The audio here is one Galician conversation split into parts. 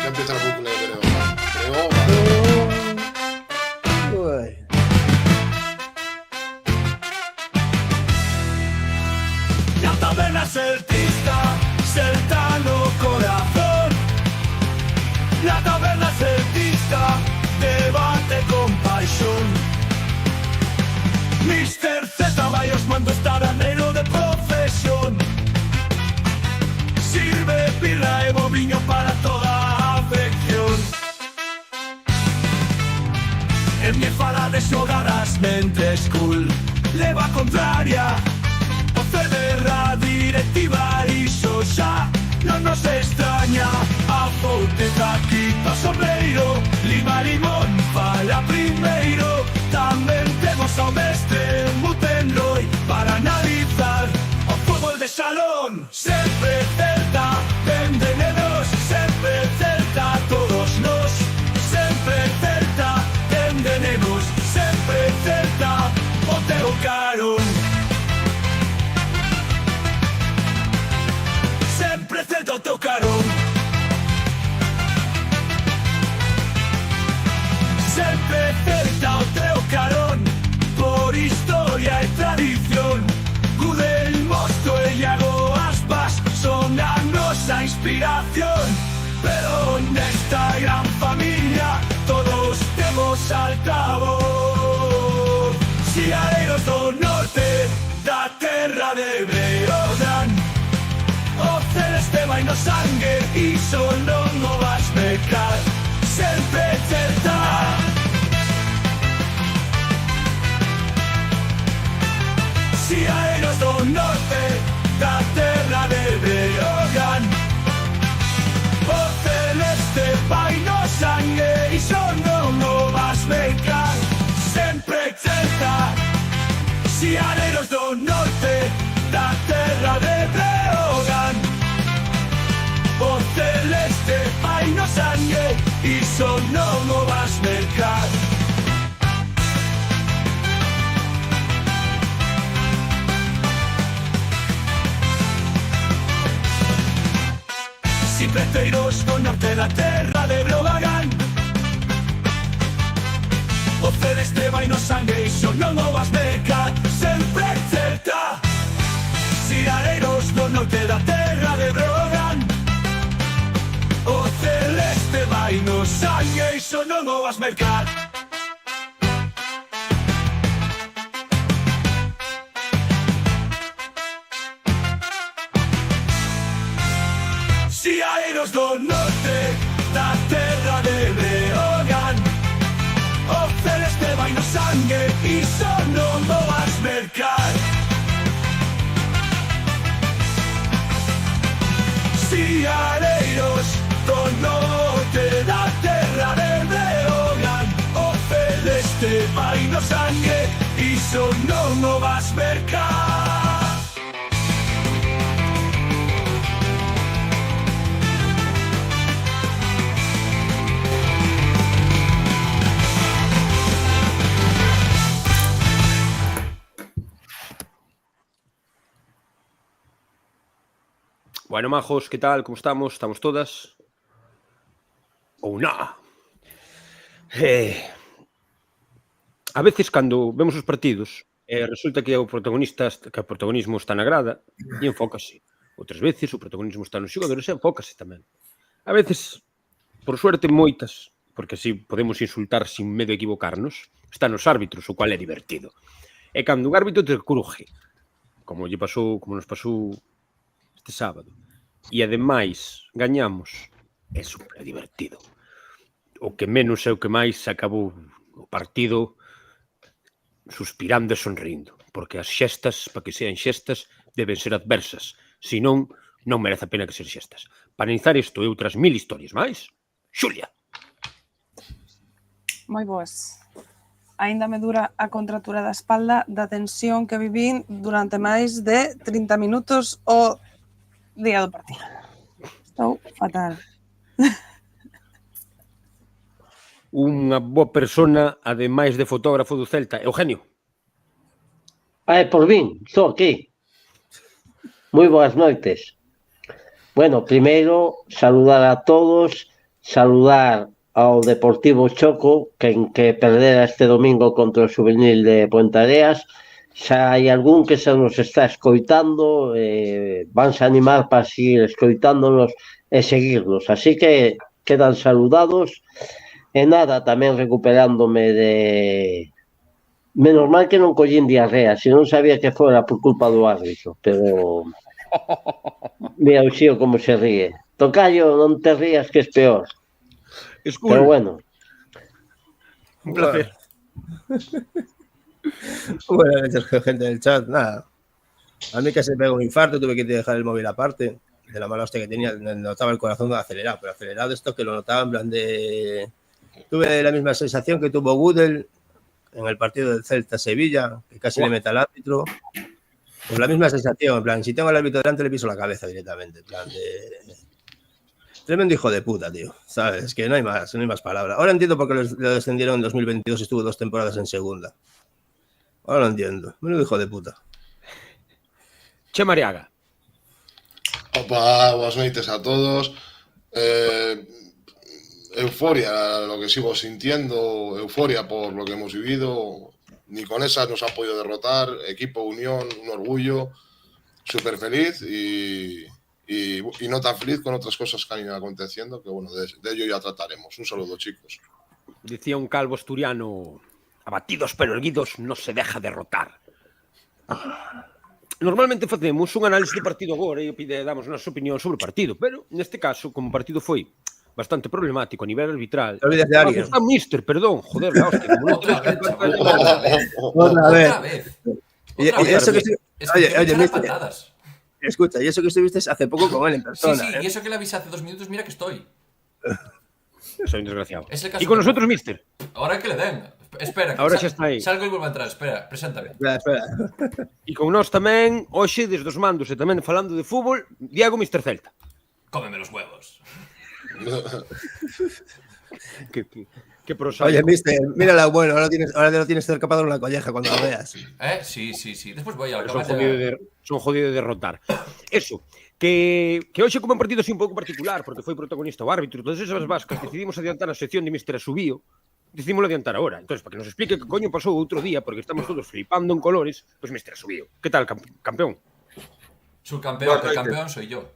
Ya empieza la bucle de Breogán. La taberna celtista, celtano corazón. La taberna celtista, debate con pasión. Mister Z, vayos mando estaranero de profesión. Sirve birra e boviño para toda afección. En mi fala de xogar as mentes cool, leva contraria. O federra directiva iso xa non nos extraña. A fouteza quita o sombreiro, lima limón fala primeiro. Tamén temos ao mestre Mutenroy para analizar o fútbol de salón. Sempre Celta, tendenedos, sempre Celta todos nós. Sempre Celta, tendenemos, sempre Celta o teu carón. Sempre Celta o teu carón. Sempre Celta o teu carón. Por historia e tradición, Gudel, Mosto e Iago Aspas son a nosa inspiración. Pero nesta gran familia todos temos altavoz. Xiareiros do norte, da terra de Breogán. O celeste vai no sangue, iso non o vas mercar. Sempre Celta. Xiareiros do norte, da terra de Breogán. O celeste vai no sangue, iso non o vas mercar. Sempre Celta. Xiareiros do norte, da terra de Breogán. O celeste vai no sangue, iso non o vas mercar. Cipreteiros do norte da terra de Breogán. O celeste vai no sangue, iso non o vas mercar. Sempre Celta. Xiareiros do norte da terra de Breogán. O celeste vai no sangue, iso non o vas mercar. Xiareiros do norte, da terra de Breogán. O celeste vai no sangue, iso non o vas mercar. Xiareiros do norte, da terra de Breogán. O celeste vai no sangue, iso non o vas mercar. Bueno, majos, ¿qué tal? ¿Cómo estamos? ¿Estamos todas? Ou non? A veces, cando vemos os partidos, resulta que o protagonismo está na grada e enfócase. Outras veces, o protagonismo está nos xogadores e enfócase tamén. A veces, por suerte, moitas, porque así podemos insultar sin medo a equivocarnos, está nos árbitros, o cual é divertido. E cando un árbitro te cruje, como nos pasou este sábado, e ademais gañamos, é super divertido. O que menos é o que máis acabou o partido suspirando e sonrindo, porque as xestas, para que sean xestas, deben ser adversas, senón non merece a pena que ser xestas. Para analizar isto e outras 1000 historias máis, Xulia. Moi boas. Aínda me dura a contratura da espalda da tensión que vivín durante máis de 30 minutos o día do partido. Estou fatal. Unha boa persona, ademais de fotógrafo do Celta, Eugenio. Por min, estou aquí. Moi boas noites. Bueno, primeiro, saludar a todos, saludar ao Deportivo Choco, que perdera este domingo contra o Juvenil de Puentareas. Xa hai algún que se nos está escoitando, vanse animar para seguir escoitándonos e seguirnos. Así que quedan saludados. E nada, tamén recuperándome de... Menos mal que non collín diarrea, se non sabía que fora por culpa do árbitro, pero... Mira o Xío como se ríe. Tocayo, non te rías que es peor. Pero bueno. Un placer. Buenas noches, gente del chat. Nada. A mí que se pegó un infarto, tuve que dejar el móvil aparte. De la mala hostia que tenía, notaba el corazón acelerado, pero acelerado esto que lo notaba en plan de... Tuve la misma sensación que tuvo Gudel en el partido del Celta-Sevilla, que casi le mete al árbitro. Pues la misma sensación, en plan, si tengo al árbitro delante le piso la cabeza directamente, en plan de... Tremendo hijo de puta, tío, ¿sabes? Que no hay más palabras. Ahora entiendo por qué lo descendieron en 2022 y estuvo 2 temporadas en segunda. Ahora lo entiendo. Menudo hijo de puta. Che Mariaga. Opa, boas noites a todos. Euforia, lo que sigo sintiendo, euforia por lo que hemos vivido. Ni con esas nos ha podido derrotar. Equipo, unión, un orgullo. Súper feliz y no tan feliz con otras cosas que han ido aconteciendo, que bueno, de ello ya trataremos. Un saludo, chicos. Decía un calvo asturiano, abatidos pero erguidos no se deja derrotar. Normalmente facemos un análisis de partido agora e damos nosa opinión sobre o partido, pero neste caso, como o partido foi bastante problemático a nivel arbitral... Olvidas de alguien. Ah, mister, perdón, joder, la hostia. Otra vez. Y eso que oye, mister, escucha, y eso que estuviste hace poco con él en persona. Sí, y eso que le avisé hace 2 minutos, mira que estoy. Soy un desgraciado. ¿Y con nosotros, mister? Ahora que le den. Espera, que ahora xa está aí. Salgo e volvo a entrar, espera, preséntame. Espera. E con nós tamén, hoxe, desde os mandos e tamén falando de fútbol, Diego Mister Celta. Cómeme los huevos. Qué prosaico. Oye, mister, mírala, bueno, ahora lo tienes cerca para dar una colleja cuando lo veas. Sí. Después voy a la cabeza. Son jodidos de derrotar. Eso, que hoxe como un partido así un pouco particular, porque foi protagonista o árbitro, todas esas vascas, decidimos adiantar a sección de Mister Asubío, decidimos adiantar ahora. Entonces, para que nos explique que coño pasou outro día, porque estamos todos flipando en colores, pues Mister Asubío. ¿Qué tal, campeón? Subcampeón, que el campeón soy yo.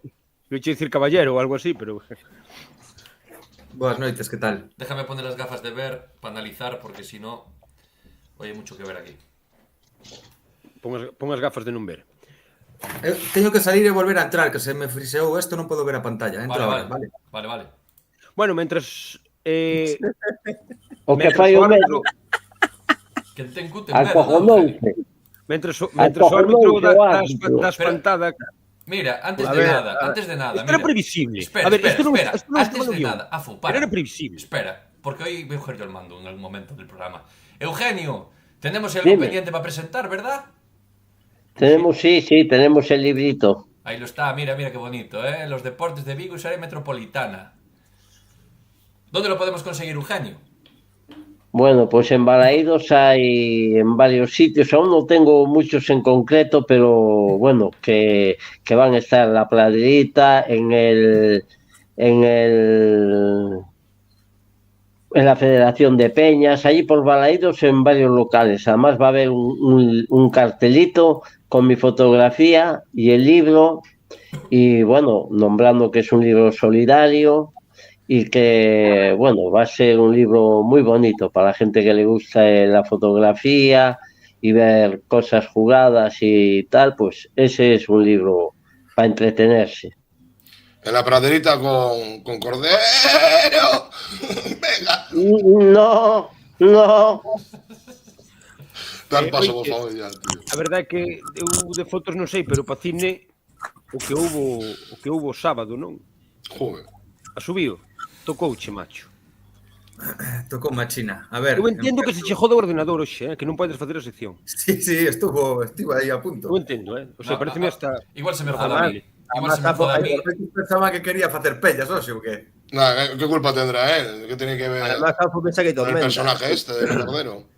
Yo he decir caballero o algo así, pero... Buenas noites, ¿qué tal? Déjame poner las gafas de ver para analizar, porque si no, hay mucho que ver aquí. Pon as gafas de non ver. Teño que salir e volver a entrar, que se me friseou esto, non podo ver a pantalla. Entra vale. Bueno, mentras... o que fai o medo. Que ten cute acojonouse. Mentras o árbitro da espantada... Mira, antes de nada. Esto era previsible. Espera, antes de nada. Para. Era previsible. Espera, porque hoy voy a coger yo el mando en algún momento del programa. Eugenio, tenemos algo pendiente para presentar, ¿verdad? Tenemos, sí, tenemos el librito. Ahí lo está, mira qué bonito, ¿eh? Los deportes de Vigo y su área metropolitana. ¿Dónde lo podemos conseguir, Eugenio? Bueno, pues en Balaídos hay en varios sitios, aún no tengo muchos en concreto, pero bueno, que van a estar en la Praderita, en la Federación de Peñas, allí por Balaídos en varios locales. Además va a haber un cartelito con mi fotografía y el libro, y bueno, nombrando que es un libro solidario, y que, bueno, va a ser un libro muy bonito para la gente que le gusta la fotografía y ver cosas jugadas y tal, pues ese es un libro para entretenerse. En la praderita con Cordero. Venga. No. Dar paso, por favor, ya, tío. A verdade é que eu de fotos non sei, pero para cine o que houbo sábado, non? Joder. Asubío. Tocouche, macho. Tocou machina. A ver. Eu entendo que se che jode o ordenador hoxe, que non podes facer a sección. Sí, estuvo aí a punto. Eu entendo, O sea, pareceme hasta... Igual se me joda a mí. Pensaba que quería facer pellas, hoxe, o que? Nada, ¿qué culpa tendrá él? ¿Qué tiene que ver Además, Afo piensa que con el tormenta. personaje este del Cordero?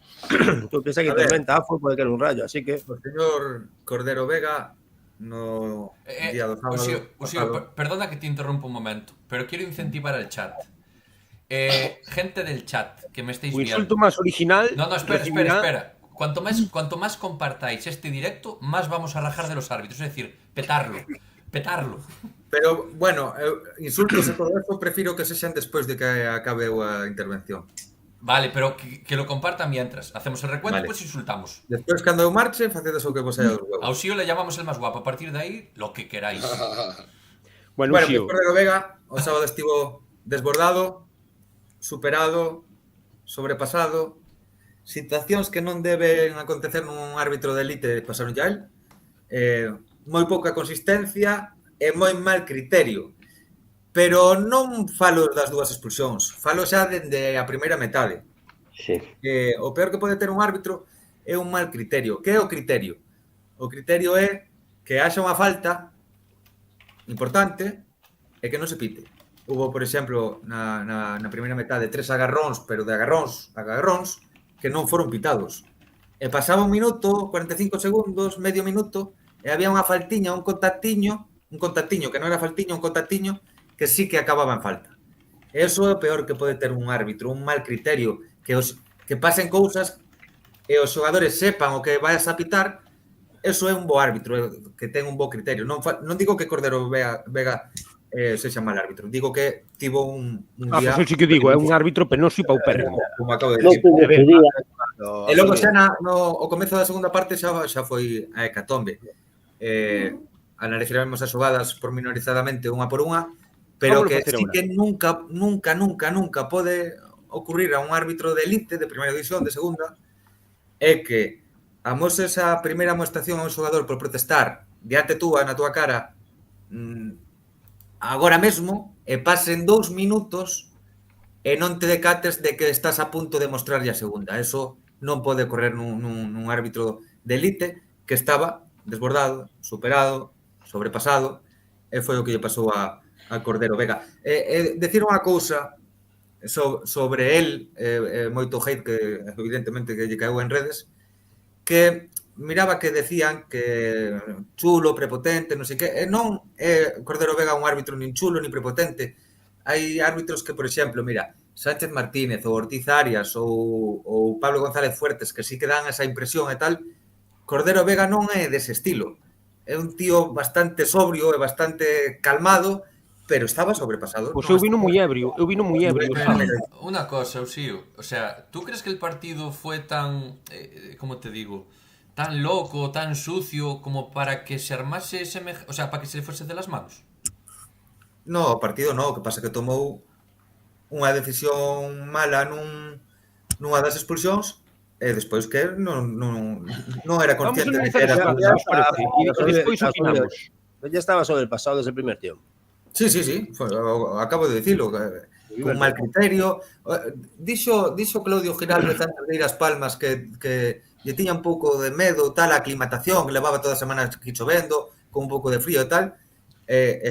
Tú piensas que tormenta, Afo puede caer un rayo, así que... O señor Cordero Vega no... Uxío, perdona que te interrumpa un momento, pero quiero incentivar al chat. Gente del chat que me estáis O viendo. insulto máis original... No, espera. recibirá- Cuanto más compartáis este directo, más vamos a rajar de los árbitros. Es decir, petarlo. Pero, bueno, insultos e todo eso, prefiro que sexan despois de que acabe a intervención. Vale, pero que lo compartan mientras. Hacemos el recuento Vale. y pues insultamos. Despois, cando eu marche, facedes o que vos saia dos A huevos. Uxío le llamamos el más guapo. A partir de ahí, lo que queráis. Bueno, Bueno, Uxío, pues Cordero Vega o sábado estivo desbordado, superado, sobrepasado. Situacións que non deben acontecer nun árbitro de elite pasaron ya el. Moi pouca consistencia e moi mal criterio. Pero non falo das dúas expulsións, falo xa dende a primeira metade. Sí. O peor que pode ter un árbitro é un mal criterio. Que é o criterio? O criterio é que haxa unha falta importante e que non se pite. Hubo, por exemplo, na primeira metade 3 agarróns, pero de agarróns que non foron pitados. E pasaba un minuto, 45 segundos, medio minuto, e había unha faltiña, un contactiño que non era faltiña, un contactiño que sí que acababa en falta. Eso é o peor que pode ter un árbitro, un mal criterio, que pasen cousas e os xogadores sepan o que vais a pitar. Eso é un bo árbitro, que ten un bo criterio. Non digo que Cordero Vega sexa mal árbitro, digo que tivo un día... Pois sí que digo, é un árbitro penoso e paupérrimo. Como acabo de No decir. tuvo su día. E logo xa o comezo da segunda parte xa foi a hecatombe. Analizaremos as xogadas pormenorizadamente unha por unha, pero Vámonos que facer sí ahora. que nunca pode ocurrir a un árbitro de elite, de primeira división, de segunda, é que amoses a primeira amoestación a un xogador por protestar diante túa, na túa cara, agora mesmo, e pasen 2 minutos e non te decates de que estás a punto de mostrarlle a segunda. Eso non pode ocorrer nun árbitro de elite que estaba desbordado, superado, sobrepasado, e foi o que lle pasou a Cordero Vega. Decir unha cousa sobre el, moito hate que evidentemente que lle caeu en redes, que miraba que decían que chulo, prepotente, non sei que, e non é Cordero Vega un árbitro nin chulo nin prepotente. Hai árbitros que, por exemplo, mira, Sánchez Martínez ou Ortiz Arias ou Pablo González Fuertes, que sí que dan esa impresión e tal. Cordero Vega non é dese estilo. É un tío bastante sobrio e bastante calmado, pero estaba sobrepasado. Pois eu vino moi ebrio, Una cosa, Uxío, o sea, ¿tú crees que el partido fue tan, ¿cómo te digo? Tan loco, tan sucio, como para que se armase o sea, para que se le fuese de las manos? No, o partido no, o que pasa que tomou unha decisión mala nunha das expulsións e despois que non era consciente de que era... E despois opinamos. Ya estaba sobre el pasado desde el primer tiempo. Sí, acabo de dicilo, con mal criterio. Dixo Claudio Giraldo antes de ir ás Palmas que lle tiña un pouco de medo, tal, a aclimatación, que levaba toda a semana aquí chovendo, con un pouco de frío e tal.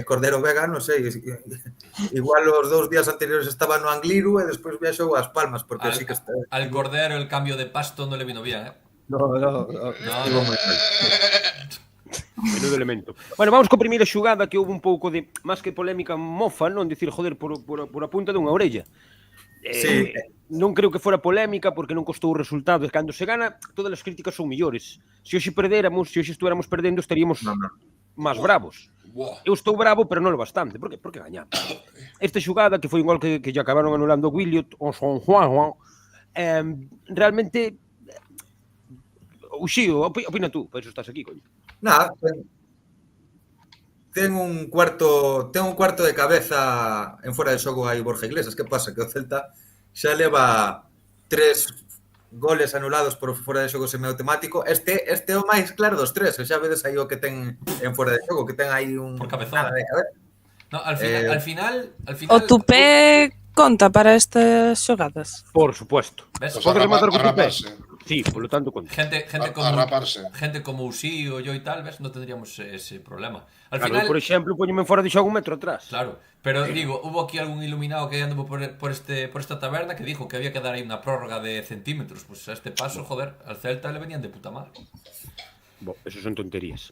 Cordero Vega, non sei, igual os 2 días anteriores estaba no Angliru e despois viaxou ás Palmas, porque así que está... Al Cordero el cambio de pasto no le vino bien, ¿eh? No. Menudo elemento. Bueno, vamos co primeira xugada que houve un pouco de, máis que polémica, mofa, non? Dicir, joder, por a punta dunha orella. Sí. Non creo que fora polémica porque non costou o resultado. E cando se gana, todas as críticas son millores. Se hoxe perderamos, se hoxe estuéramos perdendo, estaríamos máis bravos. Eu estou bravo, pero non o bastante. Por que? Porque gañamos. Esta xugada, que foi un gol que lle acabaron anulando o Williot, o Son Juan, realmente... Uxío, opina tú, por iso estás aquí, coño. Nada, ten un cuarto de cabeza en fora de xogo aí Borja Iglesias. Que pasa? Que o Celta xa leva 3 goles anulados por fora de xogo semiautomático. Este é o máis claro dos 3. Xa vedes aí o que ten en fora de xogo, que ten aí un... Por cabezón. No, al final... O tupé conta para estas xogadas? Por supuesto. ¿Ves? Pode rematar co tupé? Raparse. Sí, por lo tanto conta. Gente como Uxío, yo y tal, ¿ves? No tendríamos ese problema. Al Claro, final... por exemplo, poñeme fora de xogo un metro atrás. Claro, pero digo, hubo aquí algún iluminado que andou por esta taberna que dijo que había que dar ahí una prórroga de centímetros. Pues a este paso, joder, al Celta le venían de puta madre. Eso son tonterías.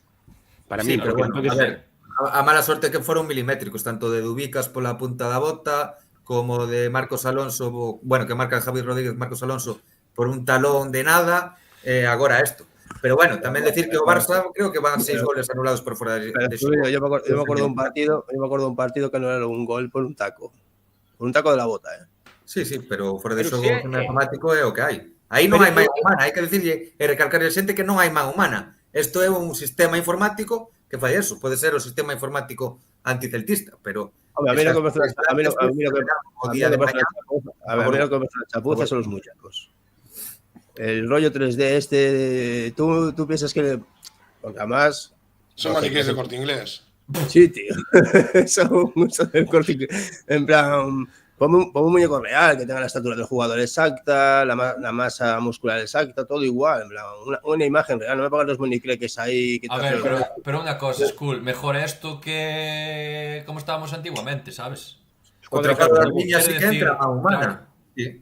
Para Sí, mí, pero porque bueno, a ver, a mala sorte que foron milimétricos, tanto de Dubicas pola punta da bota, como de Marcos Alonso, bueno, que marca Javi Rodríguez, Marcos Alonso, por un talón de nada, agora isto. Pero bueno, tamén decir que o Barça creo que van 6 goles anulados por fora de Pero yo me acuerdo de un partido que anularon un gol por un taco de la bota, Sí, pero fora de Pero xogo se- automático é o que hai. Aí non hai man humana, hai que dicirlle e recalcarlle a xente que non hai man humana. Isto é un sistema informático que fai eso. Pode ser o sistema informático anticeltista, pero Hombre, a mí lo que me hace esas- a mí lo esas- que o día de mañana, me hace la chapuza son los muñecos. El rollo 3D tú piensas que porque además Son maniquíes de Corte Inglés. sí, tío. Son del Corte Inglés. En plan, ponme un muñeco real que tenga la estatura del jugador exacta, la masa muscular exacta, todo igual. En plan, una imagen real. No me pongas los monicleques ahí. Que A ver, pero una cosa, Skull, mejor esto que como estábamos antiguamente, ¿sabes? o trazado das liñas Quero sí que decir, entra a humana. Sí.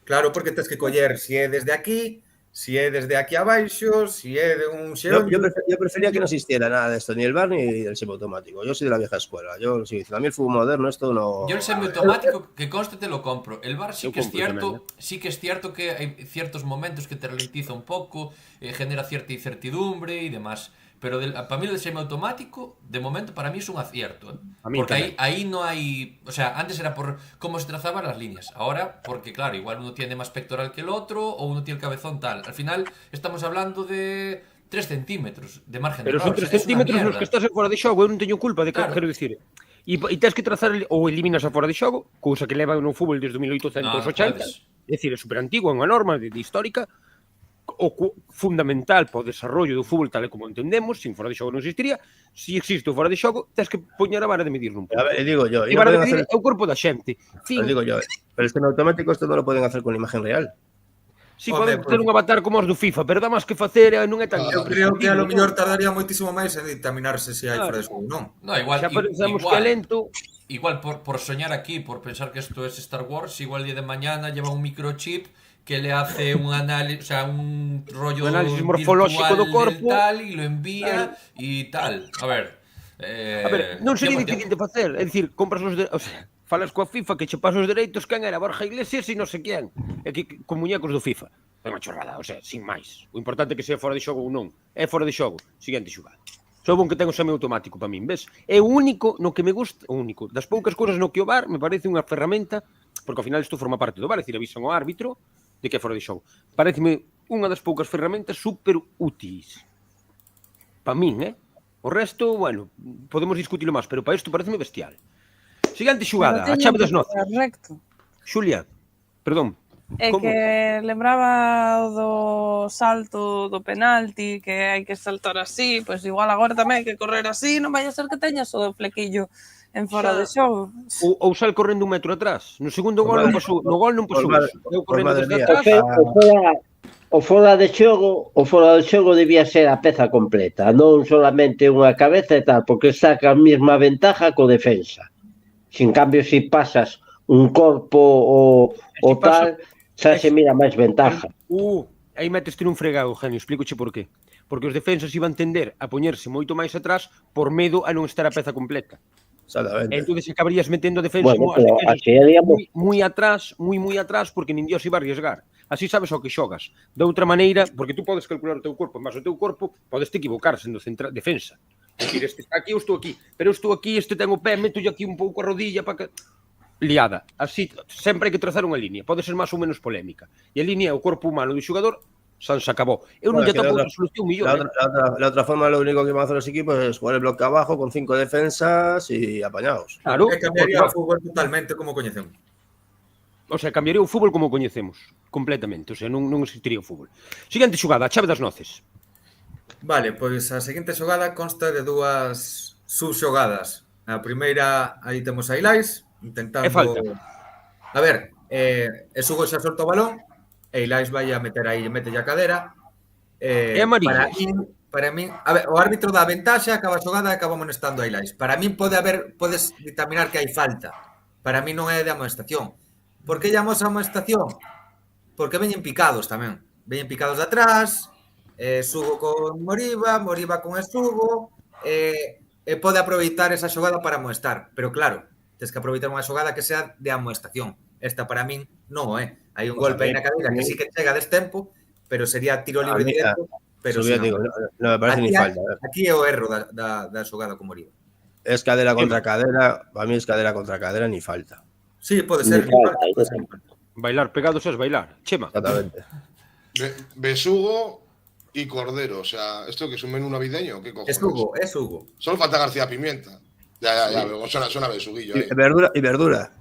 Claro, porque tens que coller si é desde aquí, si é desde aquí abaixo, si é de un xeón. Yo prefería que no existiera nada de esto, ni el bar ni el semiautomático. Yo soy de la vieja escuela. Yo sigo diciendo, a mí el fútbol moderno, esto no. Yo el semiautomático, que conste, te lo compro. El VAR sí Yo que es compro cierto, también, sí que es cierto que hay ciertos momentos que te ralentiza un poco, genera cierta incertidumbre y demás. Pero para mí el semiautomático, de momento, para mí es un acierto. A mí Porque también. ahí no hay... O sea, antes era por cómo se trazaban las líneas. Ahora, porque claro, igual uno tiene más pectoral que el otro o uno tiene el cabezón tal. Al final estamos hablando de 3 centímetros de margen Pero de son error. 3 O sea, es una centímetros nos mierda. que estás en fora de xogo, eu non teño culpa de que, Claro. quero dicir. E tens que trazar ou eliminas a fora de xogo, cousa que leva no fútbol desde 1880. No, no puedes. É dicir, é super antigo, é unha norma de histórica fundamental para o desarrollo do fútbol tal e como entendemos, sin fora de xogo non existiría. Se existe o fora de xogo, tens que poñer a vara de medir nun punto. A ver, digo yo, E no vara de pueden medir hacer, é o corpo da xente. Fin. lo digo yo, pero es que en automático esto no lo pueden hacer con imagen real. Si Home, poden ter un avatar como os do FIFA, pero dá máis que facer e non é tan... Eu creo que a lo mellor tardaría moitísimo máis en ditaminarse se hai fora de xogo ou non. No, igual, Xa pensamos que é lento. Igual por soñar aquí, por pensar que esto es Star Wars, igual día de mañana lleva un microchip que le hace un análisis, o sea, un rollo Un análisis morfolóxico do virtual corpo. del tal y lo envía y tal. A ver, A ver, non sería difícil de facer, é dicir, compras os o sea, falas coa FIFA que che pasa os dereitos, quen era Borja Iglesias e non sei quen, e que con muñecos do FIFA. É unha chorrada, o sea, sin máis. O importante é que sea fora de xogo ou non. É fora de xogo, seguinte xogada. Só bon que ten o semiautomático para min, ves? É o único no que me gusta, o único, das poucas cousas no que o VAR me parece unha ferramenta, porque ao final isto forma parte do VAR, é dicir, avisan ao árbitro de que é fora de xogo. Pareceme unha das poucas ferramentas super úteis. Para min, O resto, bueno, podemos discutilo máis, pero para isto pareceme bestial. Seguinte xogada, a chave das noces. Correcto. Xulia, perdón. É Como? que lembraba o do salto do penalti, que hai que saltar así, pois igual agora tamén hai que correr así, non vai a ser que teñas o flequillo en fora de xogo. Ou sal correndo un metro atrás. No segundo gol non pasou, no gol non pasou Por iso. Eu correndo madre desde mía. atrás. O fora de xogo debía ser a peza completa, non solamente unha cabeza e tal, porque saca a mesma ventaja co defensa. Sin cambio, se pasas un corpo o tal, xa se mira máis ventaja. Aí metes un fregado, Eugenio, explícoche por qué. Porque os defensas iban tender a poñerse moito máis atrás por medo a non estar a peza completa. Exactamente. Entonces acabarías metendo a defensa Bueno, as pero defensas así haríamos... moi atrás, moi atrás, porque nin Dios iba a arriesgar. Así sabes ao que xogas. De outra maneira, porque tú podes calcular o teu corpo, mas o teu corpo podes te equivocar sendo defensa. É dicir, este está aquí, eu estou aquí, pero eu estou aquí, este ten o pé, meto aquí un pouco a rodilla para que... Liada. Así, sempre hai que trazar unha línea. Pode ser máis ou menos polémica. E a línea é o corpo humano do xogador, se acabou. Eu non lle topo outra solución millón. La otra forma, lo único que van a hacer los equipos es jugar el bloque abajo con 5 defensas y apañados. Claro. Cambiaría o fútbol totalmente como coñecemos. O sea, cambiaría o fútbol como o coñecemos, completamente, o sea, non existiría o fútbol. Seguinte xogada, a chave das noces. Vale, pois a seguinte xogada consta de dúas subxogadas. A primeira, aí temos a Ilais, intentando... É falta. A ver, Sugo xa solta o balón, e Ilais vai a meter aí, mete a cadera. É amarilla. Para min, a ver, o árbitro dá ventaxa, acaba a xogada e acaba amonestando a Ilais. Para min podes determinar que hai falta. Para min non é de amonestación. Por que llamamos a amonestación? Porque veñen picados tamén. Veñen picados de atrás, Sugo con Moriba con Sugo, e pode aproveitar esa xogada para amoestar. Pero claro, Tens que aproveitar unha xogada que sea de amoestación. Esta para min non o é. Hai un golpe aí na cadeira que sí que chega destempo, pero sería tiro libre directo, pero Subía, sin digo, amoestar. no me parece ni falta. Aquí é o erro da xogada con Moriba. Es cadera contra cadera, para mí es cadera contra cadera ni falta. Sí, pode Ni ser. falta, Pode ser. Bailar pegados es bailar. Chema. Exactamente. Besugo y Cordero. O sea, ¿esto que es un menú navideño? ¿Qué cojones? Es Hugo. Solo falta García Pimienta. Ya, suena besuguillo. Y verdura.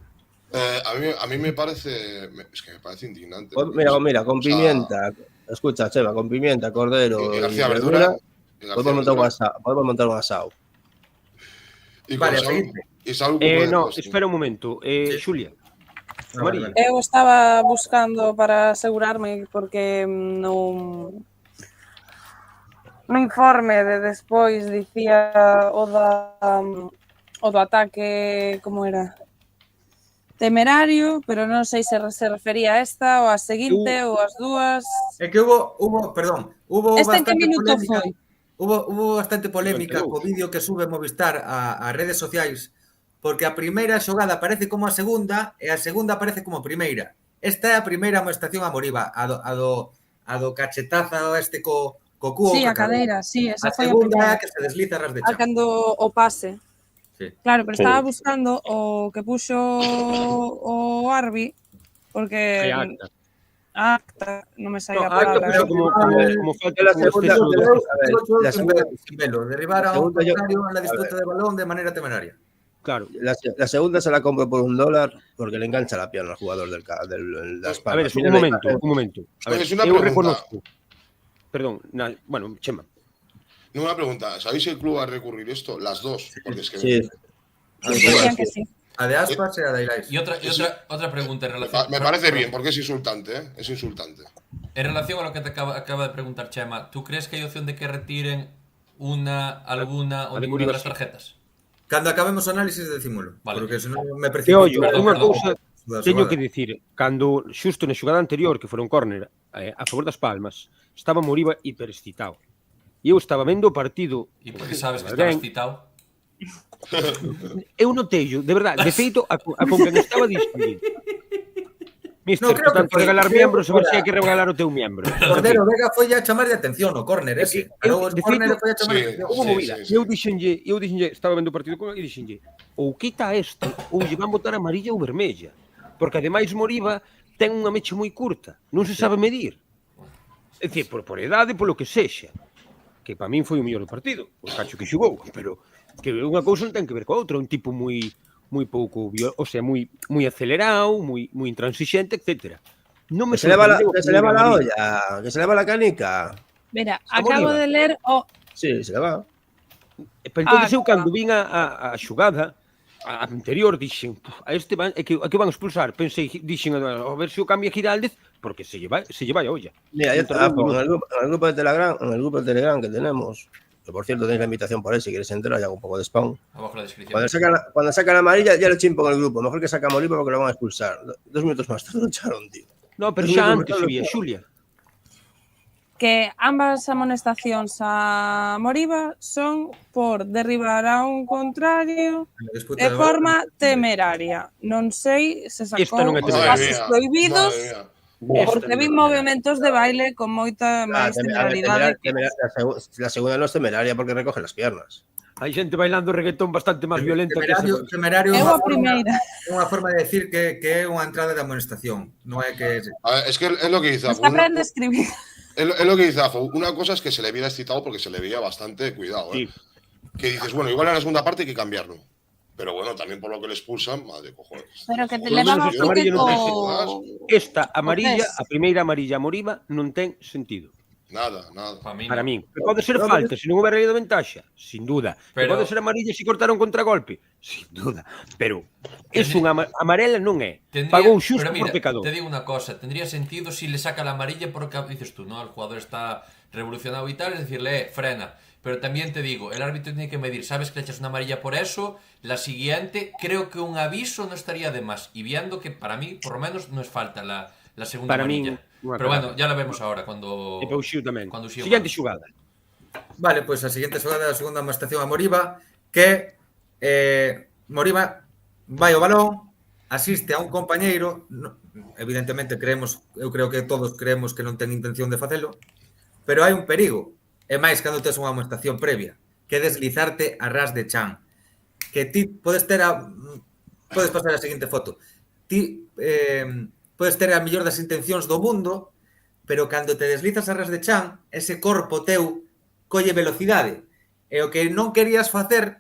A mí me parece. Es que me parece indignante. Pues mira, con pimienta. Escucha, Chema, con pimienta, cordero Y García Verdura. podemos montar un asado. Y Vale, Saúl No, espera un momento. Xulia. María. Eu estaba buscando para asegurarme porque no informe de despois dicía o do ataque, como era? Temerario, pero non sei se refería a esta ou a seguinte ou as dúas. É que hubo Esta en que bastante minuto polémica. foi? Hubo bastante polémica co vídeo que sube Movistar a redes sociais, porque a primeira xogada aparece como a segunda e a segunda aparece como a primeira. Esta é a primeira amoestación a Moriba, a do cachetazo este co cubo. Sí, a cadeira, sí, esa A foi a segunda é primeira. a que se desliza ras de A chão. cando o pase. Sí. Claro, pero estaba buscando o que puxo o Arbi, porque acta, non me saía a Acta palabra. puxo como falta La como segunda, exceso la segunda- Sin velo, derribar a un segunda yo- contrario en la disputa de balón de manera temeraria. Claro. La segunda se la compro por $1 porque le engancha la pierna al jugador de las A palmas. ver, un momento. A ver, Es una eu pregunta. reconozco. Perdón, bueno, Chema. No, una pregunta. ¿Sabéis si el club va a recurrir esto? Las dos. Porque es que Sí. Decían que sí. A de Aspas e a de Ilais. Y otra pregunta en relación. me parece bien, porque es insultante, ¿eh? Es insultante. En relación a lo que te acaba de preguntar Chema, ¿tú crees que hay opción de que retiren alguna o ninguna de las tarjetas? Cando acabemos o análisis decímolo, Vale. porque senón me Que precipito. ollo, unha cousa da teño xogada. que dicir, cando xusto na xogada anterior que fora un córner a favor das Palmas, estaba Moriba hiperexcitado. E eu estaba vendo o partido. E porque sabes que Ben, estabas citado. Eu notei, de verdade, de feito, a con quen estaba discutindo. Mister, No, creo por tanto, que foi- regalar creo miembros, que a ver fora- se hai que regalar o teu miembro. Cordero Vega foi a chamar de atención o córner ese. Parou o de córner feito, e foi a chamar de sí. atención. Houve Sí, movida. sí. Eu dixenlle, estaba vendo o partido con ele e dixenlle, ou quita esta, ou lle van botar amarilla ou vermella. Porque ademais Moriba ten unha mecha moi curta, non se sabe medir. É dicir, por edade, polo que sexa. Que para min foi o mellor do partido, o cacho que xugou, pero que unha cousa non ten que ver coa outra, un tipo moi pouco, o sea, moi acelerado, moi intransixente, etcétera. Non me Que se leva la sorprendeu olla, que se leva la canica. Mira, Está acabo Moriba. de ler o Sí, se leva. Pero entonces eu claro. cando vin a xugada a anterior dixen, a este van, que van a expulsar, pensei, dixen, a ver se o cambia Giraldez, porque se lle vai a olla. Mira, yo Entra un en minuto. el grupo de Telegram que tenemos, que por cierto tenéis la invitación por ahí si queréis entrar y hago un poco de spawn. Abajo la descripción. Cuando sacan la amarilla ya lo chimpo en el grupo, mejor que saca a Moriba porque lo van a expulsar. 2 minutos más tarde lo echaron, tío. No, pero Sí, xa sí, antes sí. había, Xulia. que ambas amonestacións a Moriba son por derribar a un contrario Na disputa de de forma balón. temeraria. Non sei se Esta sacou non é os temeraria. pasos prohibidos, Madre mía. porque vi movimentos de baile con moita máis temeralidade. La segunda no es temeraria porque recoge las piernas. Hai xente bailando reggaetón bastante máis violenta que esa. Temerario Eu é a primeira. unha forma de decir que é unha entrada de amonestación, non é que A ver, es que es lo que dice Se Afo. aprende a escribir. Es lo que dice Afo. Una cosa es que se le viera excitado porque se le veía bastante cuidado, ¿eh? Sí. Que dices, bueno, igual en la segunda parte hay que cambiarlo. Pero bueno, también por lo que le expulsan, madre cojones. Pero que te Por lo levaba menos un esta amarilla non ten co... Esta amarilla, tes. a primeira amarilla a Moriba, non ten sentido. Nada, nada. Para mí. Que pode ser falta, se non houber lei de ventaxa, sin duda. Que Pero- pode ser amarilla se cortaron contragolpe, sin duda. Pero es unha amarela non é. Pagou xusto pero mira, por pecador. te digo una cosa, tendría sentido si le saca la amarilla porque dices tú, no, el jugador está revolucionado y tal, es decirle, frena. Pero también te digo, el árbitro tiene que medir, sabes que le echas una amarilla por eso, la siguiente, creo que un aviso no estaría de más. Y viendo que para mí, por lo menos, no es falta la segunda Para amarilla. min, unha Pero clara. bueno, ya la vemos ahora cuando... E Pauxiu tamén. Cuando Uxiu Siguiente gana. xugada. Vale, pois a seguinte xogada da segunda amoestación a Moriba, que Moriba vai o balón, asiste a un compañeiro, evidentemente eu creo que todos creemos que non ten intención de facelo, pero hai un perigo, e máis cando tes unha amonestación previa, que deslizarte a ras de chan. Que ti podes pasar a seguinte foto. Ti podes ter a mellor das intencións do mundo, pero cando te deslizas a ras de chan, ese corpo teu colle velocidade. E o que non querías facer,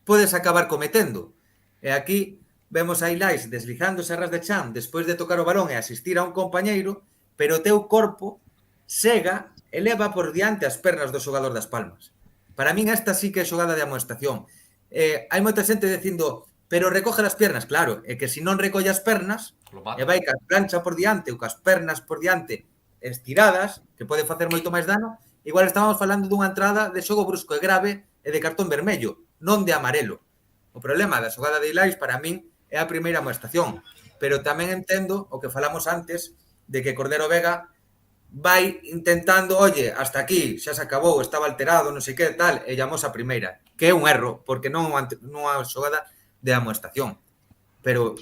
podes acabar cometendo. E aquí vemos a Ilais deslizándose a ras de chan despois de tocar o balón e asistir a un compañeiro, pero o teu corpo sega e leva por diante as pernas do xogador das Palmas. Para min esta sí que é xogada de amonestación. Hai moita xente dicindo, pero recoge as pernas. Claro, é que se non recolle as pernas e vai ca plancha por diante ou cas pernas por diante estiradas, que pode facer moito máis dano, igual estábamos falando dunha entrada de xogo brusco e grave e de cartón vermello, non de amarelo. O problema da xogada de Ilais para min é a primeira amonestación, pero tamén entendo o que falamos antes de que Cordero Vega vai intentando, oye, hasta aquí, xa se acabou, estaba alterado, non sei que, tal, e llamamos a primeira, que é un erro, porque non é unha xogada de amonestación. Pero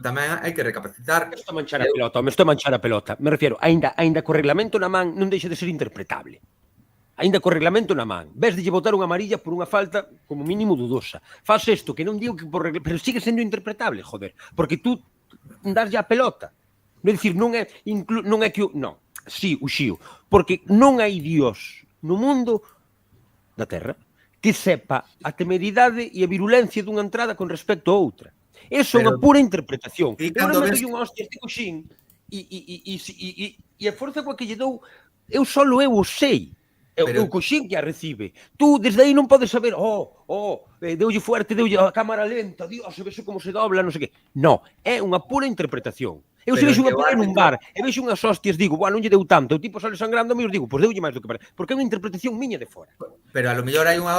tamén hai que recapacitar. Me estou manchar a pelota. Me refiero, aínda co reglamento na man non deixa de ser interpretable. Aínda co reglamento na man. Ves de lle botar unha amarilla por unha falta como mínimo dudosa. Faz isto, que non digo que por reglamento, pero sigue sendo interpretable, joder. Porque tú daslle a pelota. Non é dicir, non é que non. Sí, o xío. Porque non hai Dios no mundo da Terra que sepa a temeridade e a virulencia dunha entrada con respecto a outra. Eso é unha pura interpretación. Eu non me doi unha hostia este coxín e a forza coa que lle dou eu o sei. O coxín que a recibe. Tú desde aí non podes saber deulle fuerte, deulle a cámara lenta, Dios, se vexo como se dobla, non sei que. Non, é unha pura interpretación. Eu se vexo unha pelea nun bar e vexo unhas hostias, digo, non lle deu tanto, o tipo sale sangrando, eu digo, pois deulle máis do que parece, porque é unha interpretación miña de fora. Pero a lo mellor hai unha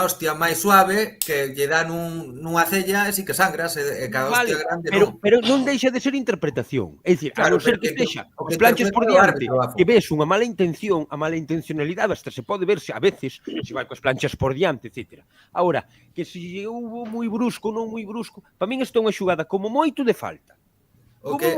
hostia máis suave que lle dá nunha cella e si que sangras, e cada hostia grande non. Pero non deixa de ser interpretación. É dicir, a non ser que estexa os planches por diante, que ves unha mala intención, a mala intencionalidade, hasta se pode verse a veces, se vai coas planchas por diante, etc. Agora, que se houve moi brusco, non moi brusco, para min isto é unha xugada como moito de falta. O que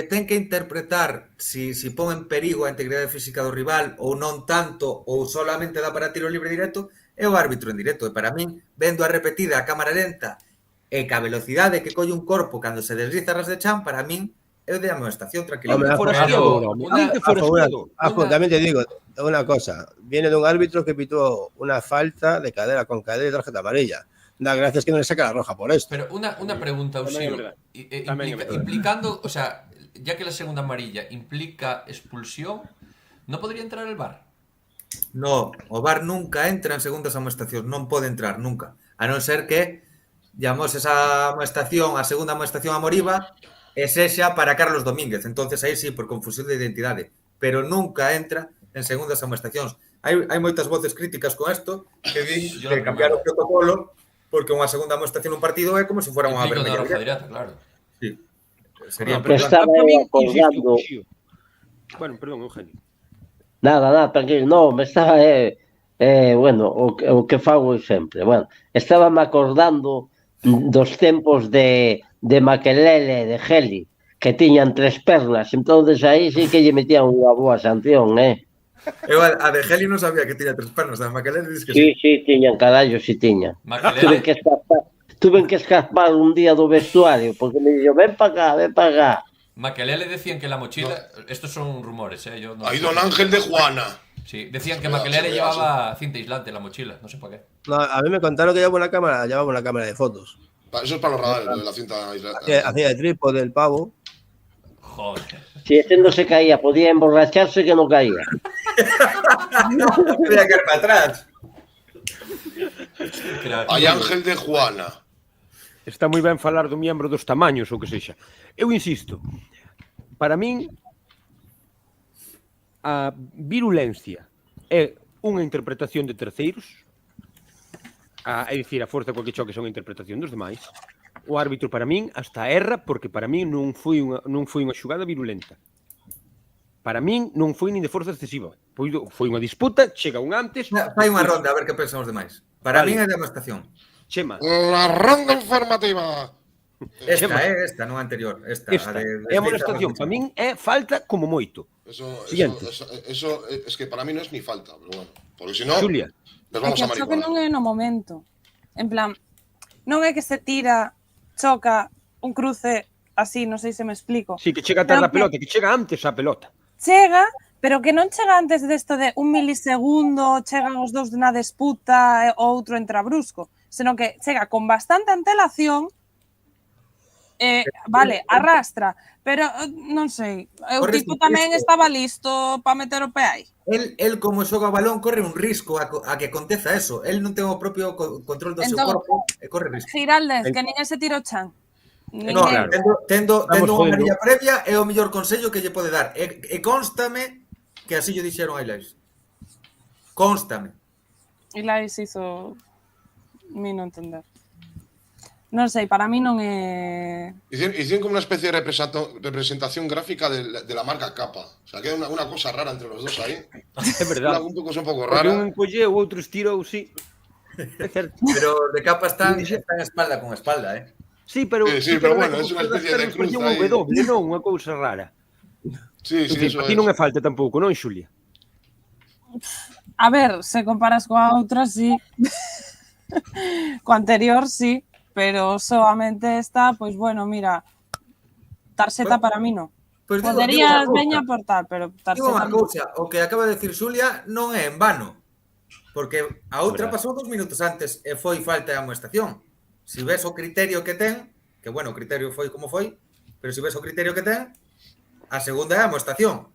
ten que interpretar si pon en perigo a integridade física do rival ou non tanto ou solamente dá para tiro libre directo é o árbitro en directo. E para min, vendo a repetida a cámara lenta e ca velocidade que colle un corpo cando se desliza ras de chan, para min é de amonestación tranquilamente. Tamén te digo unha cosa, viene dun árbitro que pitou unha falta de cadera con cadera e tarjeta amarilla. Da gracias que non le saca la roja por esto. Pero una pregunta, Uxío, implicando, o sea, ya que la segunda amarilla implica expulsión, ¿no podría entrar el VAR? No, o VAR nunca entra en segundas amonestacións, non pode entrar nunca, a non ser que llamamos esa amonestación, a segunda amonestación a Moriba, e sexa para Carlos Domínguez, entonces aí sí, por confusión de identidade, pero nunca entra en segundas amonestacións. Hai moitas voces críticas con isto que din que cambiar o protocolo porque unha segunda amonestación nun partido é como se fora unha vermella directa, claro. Sí. Sería estaba acordando. Bueno, perdón, Eugenio. Nada, tranquilo. No, me estaba bueno, o que fago sempre. Bueno, estaba me acordando dos tempos de Makelele, de Geli, que tiñan 3 pernas. Entonces aí sí que lle metían unha boa sanción, Eu a de Geli non sabía que tiña 3 pernas, a Makelele dices que sí. Sí, tiñan, carallo, sí tiñan. Tuve que escapar un día do vestuario, porque me dixo, ven para acá. Makelele decían que la mochila, estos son rumores, yo no. Hay don Ángel de Juana. Sí, decían que Makelele llevaba cinta aislante en la mochila, no sé para qué. No, a mí me contaron que llevaba una cámara de fotos. Eso es para los radares, de la cinta aislante. Hacía el trípode del pavo. Joder. Si ese no se caía, podía emborracharse que no caía. No podía caer para atrás. Hay Ángel de Juana. Está moi ben falar do miembro dos tamaños ou que sexa. Eu insisto, para min a virulencia é unha interpretación de terceiros, é dicir, a forza coa que choque son a interpretación dos demais. O árbitro para min hasta erra porque para min non foi unha xugada virulenta. Para min non foi nin de forza excesiva. Foi unha disputa, chega un antes... Fai unha ronda a ver que pensan os demais. Para min é de amonestación. Chema, La ronda informativa. Esta, non a anterior. Esta, esta é a amonestación. Para min é falta como moito. Siguiente. Eso es que para mí no es ni falta, pero bueno. Porque si no, Xulia. nos É vamos que a o choque non marihuana. é no momento. En plan, non é que se tira, choca un cruce así, non sei se me explico. Sí, que chega atrás Pero da pelota, que chega antes a pelota. Chega, pero que non chega antes desto de un milisegundo, chegan os dous na disputa e o outro entra brusco, senón que chega con bastante antelación. Vale, arrastra, pero non sei, o Corre tipo un tamén risco. estaba listo para meter o pé aí. El como xoga o balón, corre un risco a que aconteza eso. El non ten o propio control do seu Entón, corpo e corre risco. Giraldez, que ninguén se tira o chan. No, Claro. tendo Vamos unha jodiendo. amarilla previa é o mellor consello que lle pode dar. E constame que así lle dixeron a Ilais. Constame. E Lais hizo mi non entender. Non sei, para mí non é... Hicieron como una especie de representación gráfica de la marca Capa. O sea, queda una cosa rara entre los dos ahí. É verdade. Una cosa un poco Porque rara. un encolleu, o outro estirou, sí. É certo. Pero de capa están espalda con espalda, Sí, pero... Sí, pero bueno, es una especie de cruz Un ahí. W, non? Unha cousa rara. Sí, En fin, eso aquí non é falta tampouco, non, Xulia? A ver, se comparas coa outra, sí. Co anterior, sí. Pero solamente esta, pois bueno, mira, tarxeta para mí non. Pois Poderías veña aportar, pero Digo tarxeta unha non. cousa, o que acaba de decir Xulia non é en vano. Porque a outra Verdad. pasou 2 minutos antes e foi falta de amoestación. Si ves o criterio que ten, que bueno, o criterio foi como foi, pero si ves o criterio que ten, a segunda é a amoestación.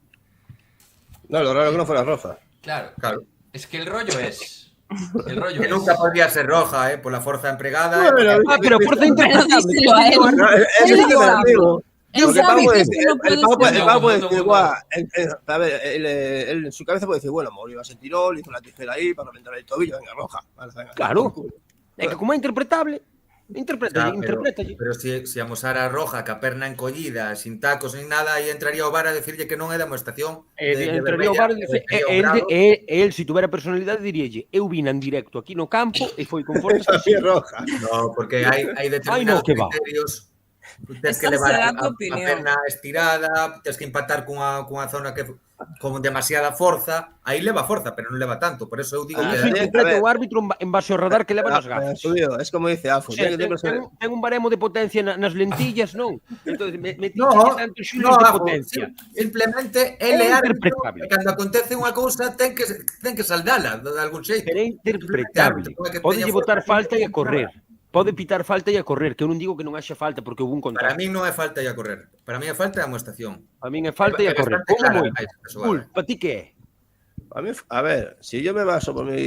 No, lo raro que no fuera roja. Claro. Claro. Es que el rollo es... El rollo Que es... nunca podría ser roja, por la fuerza empregada. Pero por Pero díselo a él. No, eso sí que me lo digo. Él Porque el sabe Pau puede que decir, esto no puede el Pau ser. el Pau puede No, decir, no, guau, a ver, él en su cabeza puede decir, bueno, Mourinho se tiró, le hizo la tijera ahí para reventar el tobillo, venga, roja. Vale, venga, Claro. por culo. É que como é interpretable, interpretalle. Pero si amosara roja, que a perna encollida, sin tacos ni nada, aí entraría o VAR a decirlle que non é de amoestación. Entraría o VAR e dice, el, si tuvera personalidade, diríalle, eu vina en directo aquí no campo e foi con forza Sí, roja. No, porque hai determinados que va. criterios. Tens que Esa levar será a tu opinión. perna estirada, tens que empatar cunha zona que con demasiada forza. Aí leva forza, pero non leva tanto. Por eso eu digo Iso que... interpreta o árbitro en base ao radar que leva nas gafas. Subido, es como dice Afu. O sea, tiene que tener ten un baremo de potencia nas lentillas, non? Entón, me No, tantos xulios de potencia. Simplemente ele É é árbitro interpretable. e cando acontece unha cousa ten que saldala de algún xeito. Pero é interpretable. Pode botar falta e a correr. Pode pitar falta e a correr, que eu non digo que non haxa falta porque houve un Para contacto. mí non é falta e a correr. Para mí é falta e amoestación. A min é falta e a correr. Bastante Como clara, moi? esa Cool, xogada. para ti que é? A ver, si yo me baso por mi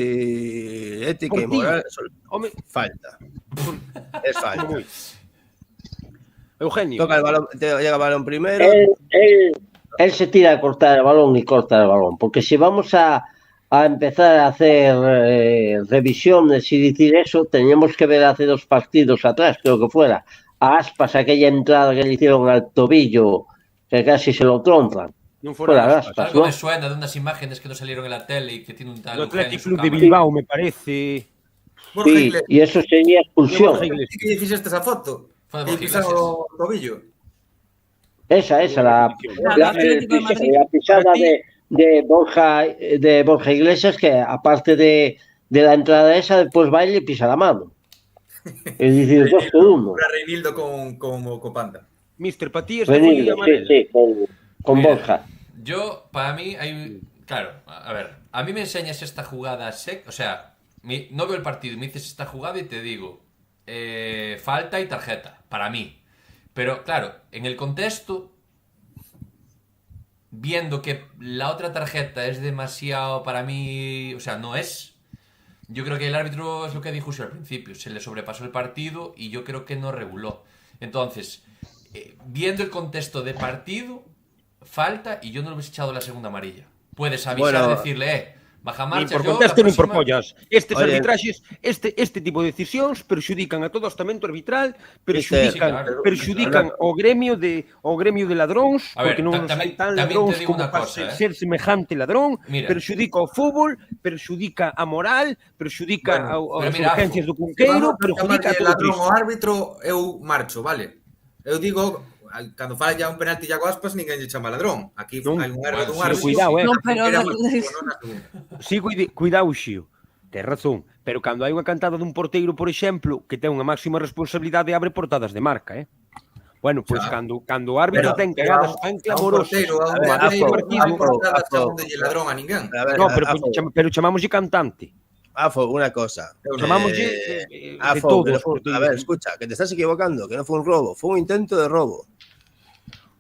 ética Por y ti. moral, Home, falta. Es como falta. moi? Eugenio. Toca el balón, llega el balón primero. Él se tira a cortar el balón y corta el balón, porque si vamos a empezar a hacer revisiones y decir eso, teníamos que ver hace 2 partidos atrás, creo que fuera, a Aspas, aquella entrada que le hicieron al tobillo, que casi se lo troncan. Non Fuera fora Aspas, Algo ¿no? me suena de unas imágenes que nos salieron en la tele y que tiene un tal... do Eugenio en Athletic su Club de cámara. Bilbao, me parece. Borja Sí, Iglesias. y eso sería expulsión. Borja Iglesias. ¿Y que fixeste esa foto? Fue de E Borja pisaron Iglesias. o tobillo. Esa, la Atlético de Madrid. la pisada de Borja Iglesias, que aparte de la entrada esa, después va y le pisa la mano. Es decir, 2-1. Para Reinildo con Copanda. Mister, para ti esta foi Venido, amarela. sí, con Mira, Borja. Yo, para mí, hay... Claro, a ver, a mí me enseñas esta jugada sec, o sea, no veo el partido, me dices esta jugada y te digo, falta y tarjeta, para mí. Pero, claro, en el contexto, viendo que la otra tarjeta es demasiado, para mí, o sea, no es... Yo creo que el árbitro, es lo que dijo al principio, se le sobrepasó el partido y yo creo que no reguló. Entonces, viendo el contexto de partido, falta y yo no le hubiese echado la segunda amarilla. Puedes avisar, Bueno. decirle, Baja Nin marcha, por yo, contexto, la nin por próxima... pollas. Estes Oye. arbitraxes, este tipo de decisións perxudican a todo o estamento arbitral, Sí, perxudican, claro. perxudican o gremio de ladróns, A ver, porque non tamén- hai tan tamén te ladróns digo como unha para cosa, ser semejante ladrón, Mira. perxudica o fútbol, perxudica a moral, perxudica Bueno, as pero mira, urgencias Afo, do Se Cunqueiro, vamos a perxudica a chamarlle todo ladrón isto. ao árbitro, eu marcho, vale? Eu digo, cando falla un penalti Iago Aspas, ninguén lle chama ladrón. Aquí Non. hai un erro Bueno, dun sí, árbitro. cuidado, na Non, pero primeira de- marcha, non na segunda. Sí, cuidado, Xío. Tes razón, pero cando hai unha cantada dun porteiro, por exemplo, que ten unha máxima responsabilidade, abre portadas de marca, Bueno, pois Xa. cando o árbitro ten Pero cagadas a tan un clamorosas porteiro, a un como a deste porteiro, non partido, hai portadas Afo. chamándolle ladrón a ninguén. A ver, no, pero chamámoslle cantante. Afo, una cosa. Chamámoslle de Afo, todos que no os fue- a porteiros. ver, escucha, que te estás equivocando, que no fue un robo, fue un intento de robo.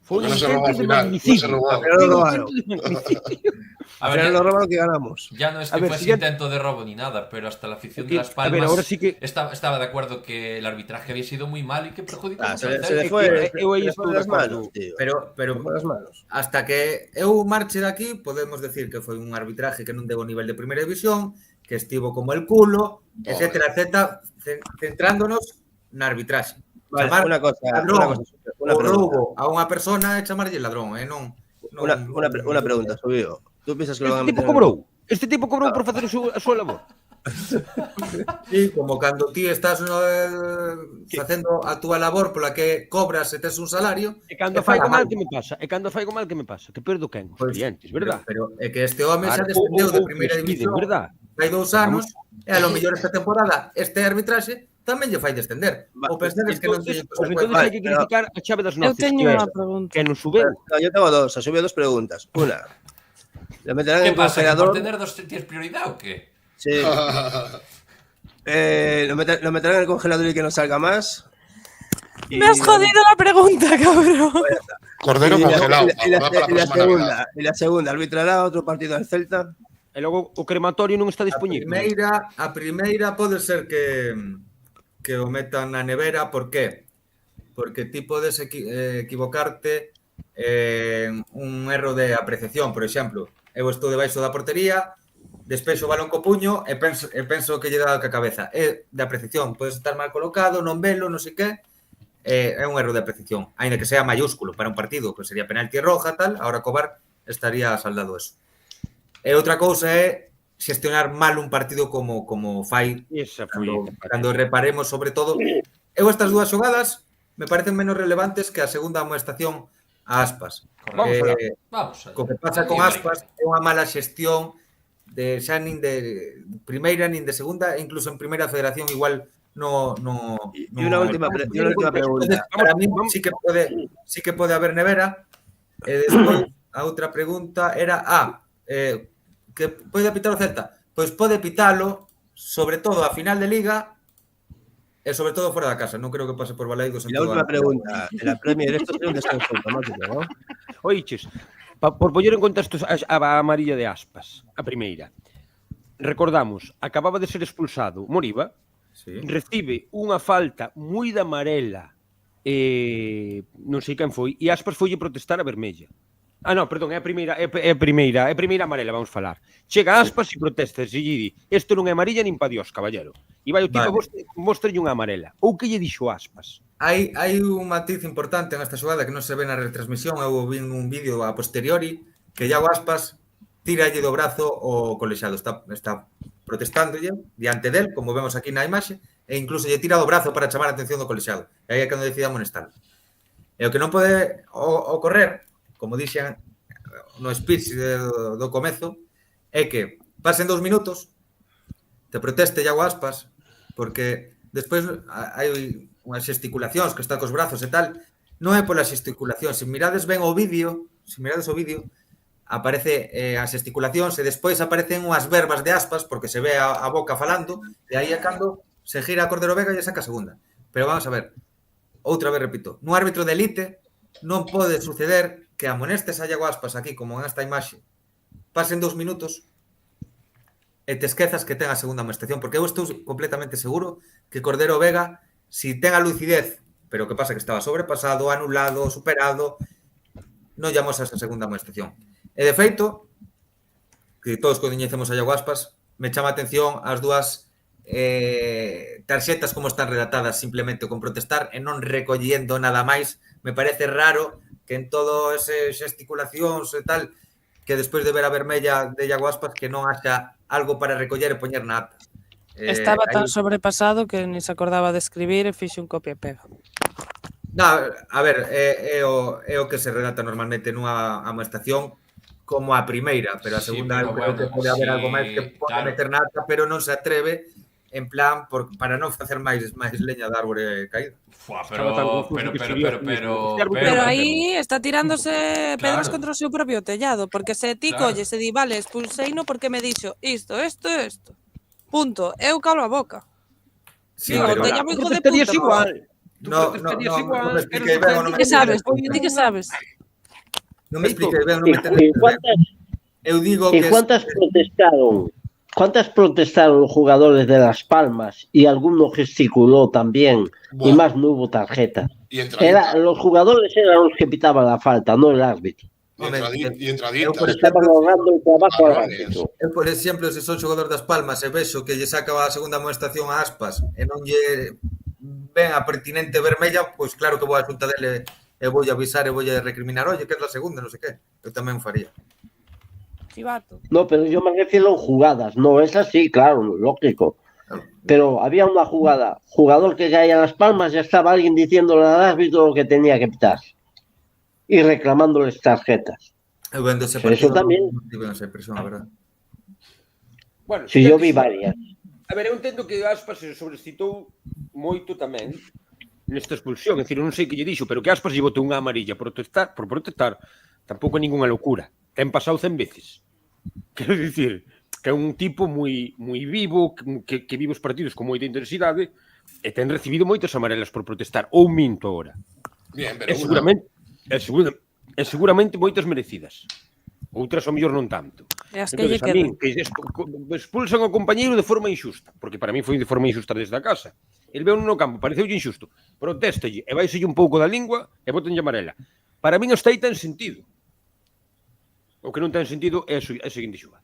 Foi un Porque non se robou intento al de final, non se magnicidio. robou. Pero lo Un robaron. intento de magnicidio. A Al ver, final ya, lo robaron que ganamos. ya no es A que ver, fuese si ya- intento de robo ni nada, pero hasta la afición Que- de Las a ver, Palmas ahora sí que- estaba de acuerdo que el arbitraje había sido muy mal y que perjudicó Ah, mucho se al le Celta. fue, eu aí se le estou fue de las acordo. manos, tío. Pero Se fue las manos. hasta que eu marche de aquí, podemos decir que foi un arbitraje que non debo nivel de primeira división, que estivo como el culo, etcétera, etcétera, centrándonos na arbitraxe. Vale, Chamar una cosa, ladrón una o pregunta. roubo a unha persona é chamarlle ladrón, non. Una pregunta, Subío. ¿Tú piensas que lo van a Este tipo meter en el cobrou. Este tipo cobrou por facer a súa labor. Sí, como cando ti estás facendo a túa labor pola que cobras e tes un salario, E cando faigo mal, que me pasa? Que perdo quen? Os Pois, clientes, verdad? Pero é que este home xa Claro, descendeu de ou primeira despiden, división verdad? hai 2 anos e a lo mellor esta temporada este arbitraxe tamén lle fai descender. Va, Ou pensades que non Entonces, lle pues entonces hai que criticar a chave das Eu noces, teño que unha é pregunta. que non subeu. No, yo tengo dos, Subío dos preguntas. Una, ¿le meterán ¿Qué en el pasa? ¿Que congelador? por tener dos tienes prioridad o qué? Sí. ¿Lo meterán en el congelador y que no salga más? Y- Me has jodido la pregunta, cabrón. Cordero y la- congelado. y la- para la y la próxima Navidad. y la segunda, ¿arbitrará otro partido del Celta? E logo o crematorio non está A dispoñible. primeira pode ser que o metan na nevera, por qué? Porque ti podes equivocarte en un erro de apreciación, por exemplo. Eu estou debaixo da portería, despexo o balón co puño e penso que lle dá ca cabeza. É de apreciación, podes estar mal colocado, non velo, non sei que, é un erro de apreciación. Ainda que sea mayúsculo para un partido, que sería penalti roja, tal, ahora co VAR estaría saldado eso. E outra cousa é xestionar mal un partido como fai Esa foi. cando reparemos sobre todo. Eu estas dúas xogadas me parecen menos relevantes que a segunda amoestación a Aspas. Vamos a Co que pasa con Aspas é unha mala xestión de xa nin de primeira nin de segunda, e incluso en primeira federación igual no Y una última pregunta. Entonces, para mí sí que pode haber nevera. E despois a outra pregunta era que pode pitar o Celta? Pois pode pitalo, sobre todo a final de Liga e sobre todo fora da casa. Non creo que pase por Balaídos. Y la última pregunta. En la Premier esto tiene un descanso automático, ¿no? Oiches, por poñer en contexto a amarilla de Aspas, a primeira. Recordamos, acababa de ser expulsado Moriba, Sí. recibe unha falta moi de amarela, non sei quen foi, e Aspas foille protestar a vermella. No, perdón, é a primeira amarela, vamos falar. Chega Aspas e protesta, e lle di, isto non é amarilla nin pa Dios, caballero. E vai o tipo, mostralle unha amarela. Ou que lle dixo Aspas? Hai un matiz importante en esta xogada que non se ve na retransmisión. Eu vi un vídeo a posteriori que Iago Aspas tiralle do brazo o colexado. Está protestándolle diante del, como vemos aquí na imaxe, e incluso lle tira do brazo para chamar a atención do colexado. E aí é cando decide amonestar. E o que non pode ocorrer, como dixen no speech do comezo, é que pasen 2 minutos, te proteste Iago Aspas, porque despois hai unhas gesticulacións que está cos brazos e tal, non é pola gesticulación. Se mirades ben o vídeo, aparece as gesticulacións e despois aparecen unhas verbas de Aspas porque se ve a boca falando e aí é cando se gira a Cordero Vega e saca a segunda. Pero vamos a ver, outra vez repito, nun árbitro de elite non pode suceder que amonestes a Iago Aspas aquí como en esta imaxe, pasen 2 minutos e te esquezas que ten a segunda amonestación, porque eu estou completamente seguro que Cordero Vega, si ten a lucidez, pero que pasa que estaba sobrepasado, anulado, superado, non llamos a esa segunda amonestación. E de feito, que todos coñecemos a Iago Aspas, me chama a atención as dúas tarxetas como están redactadas simplemente con protestar e non recollendo nada máis. Me parece raro que en todo ese gesticulacións e tal, que despois de ver a vermella de Iago Aspas que non haxa algo para recoller e poñer na ata. Estaba tan sobrepasado que ni se acordaba de escribir e fixe un copia e pega. No, a ver, é o que se redacta normalmente nunha amoestación como a primeira, pero a Sí, segunda pero creo que bueno, pode haber sí, algo máis que pode claro. meter na ata, pero non se atreve en plan para non facer máis leña de árbore caída. Fua, Estaba tan confuso que sería mismo. Pero aí está tirándose pedras Claro. contra o seu propio tellado, porque se ti Claro. colles e di, vale, expulseino porque me dixo isto. Punto. Eu calo a boca. Sí, Digo, pero tellamos hijo de Protestarías puta. igual. Tú No, protestarías no, igual. non me expliquei ben, non Ti que sabes? Ti que sabes? Non me expliquei ben, non ¿Y, me entendí. Eu digo y que cuántas protestaron los jugadores de Las Palmas y alguno gesticuló también y Buah. más no hubo tarjetas? Y entradita. Los jugadores eran los que pitaban la falta, no el árbitro. Y entraditas. Por Estaban ahorrando el trabajo al Cabrones. árbitro. Eu, por exemplo, se son xogador das Palmas e vexo que lle saca a segunda amoestación a Aspas e non lle ven a pertinente vermella, pois claro que vou a xunta dele e vou avisar e vou a recriminar, oye, que é a segunda, non sei que. Eu tamén faría. Chivato. No, pero yo me refiero a jugadas. No, es así, claro, lógico. Pero había una jugada, jugador que caía a Las Palmas, ya estaba alguien diciéndole al árbitro lo que tenía que pitar y reclamándoles tarjetas. Eu vendo ese Pero eso partido, tamén. non tive esa impresión, a verdade. Bueno, Si yo vi varias. A ver, eu entendo que Aspas se sobrescitou moito tamén nesta expulsión. É dicir, non sei que lle dixo, pero que Aspas lle botou unha amarilla por protestar, tampouco é ninguna locura. Ten pasado 100 veces. Quero dicir, que é un tipo moi vivo, que vive os partidos con moita intensidade e ten recibido moitas amarelas por protestar. Ou minto agora. Bien, pero E seguramente moitas merecidas. Outras ao mellor non tanto. E as que lle Entonces, a min, quedan. que expulsan ao compañeiro de forma injusta, porque para mí foi de forma injusta desde a casa. El veu no campo, pareceulle injusto, protéstalle e vaiselle un pouco da lingua e botenlle amarela. Para min hasta aí ten sentido. O que non ten sentido é a seguinte xugada.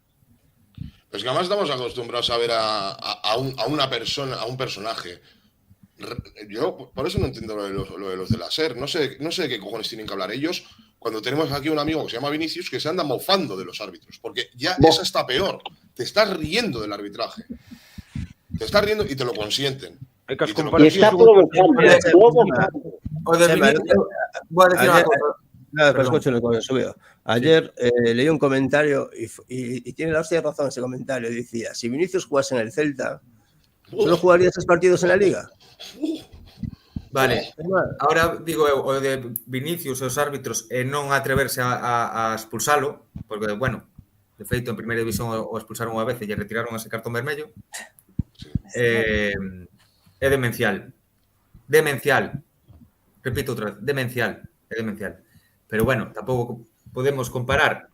Pues que además estamos acostumbrados a ver a una persona, a un personaje. Yo por eso no entiendo lo de los de la SER. No sé de qué cojones tienen que hablar ellos cuando tenemos aquí un amigo que se llama Vinicius que se anda mofando de los árbitros. Porque ya esa está peor. Te estás riendo del arbitraje. Te estás riendo y te lo consienten. Y está provocando. O de Vinicius, voy a decir unha cosa. Nada, pero escúchalo con el subido. Ayer leí un comentario y tiene la hostia de razón ese comentario. Decía, si Vinicius jugase en el Celta, ¿solo jugaría esos partidos en la Liga? Vale, ahora digo eu, o de Vinicius e os árbitros e non atreverse a expulsalo, porque, bueno, de feito, en primeira división o expulsaron unha vez e lle retiraron ese cartón vermello. É demencial. Demencial. Repito outra vez, demencial. É demencial. Pero, bueno, tampouco podemos comparar.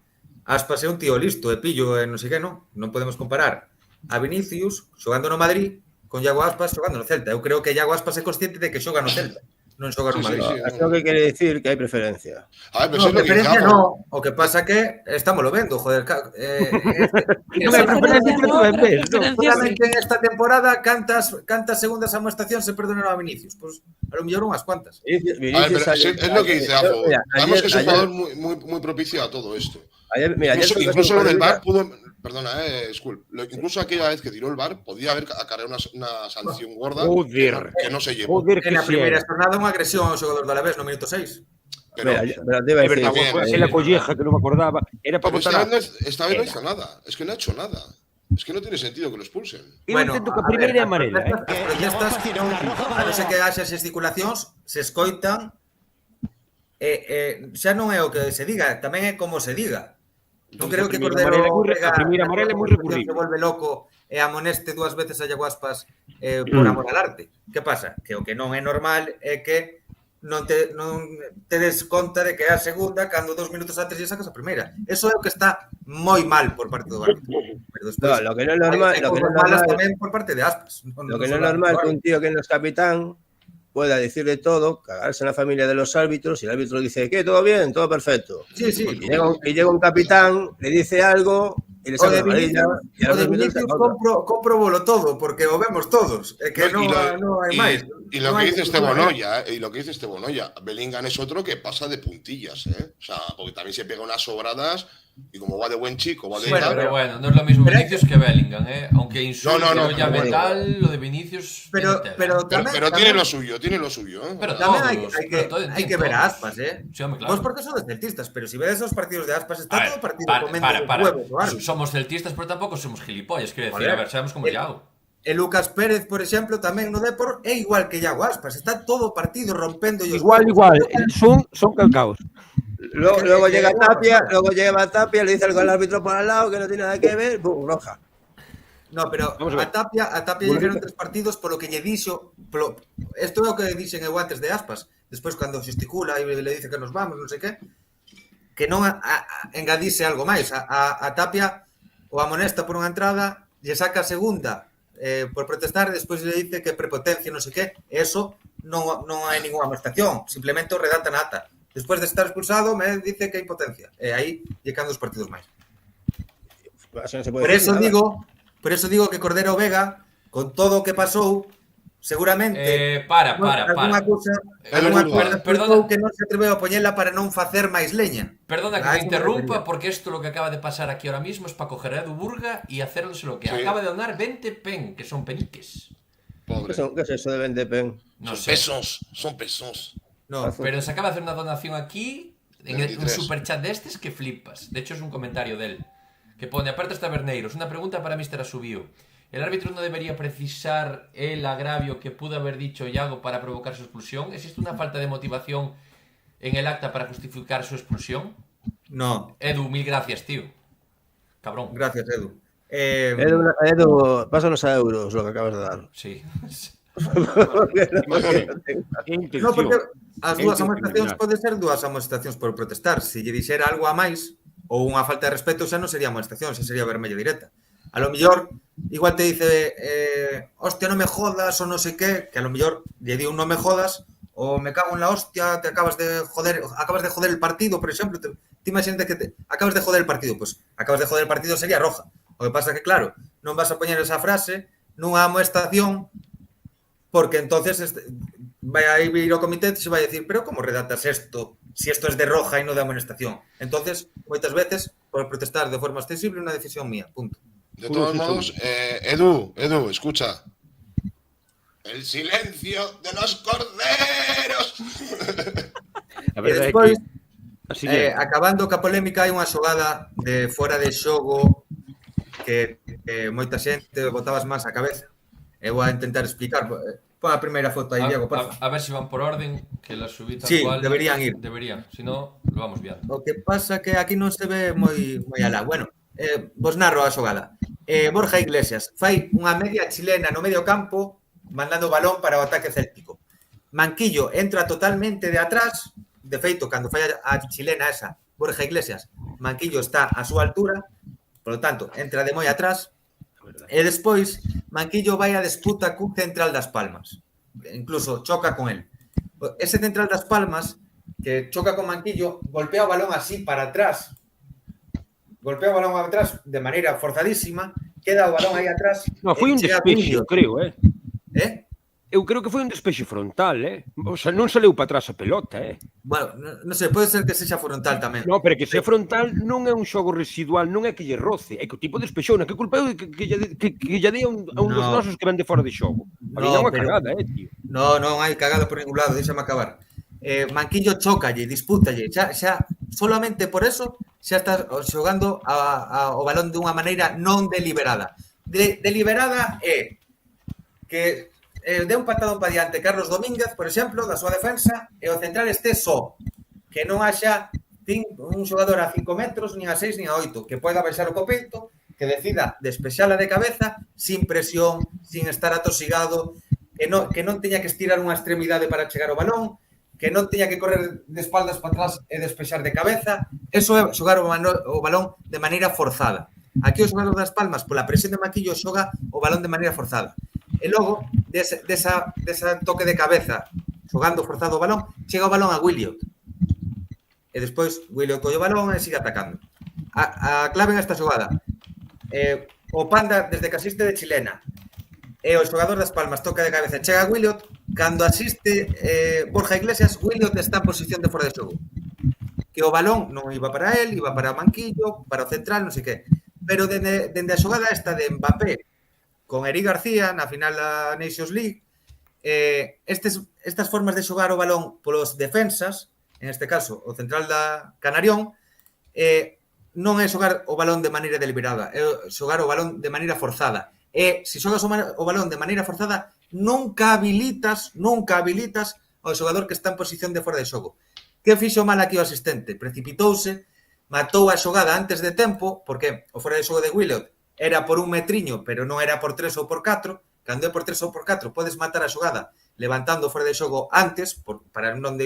Aspas é un tío listo, e pillo, e non sei que, non? Non podemos comparar a Vinicius xogando no Madrid con Iago Aspas xogando no Celta. Eu creo que Iago Aspas é consciente de que xoga no Celta, non xoga no Madrid. Es lo que quiere decir que hay preferencia. A ver, pero No, eso es lo que preferencia dice no. O que pasa que estamos lo vendo, joder. Non hai preferencia que tú ves, non? Solamente en esta temporada cantas segundas amoestacións se perdonaron a Vinicius? Pues a lo mellor unhas cuantas. A ver, pero es lo que dice Afo. Sabemos que es un jugador muy propicio a todo esto. Incluso lo del VAR pudo... Perdona, Skull. Incluso aquella vez que tiró el VAR podía haber acarreado una sanción gorda que no se llevó. En la primera jornada unha agresión ao xogador do Alavés no minuto 6. Pero é verdad, la colleja que non me acordaba. Era para botar. Esta vez no hizo nada. Es que no ha hecho nada. Es que no tiene sentido que lo expulsen. Bueno, intento que a primeira é amarela. Protestas, a non ser que haxa xesticulacións, se escoitan. Xa non é o que se diga, tamén é como se diga. Non creo que Cordero a primeira amarela é moi recurrible. Se volve loco e amoneste 2 veces a Iago Aspas por amor al arte. Que pasa? Que o que non é normal é que non te des conta de que é a segunda cando 2 minutos antes lle sacas a primeira. Eso é o que está moi mal por parte do árbitro. Pero despois, lo que non é normal, tamén por parte de Aspas. Lo que non é normal que un tío que no es capitán pueda decir de todo, cagarse en la familia de los árbitros y el árbitro dice, ¿qué? ¿Todo bien? Todo perfecto. Sí. Y llega un capitán, le dice algo E le O de saca amarilla, e a O de los minutos Vinicius saca outra. compro todo, porque o vemos todos. É que No, non hai máis. Y lo Non que hai dice discusión, Esteban Oya, y lo que dice Esteban Oya, Bellingham es otro que pasa de puntillas, ¿eh? O sea, porque también se pega unas sobradas y como va de buen chico, va de Bueno, tal. pero bueno, no es lo mismo Pero- Vinicius que Bellingham, ¿eh? Aunque insulte No, o llame bueno. tal, lo de Vinicius. Pero, tiene tela. pero, tamén, Pero tamén, tiene lo suyo, ¿eh? Pero tamén todos, pero todo- hai que ver a Aspas, eh? Sí, home, claro. Vos porque sodes celtistas, pero si vedes os partidos de Aspas, está A ver, todo partido para. comendo os huevos do árbitro. Somos celtistas, pero tampoco somos gilipollas. Quiero decir, Joder. a ver, sabemos cómo Iago. E Lucas Pérez, por exemplo, tamén no Depor é igual que Iago Aspas, está todo o partido rompendo os Igual, huevos. son calcaos. Luego llega Tapia, le dice algo al árbitro por al lado que no tiene nada que ver, ¡pum! Roja. No, pero Vamos a ver. a Tapia lle dieron 3 partidos polo que lle dixo, isto é o que dixen eu antes de Aspas, despois cando gesticula e le dice que nos vamos, non sei que non engadise algo máis. A Tapia o amonesta por unha entrada, lle saca a segunda por protestar, e despois le dice que prepotencia, non sei que, eso non hai ninguna amonestación, simplemente o redacta na ata. Despois de estar expulsado, me dice que hai impotencia. E aí lle can 2 partidos máis. Así no se puede Por decir nada. Por eso digo que Cordero Vega, con todo o que pasou, seguramente alguna cousa Perdona. que non se atreveu a poñela para non facer máis leña. Perdona que Ah, te eso me interrumpa, refería. porque esto lo que acaba de pasar aquí ahora mismo es para coger a Edu Burga y hacerles lo que Sí. acaba de donar 20 pen, que son peniques. Pobre. ¿Qué es eso de Vendepen? No son sé. pesos, son pesos. No, Pero se acaba de hacer una donación aquí, en un 23. superchat de estes que flipas. De hecho, es un comentario de él, que pone: Apertas Taberneiros, una pregunta para Mr. Asubío. ¿El árbitro no debería precisar el agravio que pudo haber dicho Iago para provocar su expulsión? ¿Existe una falta de motivación en el acta para justificar su expulsión? no, Edu, mil gracias, tío. Cabrón. gracias, Edu. Edu, pásanos a euros lo que acabas de dar. Sí. No, porque as dúas Intención amonestacións criminal. pode ser dúas amonestacións por protestar. Se lle dixera algo a máis ou unha falta de respeto, xa non sería amonestación, xa sería vermella directa. A lo mellor, igual te dice hostia, non me jodas ou non sei que a lo mellor lle di un non me jodas ou me cago en la hostia, te acabas de joder el partido, por exemplo. Te imagínate que acabas de joder el partido, pues acabas de joder el partido sería roja. O que pasa que, claro, non vas a poñer esa frase nunha amonestación porque entonces vai a ir o comité e se vai a decir, pero como redactas esto si esto es de roja e non de amonestación? Entonces, moitas veces, por protestar de forma extensible, unha decisión mía, punto. De todos modos, Edu, escucha. El silencio de los corderos. A E verdade é despois, que así é. acabando ca polémica, hai unha xogada de fora de xogo que moita xente botabas máis a cabeza. Eu vou a intentar explicar. Pon a primeira foto aí, Diego, por favor. A ver si van por orden, que la subí tal Sí, cual. deberían ir. Deberían, si no, lo vamos viendo. O que pasa que aquí non se ve moi alá. Bueno, vos narro a xogada. Borja Iglesias fai unha media chilena no medio campo mandando o balón para o ataque céltico. Manquillo entra totalmente de atrás. De feito, cando fai a chilena esa, Borja Iglesias, Manquillo está a súa altura, por lo tanto, entra de moi atrás. E despois, Manquillo vai a disputa cun central das Palmas. Incluso choca con él. Ese central das Palmas, que choca con Manquillo, golpea o balón así para atrás. Golpea o balón atrás de maneira forzadísima, queda o balón aí atrás. No, foi un chega despexe, Cuño. eu creo, Eu creo que foi un despexe frontal, O sea, non saleu para atrás a pelota, Bueno, non sei, pode ser que sexa frontal tamén. No, pero que sea frontal non é un xogo residual, non é que lle roce, é que o tipo despexou, que culpa é que lle dei a un dos No. nosos que ven de fora de xogo. A mí No, é unha pero- cagada, tío. Non hai cagada por ningún lado, deixame acabar. Manquillo chócalle, dispútalle, xa solamente por eso xa estás xogando o balón dunha maneira non deliberada. Deliberada é que dé un patadón para diante Carlos Domínguez, por exemplo, da súa defensa, e o central este só, que non haxa un xogador a 5 metros, nin a 6, nin a 8, que poida baixar o copeito, que decida despexala de cabeza, sin presión, sin estar atosigado, que non teña que estirar unha extremidade para chegar ao balón, que non teña que correr de espaldas para atrás e despexar de cabeza. Eso é xogar o balón de maneira forzada. Aquí o xogador das Palmas, pola presión de Manquillo, xoga o balón de maneira forzada. E logo, desa toque de cabeza, xogando forzado o balón, chega o balón a Williot. E despois, Williot colle o balón e sigue atacando. A clave nesta xogada, o Panda, desde que asiste de chilena, e o xogador das Palmas toca de cabeza, chega a Williot, cando asiste Borja Iglesias, Williot está en posición de fora de xogo. Que o balón non iba para él, iba para Manquillo, para o central, non sei que. Pero dende a xogada esta de Mbappé con Eric García na final da Nations League, estas formas de xogar o balón polos defensas, en este caso o central da Canarión, non é xogar o balón de maneira deliberada, é xogar o balón de maneira forzada. E se xogas o balón de maneira forzada, nunca habilitas ao xogador que está en posición de fora de xogo. Que fixo mal aquí o asistente? Precipitouse, matou a xogada antes de tempo, porque o fora de xogo de Williot era por un metriño, pero non era por 3 ou por 4. Cando é por 3 ou por 4, podes matar a xogada levantando fora de xogo antes, para non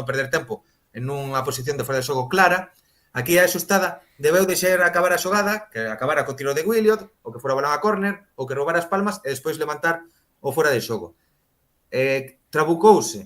perder tempo en unha posición de fora de xogo clara. Aquí a axustada debeu deixar acabar a xogada, que acabara co tiro de Williot, ou que fora balón a córner, ou que roubara as palmas, e despois levantar o fora de xogo. Trabucouse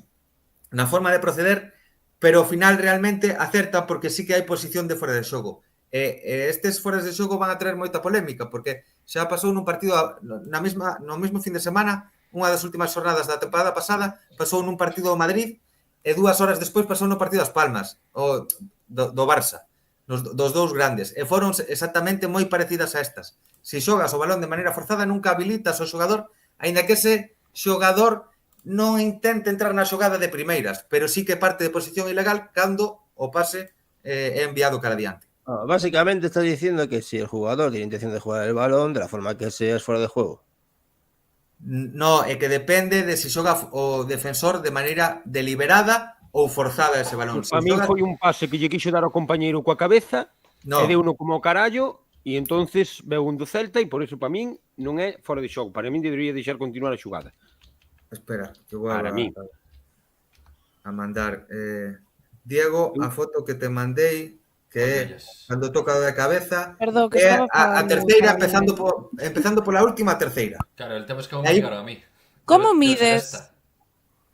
na forma de proceder, pero ao final realmente acerta porque sí que hai posición de fora de xogo. Estes foras de xogo van a traer moita polémica, porque xa pasou nun partido no mesmo fin de semana, unha das últimas xornadas da temporada pasada, pasou nun partido ao Madrid, e 2 horas despois pasou no partido das Palmas, do Barça, dos dous grandes, e foron exactamente moi parecidas a estas. Se xogas o balón de maneira forzada, nunca habilitas o xogador, aínda que ese xogador non intenta entrar na xogada de primeiras, pero sí que parte de posición ilegal cando o pase é enviado cara adiante. Básicamente está diciendo que si el jugador tiene intención de jugar el balón, de la forma que sea, es fuera de juego. No, é que depende de se xoga o defensor de maneira deliberada ou forzada ese balón. A mí foi un pase que lle quixo dar ao compañeiro coa cabeza, e deu uno como carallo, e entonces veu un do Celta, e por eso para min non é fora de xogo. Para min debería deixar continuar a xogada. Espera, que vou a mandar. Diego, a foto que te mandei, que é cando toca de cabeza, é a terceira, empezando pola última terceira. Claro, el tema es que vamos a llegar a mí. Como mides?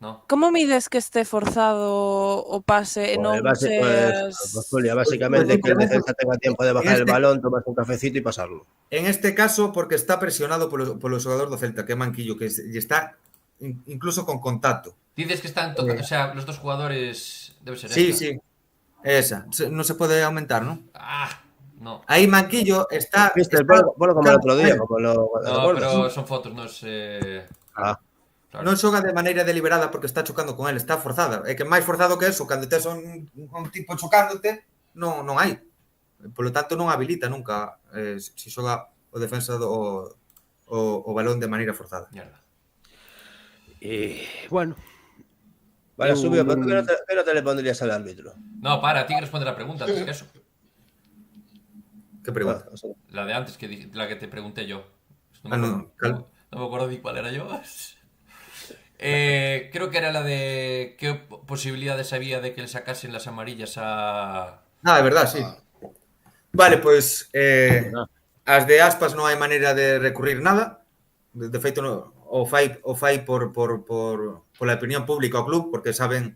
No. Como mides que esté forzado o pase e non seas... Julia, básicamente que el defensa tenga tiempo de bajar el balón, tomas un cafecito y pasarlo. En este caso, porque está presionado polo xogador do Celta, que é Manquillo, que está incluso con contacto. Dices que están tocando, o sea, los dos jugadores debe ser sí, esta. Sí, esa. No se puede aumentar, ¿no? No. Ahí Manquillo está... Bueno, como el otro día. No, pero son fotos, no es... Claro. Non xoga de maneira deliberada porque está chocando con él, está forzada. É que máis forzado que eso, cando tes un tipo chocándote, non hai. Por lo tanto, non habilita nunca se xoga o defensa o balón de maneira forzada. Mierda. Bueno. Vale, subió, pero ¿qué no te le pondrías al árbitro? No, para, ti que responde la pregunta antes que eso. ¿Qué pregunta? La de antes, la que te pregunté yo. No me acuerdo ni cuál era yo. Creo que era la de qué posibilidades había de que le sacasen las amarillas a... É verdad, sí. Vale, pois as de Aspas non hai maneira de recurrir nada. De feito, o fai por pola opinión pública ao club, porque saben,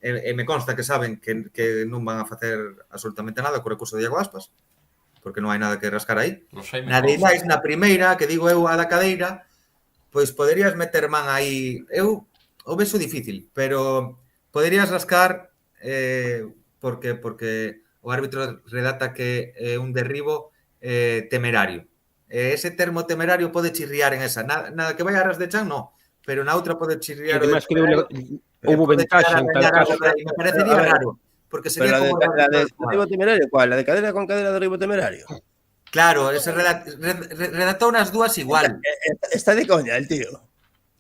e me consta que saben que non van a facer absolutamente nada co recurso de Iago Aspas, porque non hai nada que rascar aí. Na de Ilais, na primeira, que digo eu a da cadeira, pois poderías meter man aí. Eu o vexo difícil, pero poderías rascar porque o árbitro redata que é un derribo temerario. Ese termo temerario pode chirriar en esa. Nada que vai a ras de chan, no. Pero na outra pode chirriar. E además que houve ventaxa en tal caso. Me parecería raro. Porque sería como la de derribo temerario, ¿cuál? ¿La de cadera con cadera de derribo temerario? Claro, ese redactou nas dúas igual. Está de coña el tío.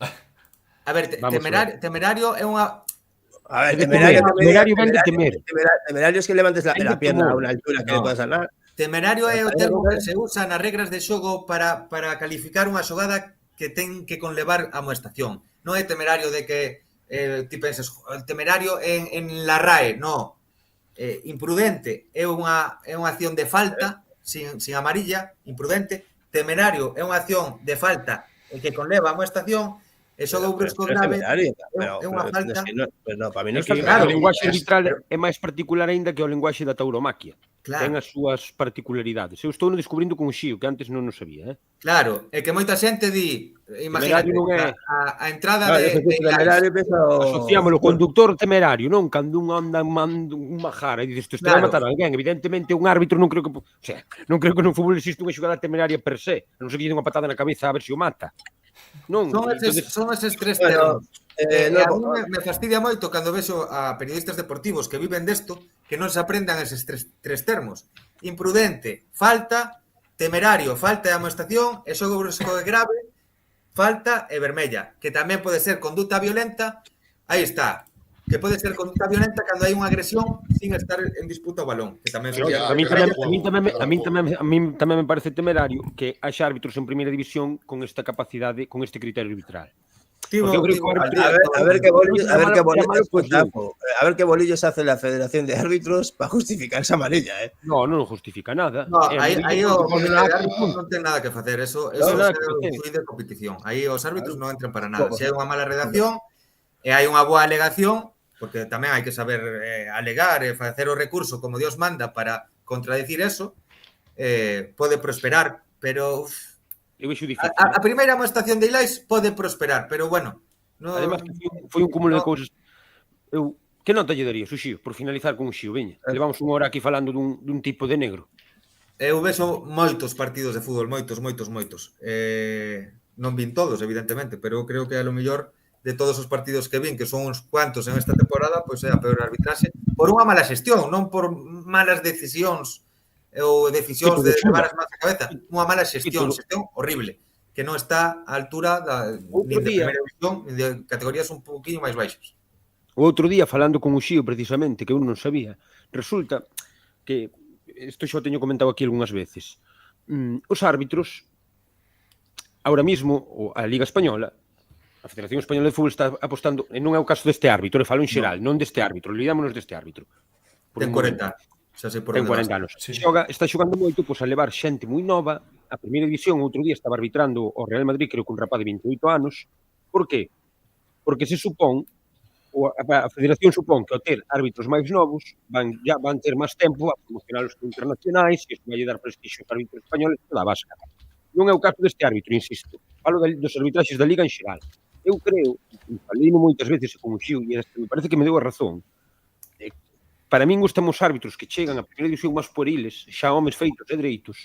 A ver, temerario é unha... A ver, temerario ven de temer. Temerario es que levantes la pierna a una altura que le puedas ganar. Temerario é o termo que se usa nas regras de xogo para calificar unha xogada que ten que conlevar a amoestación. Non é temerario de que ti penses, temerario en la RAE, no. Imprudente é unha acción de falta sin amarilla, imprudente. Temerario é unha acción de falta que conleva a amoestación. E xoga un risco grave é unha falta. Pero para mí non está claro. O linguaxe arbitral é máis particular aínda que o linguaxe da tauromaquia. ten as súas particularidades. Eu estou descubrindo con o Xío, que antes non o sabía, Claro, é que moita xente di, imagínate, Temerario non é- a entrada Claro, de temerario empieza Asociámolo conductor temerario, non? Cando un anda un majara e dices, isto vai Claro. matar a alguén. Evidentemente, un árbitro non creo que... O sea, non creo que no fútbol existe unha xogada temeraria per se. A non ser que lle dé unha patada na cabeza a ver se o mata. Non, Son eses tres Bueno, termos. A no, mí me fastidia moito cando vexo a periodistas deportivos que viven desto que non se aprendan eses tres termos. Imprudente, falta, temerario, falta de amonestación, e xogo brusco e grave, falta e vermella, que tamén pode ser conduta violenta. Aí está. Que pode ser conduta violenta cando hai unha agresión sin estar en disputa o balón, que tamén Sí, sería... A mí Claro. tamén me parece temerario que haxa árbitros en primeira división con esta capacidade, con este criterio arbitral. Porque eu creo que o árbitro- a ver qué bolillos, Era malo escucha, consumo. a ver qué bolillos hace la Federación de Árbitros para justificar esa amarilla, Non justifica nada. No, aí o Porque comité de árbitros non ten nada que facer, eso é nada que un facer. fui de competición. Aí os árbitros non entran para nada. Se hai unha mala redacción e hai unha boa alegación, porque tamén hai que saber alegar e facer o recurso como Dios manda para contradicir eso, pode prosperar, pero Eu vexo difícil. a primeira amonestación de Ilais pode prosperar, pero bueno, no, Además, que foi un cúmulo de no. cousas. Que nota lle darías, Xío, por finalizar con o Xío, veña? Levamos unha hora aquí falando dun tipo de negro. Eu vexo moitos partidos de fútbol, moitos. Non vin todos, evidentemente, pero eu creo que a lo mellor de todos os partidos que vin, que son uns cuantos en esta temporada, pois é a peor arbitraxe, por unha mala xestión, non por malas decisións ou decisións de levar as mans a cabeza, unha mala xestión horrible, que non está á altura nin de primeira división, nin de categorías un poquinho máis baixas. O outro día, falando con o Xío, precisamente, que eu non sabía, resulta que, isto xa o teño comentado aquí algunhas veces, os árbitros, ahora mismo, a Liga Española, a Federación Española de Fútbol está apostando, e non é o caso deste árbitro, falo en xeral, non deste árbitro, olvidámonos deste árbitro. Ten 40 anos, xa sei por Ten onde 40 vas. anos. Está xogando moito, pois a levar xente moi nova, a primeira división, outro día estaba arbitrando o Real Madrid, creo que un rapaz de 28 anos. Por qué? Porque se supón, a Federación supón que ao ter árbitros máis novos van ter máis tempo a promocionar os internacionais e isto vai dar prestixio aos árbitros españoles toda a vasca. Non é o caso deste árbitro, insisto. Falo dos arbitraxes da Liga en xeral. Eu creo, falei moitas veces con o Xío e me parece que me deu a razón, para min gustan os árbitros que chegan a primeira división máis pueriles, xa homes feitos e dereitos,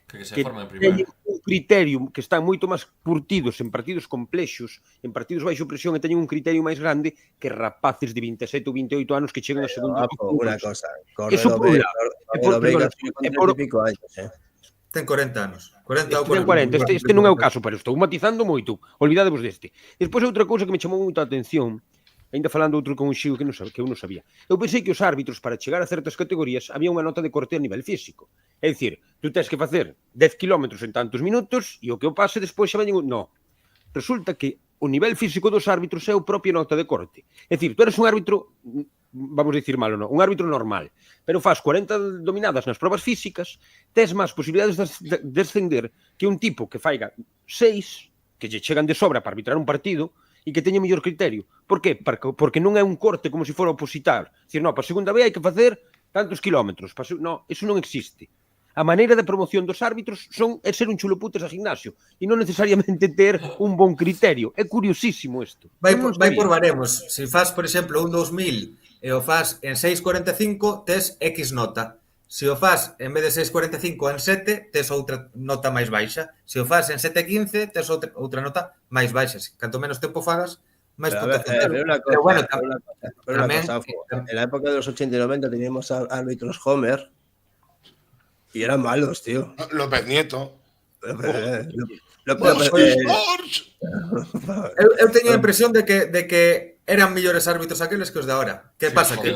Que se que forman en primeira. teñen un criterio, que están moito máis curtidos en partidos complexos, en partidos baixo presión, e teñen un criterio máis grande que rapaces de 27 ou 28 anos que chegan a segunda división. Una cosa, Eso por un lado. Cordero Veiga con 30 y pico años, Ten 40 anos. 40 ou Ten 40, este non é o caso, pero estou matizando moito. Olvidadevos deste. Despois outra cousa que me chamou moita a atención, ainda falando outro con un Xío que eu non sabía. Eu pensei que os árbitros, para chegar a certas categorías, había unha nota de corte a nivel físico. É dicir, tú tens que facer 10 kilómetros en tantos minutos e o que o pase despois xa veñen... No. Resulta que o nivel físico dos árbitros é o propio nota de corte. É dicir, tú eres un árbitro, vamos dicir malo, non, un árbitro normal, pero faz 40 dominadas nas probas físicas, tes máis posibilidades de descender que un tipo que faiga 6, que lle chegan de sobra para arbitrar un partido, e que teña mellor criterio. Por qué? Porque non é un corte como se fora opositar. Dicir, no, para a segunda vez hai que facer tantos kilómetros. No, eso non existe. A maneira de promoción dos árbitros é ser un chuloputas a gimnasio e non necesariamente ter un bon criterio. É curiosísimo isto. Vai por baremos. Se faz, por exemplo, un 2000 e o faz en 6.45, tes X nota. Se o faz en vez de 6.45 en 7, tes outra nota máis baixa. Se o faz en 7.15, tes outra nota máis baixa. Canto menos tempo fagas, máis puntuación. Pero bueno, en la época de los 80 y 90 teníamos árbitros Homer y eran malos, tío. López Nieto. Eu teño a impresión de que eran mellores árbitros aqueles que os de agora. Que pasa? Que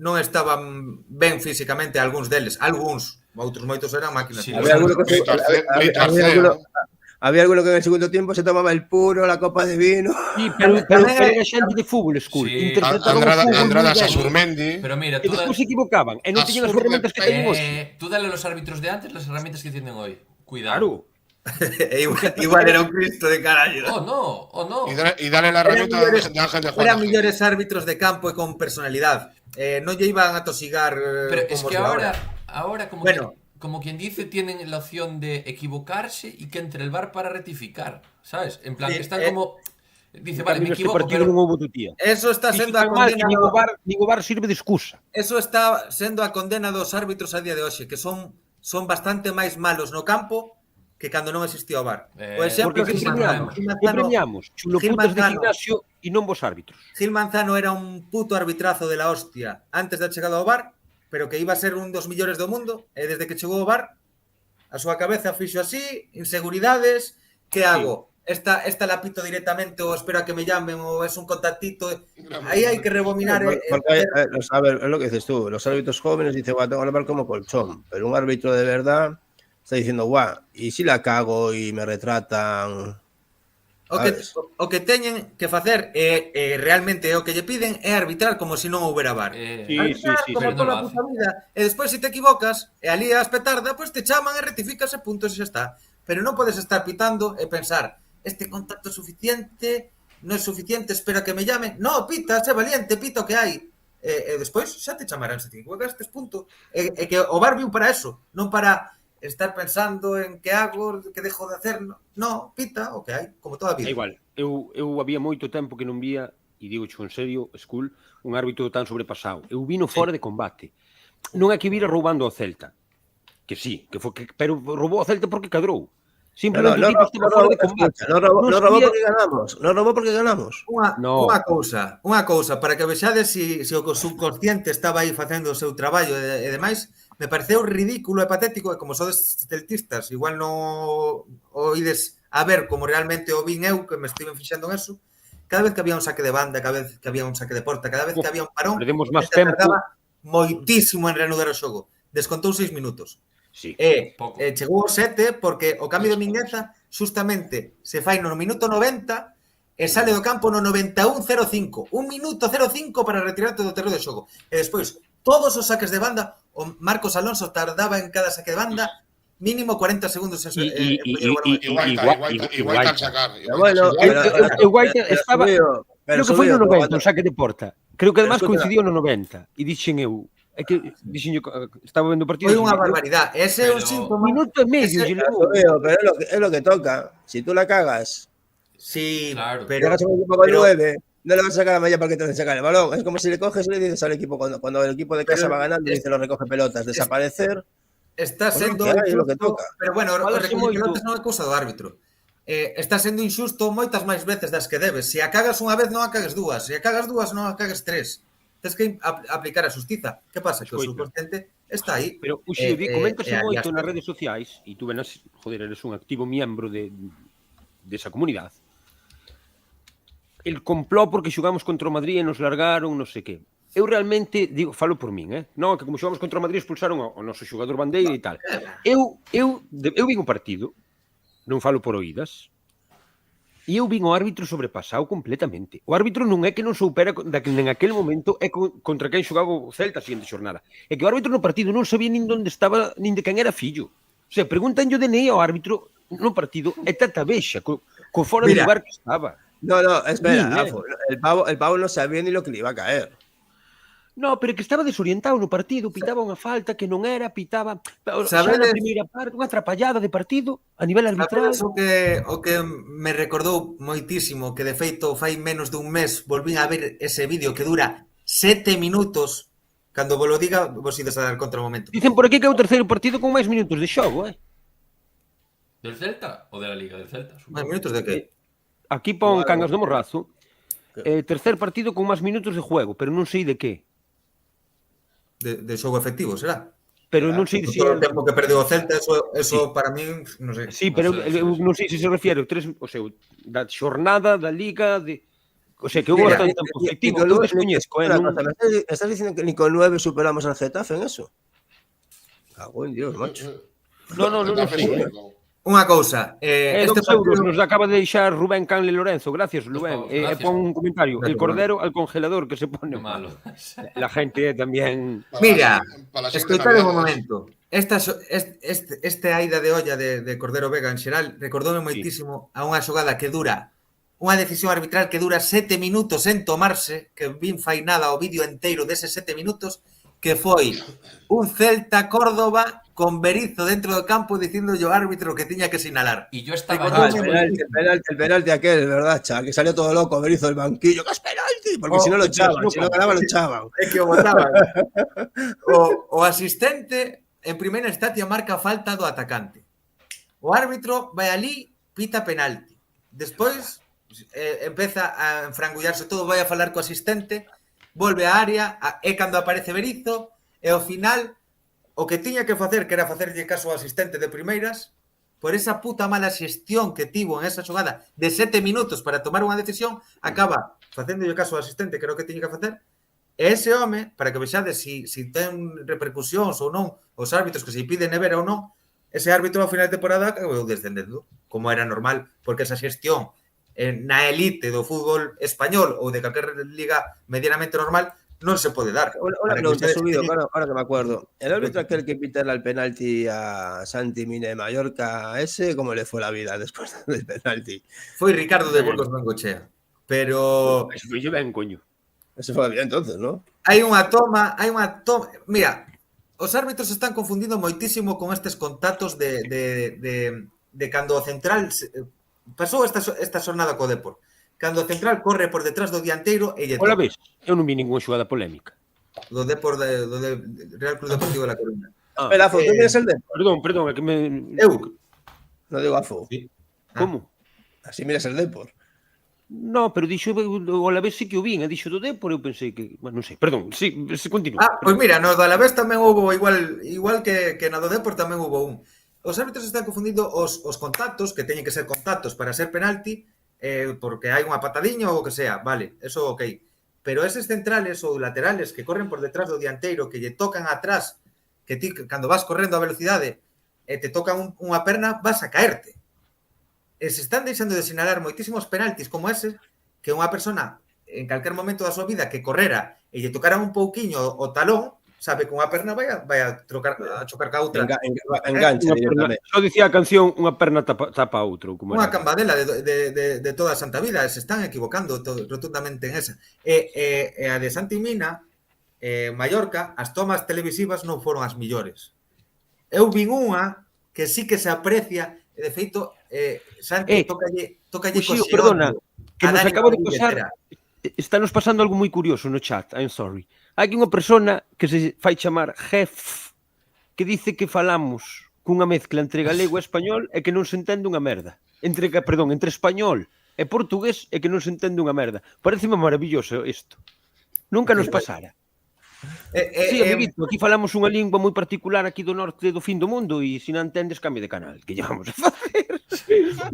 non estaban ben físicamente algúns deles. Algúns, outros moitos eran máquinas. Había alguno que en el segundo tiempo se tomaba el puro, la copa de vino. Sí, pero era xente de fútbol, school. Andrada Sasurmendi. Pero mira, e despois se equivocaban. E non tiñan as ferramentas que teñen hoxe. Tú dale a los árbitros de antes las herramientas que tienen hoy. Cuidado. Claro. Igual era un Cristo de carallo. Oh no. Y dale la herramienta de Ángel de Juan. Eran millores árbitros de campo e con personalidad. Non lle iban a tosigar. Pero es que ahora ahora Bueno. como quien dice, tienen la opción de equivocarse y que entre el VAR para rectificar, ¿sabes? En plan, Sí, están como... Dice, En vale, me cambio, neste equivoco, partido non pero houbo tutía. eso está Fixo sendo a tan mal que condena nin o VAR sirve de excusa. Eso está sendo a condena dos árbitros a día de hoxe, que son bastante máis malos no campo que cando non existía o VAR. O exemplo Porque que Gil premiamos? Manzano. Que premiamos? Chuloputas de Manzano. gimnasio e non vos árbitros. Gil Manzano era un puto arbitrazo de la hostia antes da chegada ao VAR, pero que iba a ser un dos millores do mundo, e desde que chegou ao VAR, a súa cabeza fixo así, inseguridades, que hago? Esta la pito directamente o espero a que me llamen o es un contactito. Aí hai que rebominar. Porque, a ver, es lo que dices tú, los árbitros jóvenes dicen, guau, tengo que hablar como colchón, pero un árbitro de verdad está diciendo, guau, y si la cago y me retratan... O que teñen que facer realmente o que lle piden é arbitrar como se non houbera VAR. Arbitrar como toda a puta vida. E despois se te equivocas e ali as petarda, pois te chaman e rectificas e puntos e xa está. Pero non podes estar pitando e pensar este contacto é suficiente, non é suficiente, espero que me llamen. No, pita, sé valiente, pita o que hai. E despois xa te chamarán se te equivocas, punto. E que o VAR viu para eso, non para estar pensando en que hago, que dejo de hacer. No, pita o que hai, como toda a vida. É igual, eu había moito tempo que non vía, e digo en serio, Skull, un árbitro tan sobrepasado. Eu vino fora de combate. Non é que vira roubando ao Celta, que sí, pero roubou ao Celta porque cadrou. Simplemente o tipo estaba fora de combate. Non robou porque ganamos. Non robou porque ganamos. Unha cousa, para que vexades se o subconsciente estaba aí facendo o seu traballo e demais, me pareceu ridículo e patético, e como sodes celtistas, igual non o ides a ver como realmente o vin eu, que me estiven fixando en eso, cada vez que había un saque de banda, cada vez que había un saque de porta, cada vez que había un parón, tardaba moitísimo en reanudar o xogo. Descontou 6 minutos. Sí, chegou ao 7 porque o cambio de Mingueza justamente se fai no minuto 90 e sale do campo no 91.05. 1 minuto 05 para retirarte do terreo de xogo. E despois, todos os saques de banda, o Marcos Alonso tardaba en cada saque de banda mínimo 40 segundos en igual que sacar. Bueno, Guaita estaba, creo que foi no 90 o saque de porta. Creo que además coincidiu no 90 e dixen eu, é que dixen estaba vendo o partido. Foi unha barbaridade. Ese é un síntoma. Minuto e medio. Pero é lo que toca. Si tú la cagas, sí, claro. Pero llegas a un equipo con 9, no le vas a sacar a Maya para que te sacar el balón. Es como si le coges y le dices al equipo cuando el equipo de casa va ganando y dice lo recoge pelotas, desaparecer. Está sendo lo que toca. Pero bueno, o recolle pelotas non é cousa do árbitro. Está sendo injusto moitas máis veces das que debes. Se a cagas unha vez, non a cagues dúas. Se a cagas dúas, non a cagues tres. Tens que aplicar a xustiza. Que pasa? Que o subconsciente está aí. Pero, Uxío, coméntase moito nas redes sociais, e tú venas, joder, eres un activo miembro de esa comunidade. El compló porque xugamos contra o Madrid e nos largaron, non sei que. Eu realmente, digo, falo por min, non, que como xogamos contra o Madrid expulsaron ao noso xogador bandeira e tal. Eu vin o partido, non falo por oídas, e eu vin o árbitro sobrepasado completamente. O árbitro non é que non soupera en aquel momento é contra quen xogaba o Celta a seguinte xornada. É que o árbitro no partido non sabía nin onde estaba, nin de quen era fillo. O sea, preguntan yo de DNI ao árbitro no partido e tata vexa, co fora do lugar que estaba. No, espera, el pavo no sabía ni lo que le iba a caer. No, pero que estaba desorientado no partido, pitaba unha falta que non era, pitaba xa na primeira parte, unha atrapallada de partido a nivel arbitral. O que me recordou moitísimo, que de feito fai menos dun mes volvín a ver ese vídeo que dura 7 minutos, cando vos lo diga, vos ides a dar contra o momento. Dicen por aquí que é o terceiro partido con máis minutos de xogo, Del Celta ou de la Liga del Celta? Máis minutos de que? Aquí pon Cangas do Morrazo, tercer partido con máis minutos de juego, pero non sei de que. De xogo efectivo, será? Pero non sei se todo o tempo que perdeu o Celta, eso para min, non sei. Sí, pero non sei se se refiere da xornada da Liga de, o sea, que houve bastante tempo efectivo. Eu descoñezco, ¿Estás diciendo que ni con 9 superamos al Getafe en eso? Cago en Dios, macho. No sei. Unha cousa, este euros nos acaba de deixar Rubén Canle Lorenzo, gracias Rubén, pon un comentario, el cordero al congelador que se pone malo. La gente tamén. Mira, escoitade un momento. Este aida de olla de Cordero Vega en xeral recordoume moitísimo a unha xogada que dura, unha decisión arbitral que dura 7 minutos en tomarse, que vin fai nada o vídeo enteiro deses 7 minutos, que foi un Celta Córdoba con Berizzo dentro do campo dicindo ao árbitro que tiña que sinalar. Y yo estaba Recordou allí. El penalti aquel, ¿verdad, cha? Que salió todo loco, Berizzo del banquillo. ¡Que es penalti! Porque si no lo echaban, si no ganaba lo echaban. É que o botaban. O asistente en primeira instancia marca falta do atacante. O árbitro vai ali, pita penalti. Despois empeza a enfrangullarse todo, vai a falar co asistente, volve á área, é cando aparece Berizzo, e ao final o que tiña que facer, que era facerlle caso ao asistente de primeiras, por esa puta mala xestión que tivo en esa xogada de 7 minutos para tomar unha decisión, acaba facéndolle caso ao asistente, que era o que tiña que facer, e ese home, para que vexades si ten repercusións ou non, os árbitros que se piden nevera ou non, ese árbitro ao final de temporada acabou descendendo, como era normal, porque esa xestión na elite do fútbol español ou de calquer liga medianamente normal non se pode dar. Una pregunta subido, ahora que me acuerdo. El árbitro aquel que pita el penalti a Santi Mina de Mallorca, ¿ese cómo le fue la vida después del penalti? Foi Ricardo de Burgos Bengochea. Pero... Eso foi ben, coño. Eso fue bien entonces, ¿no? Hai unha toma... Mira, os árbitros están confundindo moitísimo con estes contactos de cando o central... Pasou esta xornada co Depor. Cando o central corre por detrás do dianteiro e lle Ola ves, eu non vi ninguna xogada polémica. Do Depor do Real Club Deportivo de La Coruña. Espera, Afo, ¿tú miras el Depor? Perdón, é que me... Eu? No digo Afo. Sí. Como? Así miras el Depor. No, pero dixo o Alavés sí que o vin, e dixo do Depor, eu pensei que... Bueno, non sei, perdón, sí, se continúa. Pois mira, no do Alavés tamén houve igual que na do Depor tamén houve un. Os árbitros están confundindo os contactos, que teñen que ser contactos para ser penalti, porque hai unha patadiña ou o que sea, vale, eso ok. Pero eses centrales ou laterales que corren por detrás do dianteiro, que lle tocan atrás, que ti, cando vas correndo a velocidade, e te tocan unha perna, vas a caerte. E se están deixando de sinalar moitísimos penaltis como ese, que unha persona en calquer momento da súa vida que correra e lle tocara un pouquiño o talón, sabe que unha perna vai a chocar ca outra. Engancha directamente. Só dicía a canción, unha perna tapa a outra. Unha cambadela de toda a santa vida. Se están equivocando rotundamente en esa. E a de Santi Mina, Mallorca, as tomas televisivas non foron as millores. Eu vin unha que sí que se aprecia, e de feito, Santi tocalle Uxío, perdona, que nos acabo de pasar. Estános pasando algo moi curioso no chat, I'm sorry. Hai aquí unha persona que se fai chamar Jef, que dice que falamos cunha mezcla entre galego e español e que non se entende unha merda. Entre español e portugués e que non se entende unha merda. Pareceme maravilloso isto. Nunca nos pasara. Sí, amiguito, aquí falamos unha lingua moi particular aquí do norte do fin do mundo e se non entendes, cambio de canal. Que lle vamos a facer?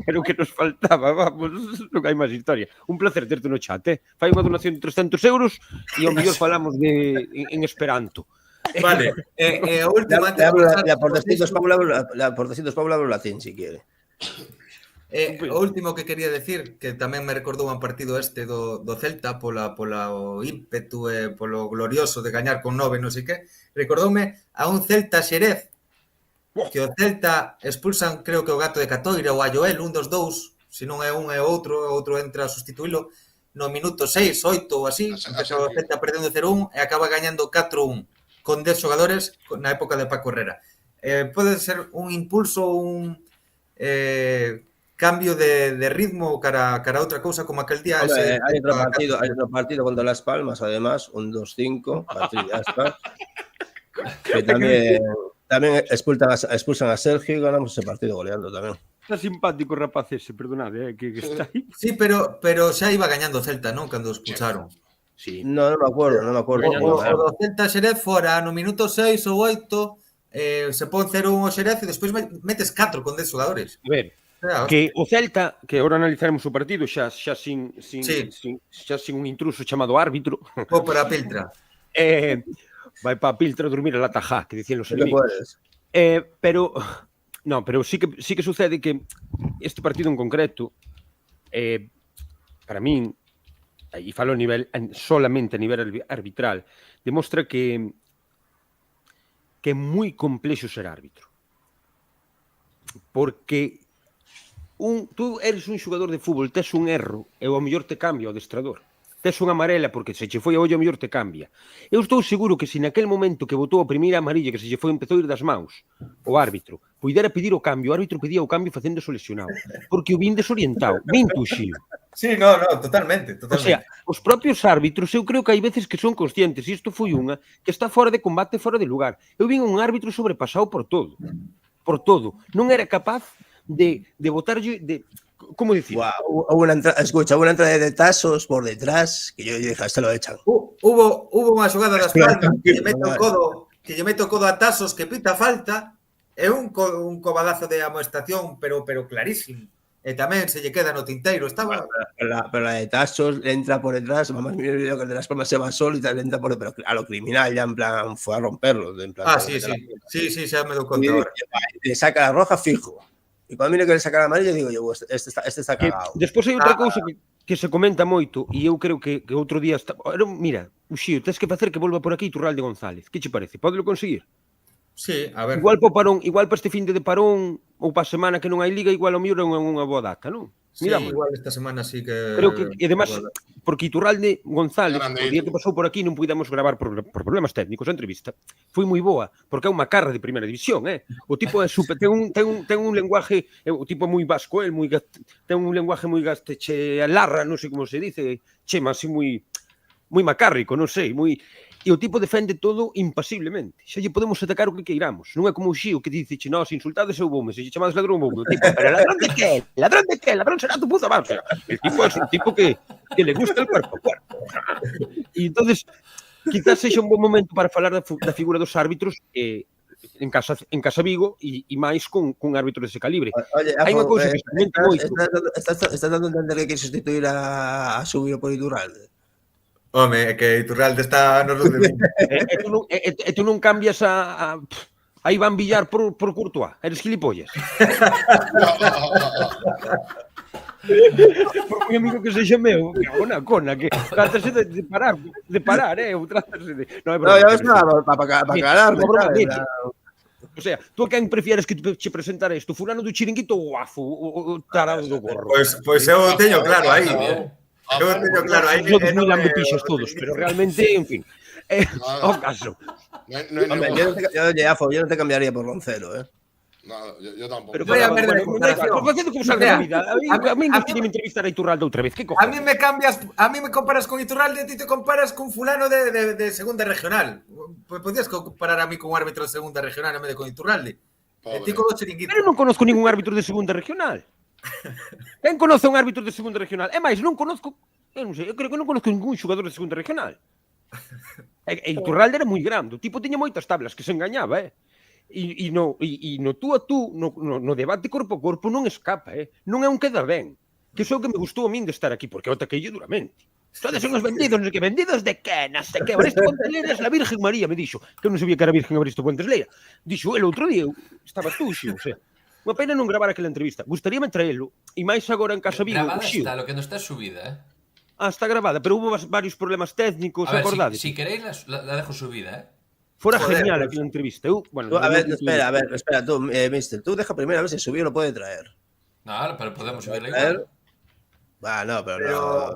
Era o que nos faltaba, vamos, non hai máis historia. Un placer terte no chat, Fai unha donación de 300 euros e ao mellor falamos en esperanto. Vale, a última... Por 200 Pablo hablo latín, si quiere. O último que quería decir, que tamén me recordou un partido este do Celta polo ímpetu e polo glorioso de gañar con 9, non sei que, recordoume a un Celta Xerez, que o Celta expulsan, creo que o Gato de Catoira ou a Joel, un dos dous, se non é un é outro entra a sustituílo, no minuto 6, 8 ou así, empezou o Celta perdendo 0-1 e acaba gañando 4-1, con 10 xogadores na época de Paco Herrera. Pode ser un impulso, un... cambio de ritmo cara a outra cousa como aquel día. Hay otro partido contra Las Palmas, además, un 2-5, que tamén expulsan a Sergio e ganamos ese partido goleando tamén. Está simpático o rapaz ese, perdonade, que está aí. Sí, pero xa iba gañando Celta, non? Cando expulsaron. Sí. No me acuerdo. O Celta Xerez fora no minuto 6 ou 8, se pon 0-1 o Xerez e despois metes 4 con 10 xogadores. A ver, que o Celta, que agora analizaremos o partido xa sin un intruso chamado árbitro. Ou para a Piltra. Vai para a Piltra dormir a la tajá, que dicían os enemigos. Pero sí que sucede que este partido en concreto, para min, e falo solamente a nivel arbitral, demostra que é moi complexo ser árbitro. Porque tú eres un xogador de fútbol, tes un erro e ao mellor te cambia o adestrador. tes unha amarela porque se che foi a ollo mellor te cambia. Eu estou seguro que se naquel momento que botou a primeira amarilla que se che foi empezou a ir das maus o árbitro, puidera pedir o cambio, o árbitro pedía o cambio facéndose o lesionado, porque o vin desorientado, vin tuxío. Sí, no, totalmente. O sea, os propios árbitros, eu creo que hai veces que son conscientes, e isto foi unha, que está fora de combate, fora de lugar. Eu vin un árbitro sobrepasado por todo. Por todo. Non era capaz de botarlle, ¿cómo decir? Wow, hubo una entrada de Tasos por detrás que yo dije, hasta lo echan. Hubo unha xogada da espalda que lle mete o codo a Tasos que pita falta e un cobadazo de amoestación, pero clarísimo. E tamén se lle queda no tinteiro. Estaba... Pero la de Tasos le entra por detrás, mamá, mira el video que el de Las Palmas se va solo y le entra por detrás, pero a lo criminal ya en plan fue a romperlo. En plan, sí, ya me doy cuenta ahora. Le saca la roja fijo. E cando miro que le saca a amarilla, digo yo, este está cagado. Despois hai outra cousa que se comenta moito, e eu creo que outro día... Mira, Uxío, tens que facer que volva por aquí Iturralde González. Que che parece? Pódelo conseguir? Sí, a ver. Igual para este fin de parón, ou para a semana que non hai liga, igual o mellor é unha boa data, non? Sí, igual esta semana sí que... Creo que, e además, porque Iturralde González, o día que pasou por aquí non pudemos gravar por problemas técnicos a entrevista, foi moi boa, porque é unha carra de primeira división, O tipo é super, ten un lenguaje, o tipo moi vasco, ten un lenguaje moi gasteche larra, non sei como se dice, chema así moi macárrico, non sei, moi... E o tipo defende todo impasiblemente. Xa lle podemos atacar o que queiramos. Non é como o Xío que dice, nós insultades eu voume, se lle chamades ladrón voume. O tipo, pero ladrón de qué? Ladrón de qué? Ladrón será tu puta madre. El tipo é un tipo que le gusta el cuerpo. E entonces, quizás sexa un bom momento para falar da figura dos árbitros en Casa Vigo e máis cun árbitro dese calibre. Oye, hai unha cousa que se comenta moito. Estás dando a entender que queres sustituir a Subio por Iturralde? Home, é que Iturralde está no luz de mí. E tú non cambias a Iván Villar por Courtois. Eres gilipollas. Por moi amigo que sexa meu, que una cona, que trátase de parar, ou trátase de... No, eu estaba para aclarar. O sea, tú a quen prefieres que te presentara isto? Fulano do chiringuito ou o tarado do gorro? Pois eu teño claro aí, Eu teño claro aí. Todos moi lambepixos todos, pero realmente, en fin, o caso. Yo no te cambiaría por Roncero, No, yo tampoco. Pero facendo como salga da vida. A mí me gustaría entrevistar a Iturralde outra vez. Que cojones? A mí me comparas con Iturralde e ti te comparas con fulano de segunda regional. Podías comparar a mí con un árbitro de segunda regional en vez de con Iturralde. E ti con o chiringuito. Pero non conozco ningún árbitro de segunda regional. Quen conoce un árbitro de segunda regional? É máis, non conozco, eu non sei, eu creo que non conozco ningún xogador de segunda regional. E Iturralde era moi grande, o tipo tiña moitas tablas que se engañaba, E no tú a tú, no debate corpo a corpo non escapa, Non é un queda ben. Que iso é o que me gustou a min de estar aquí, porque eu ataquei duramente. Todos son os vendidos, non sei que vendidos de que, non sei que. Evaristo Puentes Leira é la Virgen María, me dixo. Que eu non sabía que era Virgen Evaristo Puentes Leira. Dixo, el outro día, estabas tú, xo, o sea. Unha pena non gravar aquela entrevista. Gustaríame traelo, e máis agora en Casa Vigo. Grabada está, lo que non está subida, está grabada, pero hubo varios problemas técnicos, acordades. Si queréis, la dejo subida, Fora genial aquela entrevista. A ver, espera, tú, mister, tú deja primero a ver si Subio lo puede traer. No, pero podemos subirla igual. No,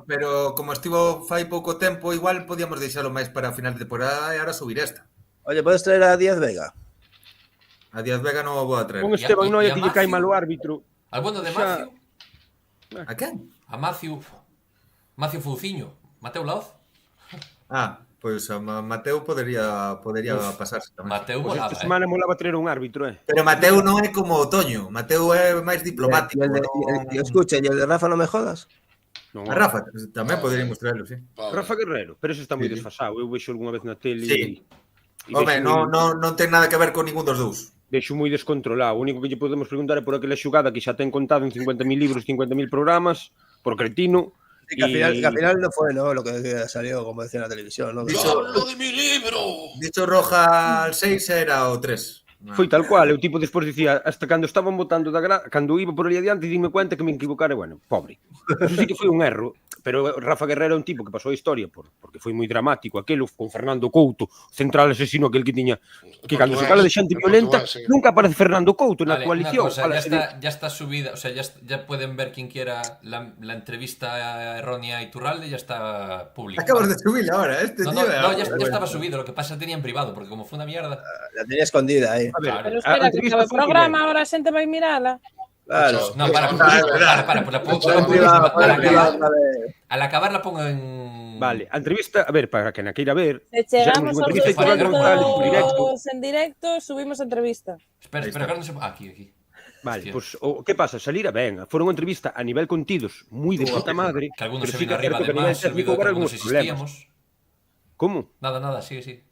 pero como estivo fai pouco tempo, igual podíamos deixalo máis para a final de temporada e ahora subir esta. Oye, ¿puedes traer a Díaz Vega? A Díaz Vega non o vou a traer. Con Esteban Noia que lle cae mal o árbitro. Al bueno de Macio. A quen? A Macio Fouciño. Mateo Laoz. Pois a Mateo podería pasarse tamén. Mateo Esta molaba, semana molaba traer un árbitro, Pero Mateo non é como Otoño. Mateo é máis diplomático. Escucha, ¿y el de Rafa no me jodas? A Rafa tamén poderíamos traerlo, sí. Rafa Guerrero, pero ese está moi desfasado. Eu vexo algunha vez na tele. Sí. Home, non ten nada que ver con ningún dos dous. Vexo moi descontrolado. O único que lle podemos preguntar é por aquela xogada que xa ten contado en 50.000 libros, 50.000 programas, por cretino. Sí, que al final no fue, ¿no? Lo que salió, como decía en la televisión, ¿no? ¡Yo hablo de mi libro! Dicho roja al 6 era o 3. Foi tal cual, o tipo despois dicía, hasta cando estaban botando cando iba por ali adiante, dime cuenta que me equivocara, bueno, pobre. Eso sí que foi un erro, pero Rafa Guerrero é un tipo que pasou a historia porque foi moi dramático, aquelo con Fernando Couto, central asesino aquel que tiña, que cando se fala de xente violenta, nunca aparece Fernando Couto na coalición. Ya está subida, o sea, ya pueden ver quien quiera la entrevista errónea a Iturralde, ya está pública. Acabas de subir ahora, No, ya estaba subido, lo que pasa tenía en privado, porque como fue una mierda. La tenía escondida ahí. A ver, Pero espera, que acaba o programa, ahora a xente vai mirala. Claro. No, para, pues la pongo al acabar la pongo en... Vale, a entrevista, a ver, para que na queira ver, Se chegamos fixemos unha aos entrevista a Iturralde en directo, subimos a entrevista. Espera, agora non se... Aquí. Vale, pois o que pasa, salira ben, foron unha entrevista a nivel contidos moi de puta madre, que algunos pero se sí ven que é arriba certo que a además, nivel técnico olvidó que houber algunos algúns problemas. existíamos. Como? Nada, sigue.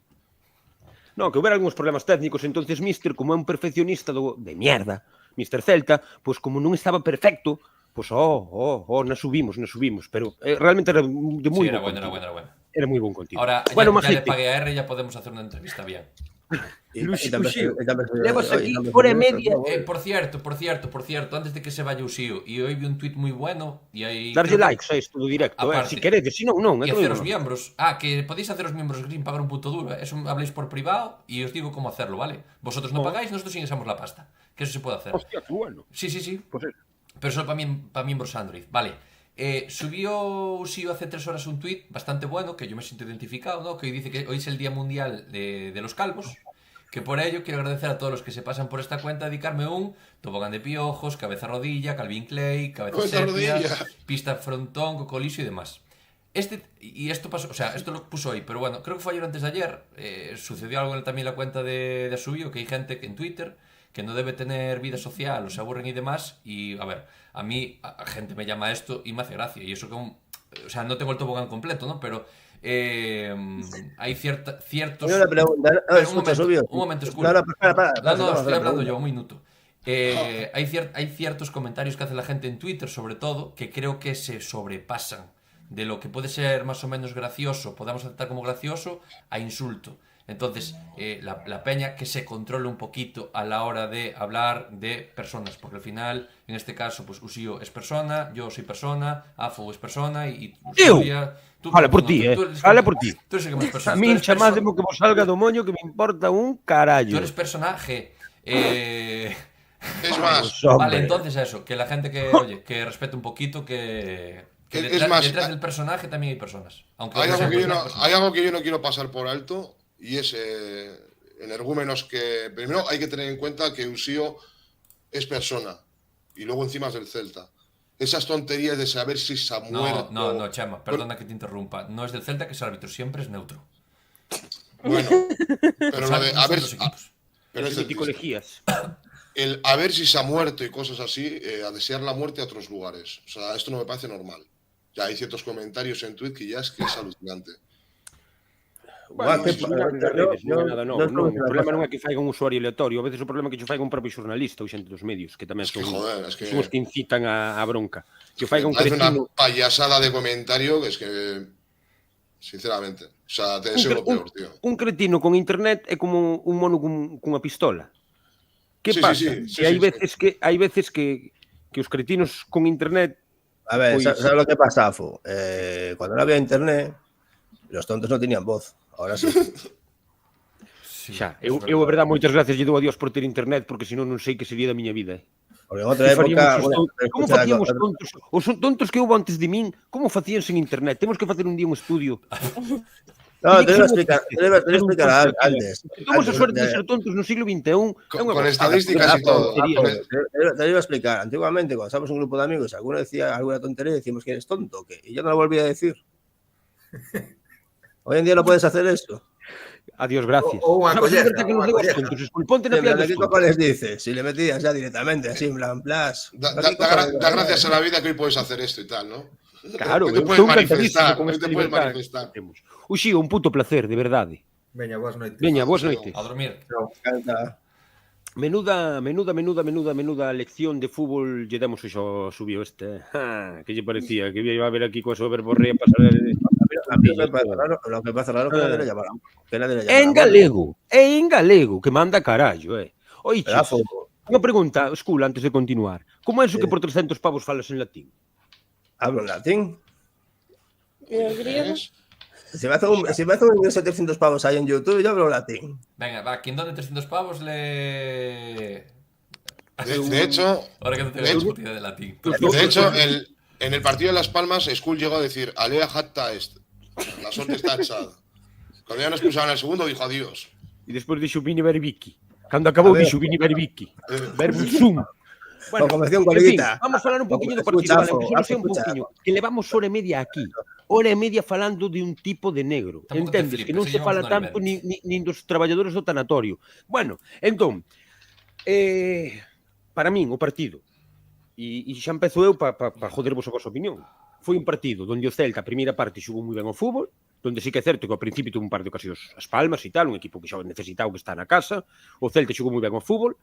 No, que houber algúns problemas técnicos, entonces Mister, como é un perfeccionista de mierda, Mister Celta, pois como non estaba perfecto, pois nas subimos, pero realmente era de moi era bon bueno. Era moi bon contido. Ahora, bueno, ya le pagué a R, ya podemos hacer una entrevista bien. Levas aquí hora e media. Por cierto, antes de que se vaya Uxío, y hoy vi un tuit muy bueno, y ahí... Darlle likes a isto do directo, Aparte, si queredes, si non. Y haceros miembros. Que podéis haceros miembros sin pagar un puto duro. Eso habléis por privado y os digo cómo hacerlo, ¿vale? Vosotros no pagáis, nosotros ingresamos la pasta. Que eso se puede hacer. Hostia, qué bueno. Sí. Pues eso. Pero solo para miembros Android. Vale. Subió Uxío hace 3 horas un tuit bastante bueno, que yo me siento identificado, ¿no? Que dice que hoy es el Día Mundial de los Calvos. Que por ello quiero agradecer a todos los que se pasan por esta cuenta, dedicarme un tobogán de piojos, cabeza rodilla, Calvin Klein, cabeza sepia, pista frontón, cocoliso y demás. Esto pasó, o sea, esto lo puso hoy, pero bueno, creo que fue ayer o antes de ayer, sucedió algo también en la cuenta de Asubio, que hay gente que en Twitter que no debe tener vida social, o se aburren y demás, y a ver, a mí, a gente me llama esto y me hace gracia, y eso que o sea, no tengo el tobogán completo, ¿no? Pero hay ciertos... Una pregunta, un momento, escucha. No, estoy hablando yo, un minuto. Hay ciertos comentarios que hace la gente en Twitter, sobre todo, que creo que se sobrepasan de lo que puede ser más o menos gracioso, podamos aceptar como gracioso, a insulto. Entonces, la peña que se controle un poquito a la hora de hablar de personas, porque al final, en este caso, pues Uxío es persona, yo soy persona, Afo es persona y Uxía... Fala por ti, fala por ti. Tú eres el que más persona. A mí chamádemo que vos salga do moño que me importa un carallo. Tú eres personaje. Es más, vale, entonces eso, que la gente que respete un poquito, que detrás del personaje también hay personas. Aunque hay algo que yo no quiero pasar por alto, y es energúmenos que... Primero hay que tener en cuenta que Uxío es persona, y luego encima es del Celta. Esas tonterías de saber si se ha muerto... No, Chema, perdona que te interrumpa. No es del Celta que es árbitro, siempre es neutro. Bueno, pero lo de... A ver... Pero es psicologías. El a ver si se ha muerto y cosas así, a desear la muerte a otros lugares. O sea, esto no me parece normal. Ya hay ciertos comentarios en Twitter que ya es alucinante. Bueno, o problema non é que faiga un usuario aleatorio, a veces o problema é que xo faiga un propio xornalista ou xente dos medios, que tamén son os que incitan a bronca. Que faiga un cretino... Una payasada de comentario que es que, sinceramente, o sea, te deseo lo peor, tío. Un cretino con internet é como un mono cunha pistola. Que pasa? Hai veces que os cretinos con internet... A ver, ¿sabes lo que pasa, Afo? Cuando no había internet, los tontos no tenían voz. Ahora sí. Xa, eu a verdade moitas gracias lle dou a Dios por ter internet, porque senón non sei que sería da miña vida. Porque en outra época... Como facían os tontos? Os tontos que houve antes de min, como facían sen internet? Temos que facer un día un estudio. No, te voy a explicar antes. Temos a suerte de ser tontos no siglo XXI. Con estadísticas y todo. Te lo iba a explicar. Antiguamente, cuando estábamos un grupo de amigos, alguno decía alguna tontería, decíamos que eres tonto, y yo no lo volví a decir. Hoy en día no puedes hacer eso. Adiós, gracias. O una colleja. Ponte na piel. ¿Qué copa les dices? Si le metías ya directamente, así, en plan, plas. Da gracias a la vida que hoy puedes hacer esto y tal, ¿no? Claro, te puedes manifestar. Uxío, un puto placer, de verdade. Veña, boas noites. Veña, boas noites. A dormir. Menuda lección de fútbol lle demos hoxe subiu este. Que lle parecía? Que iba a ver aquí coa soberborrea pasar... A mí lo que pasa raro que nadie le llamaron. En galego, que manda carallo, Oiches, Pedazo. unha pregunta, Skull, antes de continuar. Como é eso que por 300 pavos falas en latín? Hablo en latín. ¿Y el griego? ¿Es? Si me hace un 700 pavos ahí en YouTube, yo hablo en latín. Venga, va, quien done 300 pavos le... De hecho, Ahora que no tengo discutida de latín. de hecho, en el partido de Las Palmas, Skull llegó a decir, alea jacta est. La suerte está echada. Cuando ya nos expulsaron el segundo, dijo adiós. E despois dixo Vini Verbiqui. Cando acabou A ver. dixo Vini Verbiqui. Verbo sum. O como decía un en fin, coleguita. vamos a falar un poquinho do Escucha, partido, vale, Afo, aunque só sea un escucha. poquinho, que levamos hora e media aquí. Hora e media falando de un tipo de negro. Tampouco te Entendes? flipes, Que non se llevamos fala una hora e tanto nin dos traballadores do tanatorio. Bueno, entón, para min, o partido, e xa empezo eu para jodervos a vosa opinión, foi un partido onde o Celta, a primeira parte, xugou moi ben ao fútbol, donde sí que é certo que ao principio tuvo un par de ocasións as Palmas e tal, un equipo que xa necesitaba que está na casa, o Celta xugou moi ben ao fútbol,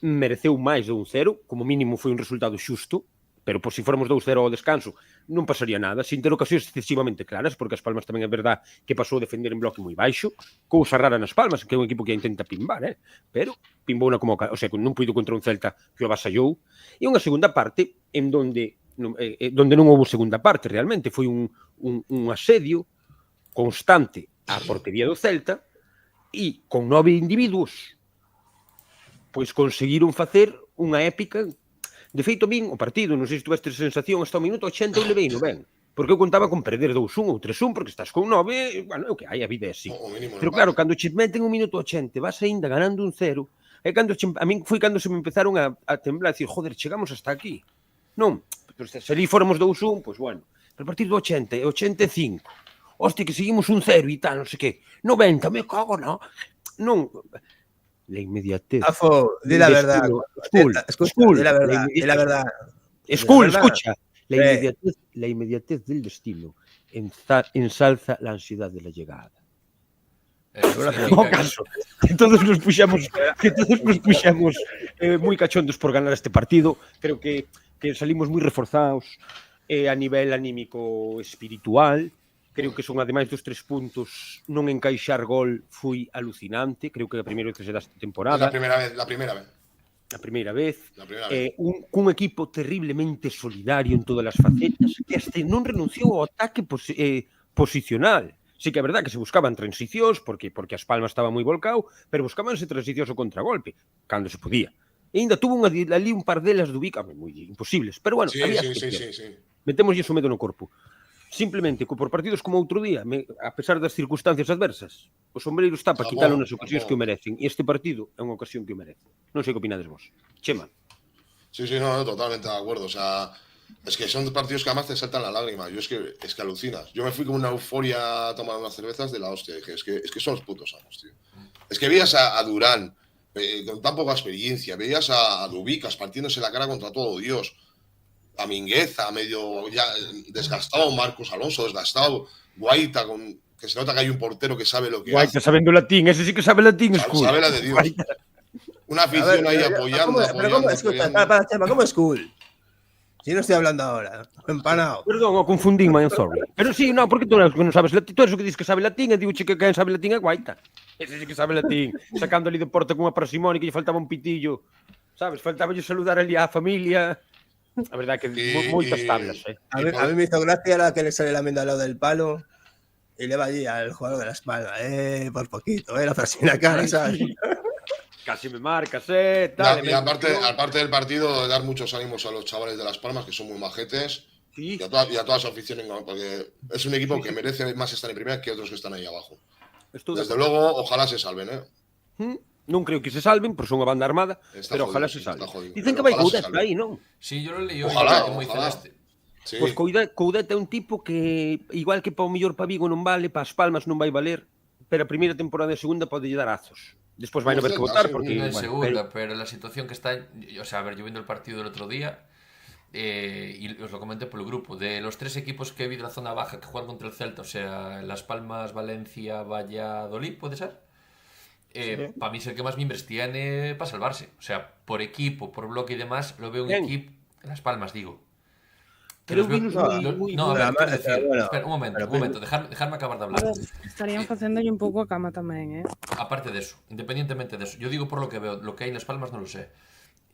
mereceu máis de un 0, como mínimo foi un resultado xusto, pero por si formos 2-0 ao descanso non pasaría nada, sin ter ocasións excesivamente claras, porque as Palmas tamén é verdad que pasou a defender en bloque moi baixo, cousa rara nas Palmas, que é un equipo que intenta pimbar, pero pimbou como, o sea, non puido contra un Celta que o avasallou, e unha segunda parte en donde non houve segunda parte realmente, foi un asedio constante á portería do Celta e con 9 individuos pois conseguiron facer unha épica. De feito, min, o partido, non sei se tuveste sensación, hasta o minuto 80 eu levei no ben. Porque eu contaba con perder 2-1 ou 3-1, porque estás con 9, bueno, é o que hai, a vida é así. O mínimo Pero empate. claro, cando che meten un minuto 80, vas ainda ganando un 0, é cando a min foi cando se me empezaron a temblar, a decir, joder, chegamos hasta aquí. Non, pero se ali fóramos 2-1, pois bueno. Pero a partir do 80 e 85, hostia, que seguimos un 0 e tal, non sei que. 90, me cago, non? Non, la inmediatez. Afo, di la verdad. Skull, di la verdad, di la verdad. Skull, ¿De verdad? escucha. La inmediatez del destino ensalza la ansiedad de la llegada. No caso, que todos nos puxamos moi cachondos por ganar este partido. Creo que salimos moi reforzados a nivel anímico espiritual. Creo que son, ademais dos 3 puntos, non encaixar gol foi alucinante. Creo que a primeira vez que se dá esta temporada. La primera vez. Un equipo terriblemente solidario en todas as facetas, que hasta non renunciou ao ataque posicional. Sí que é verdad que se buscaban transicións, porque as Palmas estaba moi volcado, pero buscabanse transicións ao contragolpe, cando se podía. E ainda tuvo ali un par delas do Vica, moi imposibles, pero bueno, había excepción. Metemos iso medo no corpo. Simplemente, por partidos como outro día, a pesar das circunstancias adversas, o sombreiro está para quitalo nas ocasións que o merecen. E este partido é unha ocasión que o merece. Non sei que opinades vos. Chema. Sí, no, totalmente de acuerdo. O sea, es que son partidos que además te saltan la lágrima. Yo es que alucinas. Yo me fui con una euforia a tomar unas cervezas de la hostia. Dije, es que son los putos amos, tío. Es que veías a Durán con tan poca experiencia, veías a Dubicas partiéndose la cara contra todo Dios, a Mingueza medio ya desgastado, Marcos Alonso desgastado, Guaita que se nota que hay un portero que sabe lo que Guaita hace. Sabendo latín, ese sí que sabe latín, sabe la de Dios. Guaita. Una afición ahí apoyando. ¿Cómo es cool? Si no estoy hablando ahora, empanado. Perdón, confundí, man, sorry. Pero sí, no, porque tú non sabes latín, tú eres o que dices que sabe latín, e digo que quen sabe latín é Guaita. Ese sí que sabe latín, sacando ali de porta cunha parsimónica que lle faltaba un pitillo, sabes, faltaba saludar ali á familia. A verdade que moitas tablas, A mí me hizo gracia la que le sale la menda al lado del palo y le va allí al jugador de la espalda, por poquito, la frase en la cara, ¿sabes? Casi me marcas, tal. Y aparte del partido, dar muchos ánimos a los chavales de Las Palmas, que son muy majetes, sí. y a toda su afición, porque es un equipo que merece más estar en primera que otros que están ahí abajo. Desde luego, ojalá se salven, Non creo que se salven, por son unha banda armada, pero ojalá se salven. Dicen que vai Coudet aí, non? Sí, yo lo leí hoy, ojalá, moi celeste. Sí. Pois Coudet é un tipo que, igual que para o mellor para Vigo non vale, para as Palmas non vai valer, pero a primeira temporada e segunda pode lle dar azos. Despois vai non ver que votar, porque... No en segunda, pero la situación que está... O sea, a ver, yo viendo el partido del otro día, y os lo comenté por el grupo, de los 3 equipos que vi de la zona baja que juegan contra el Celta, o sea, Las Palmas, Valencia, Valladolid, ¿puede ser? Sí. Para mí es el que más miembros tiene para salvarse. O sea, por equipo, por bloque y demás, lo veo un equipo... Las Palmas, digo. Pero los veo- vinos moi No, a ver, Pero, quero decir, pero bueno, espera, un momento, dejarme acabar de A hablar. ver, estarían facéndolle un pouco a cama tamén, Aparte de eso, independientemente de eso, yo digo por lo que veo, lo que hay en Las Palmas no lo sé.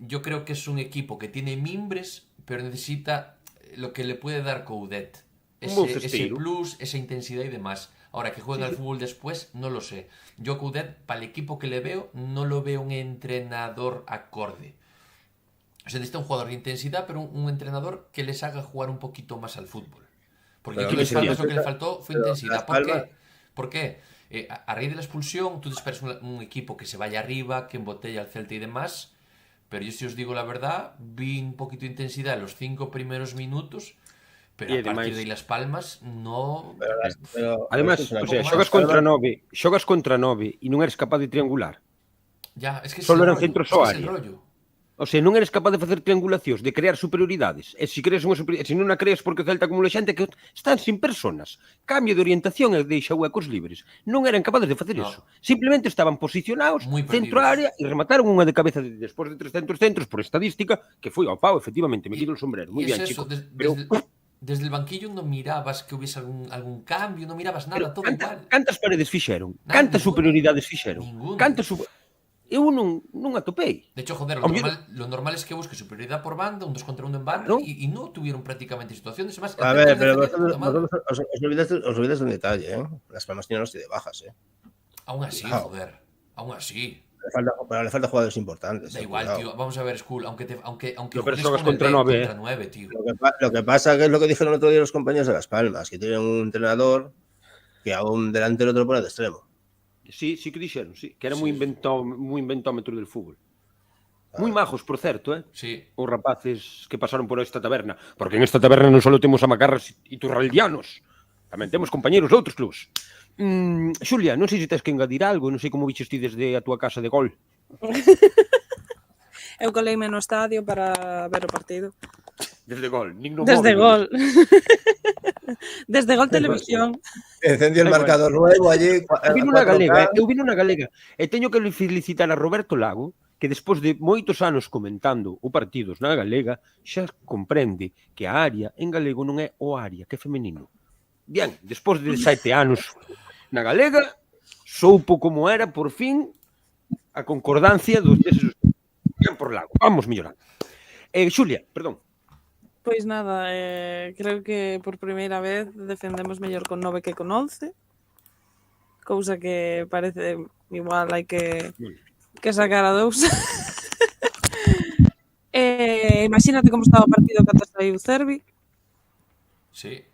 Yo creo que es un equipo que tiene mimbres, pero necesita lo que le puede dar Coudet. Un buen Ese cesteiro. plus, esa intensidad y demás. Ahora, que juegue al fútbol después, no lo sé. Yo Coudet, para el equipo que le veo, no lo veo un entrenador acorde. O sea, necesita un jugador de intensidad, pero un entrenador que les haga jugar un poquito más al fútbol. Porque Pero aquí a Las ¿qué Palmas sería? lo que le faltó fue Pero intensidad. Las ¿Por qué? Palmas- ¿Por qué? A raíz de la expulsión, tú te esperas un equipo que se vaya arriba, que embotella al Celta y demás. Pero yo, si os digo la verdad, vi un poquito de intensidad en los 5 primeros minutos. Pero E a partir ademais- de aí Las Palmas, no. Pero, Además, escucha, o sea, pouco xogas máis. contra 9 e non eres capaz de triangular. Ya, es que Solo ese eran rollo, centros es que ao ese área. rollo. O sea, non eres capaz de facer triangulacións, de crear superioridades. E se crees unha superioridade, se non a crees porque o Celta acumula xente que están sin personas. Cambio de orientación e deixa huecos libres. Non eran capaces de facer No. iso. Simplemente estaban posicionados, Moi centro perdidos. área, e remataron unha de cabeza despois de 300 centros por estadística, que foi ao pau, efectivamente, me quito el sombrero. Moi Y es bien, eso, chico. Pero, desde el banquillo no mirabas que hubiese algún cambio, no mirabas nada, todo igual. cantas paredes fixeron? Nada, Cantas ninguna. superioridades fixeron? Ninguna. Eu non atopei. De hecho, joder, Ao mellor- lo normal es que busque superioridad por banda, un 2 contra 1 en banda, Claro. y no tuvieron prácticamente situaciones. Además, A el ver, Celta pero defendiendo vosotros, puta madre. os olvidáis de un detalle, ¿eh? Las Palmas tienen los de bajas, ¿eh? Aún así, Cuidado. joder. Aún así. Pero le falta jugadores importantes. Da eh, igual, cuidado. tío. Vamos a ver, Skull. Aunque No, pero juegues xogas con contra el B, 9, contra 9, tío. Lo que pasa que es lo que dijeron el otro día los compañeros de Las Palmas, que tienen un entrenador que a un delantero te lo pone de extremo. Sí que dixeron, sí, que era Sí. moi inventómetro del fútbol. Moi majos, por certo, Sí. os rapaces que pasaron por esta taberna, porque en esta taberna non só temos a macarras e turraldianos, tamén temos compañeros de outros clubs. Xulia, non sei se tes que engadir algo, non sei como viches ti desde a túa casa de gol. Eu coleime no estadio para ver o partido. Desde gol, nin no Desde móvil. gol. Desde gol televisión. Encendió el Da igual. marcador nuevo allí. Eu vino na galega, e teño que felicitar a Roberto Lago, que despois de moitos anos comentando o partidos na galega, xa comprende que a área en galego non é o área, que é femenino. Bien, despois de 7 anos na galega, soupo como era, por fin, a concordancia dos deses. Bien por Lago, vamos mellorando. Xulia, perdón. Pois nada, creo que por primeira vez defendemos mellor con 9 que con 11. Cousa que parece igual hai que sacar a 2. Imagínate como estaba o partido cando saiu Cervi. Sí.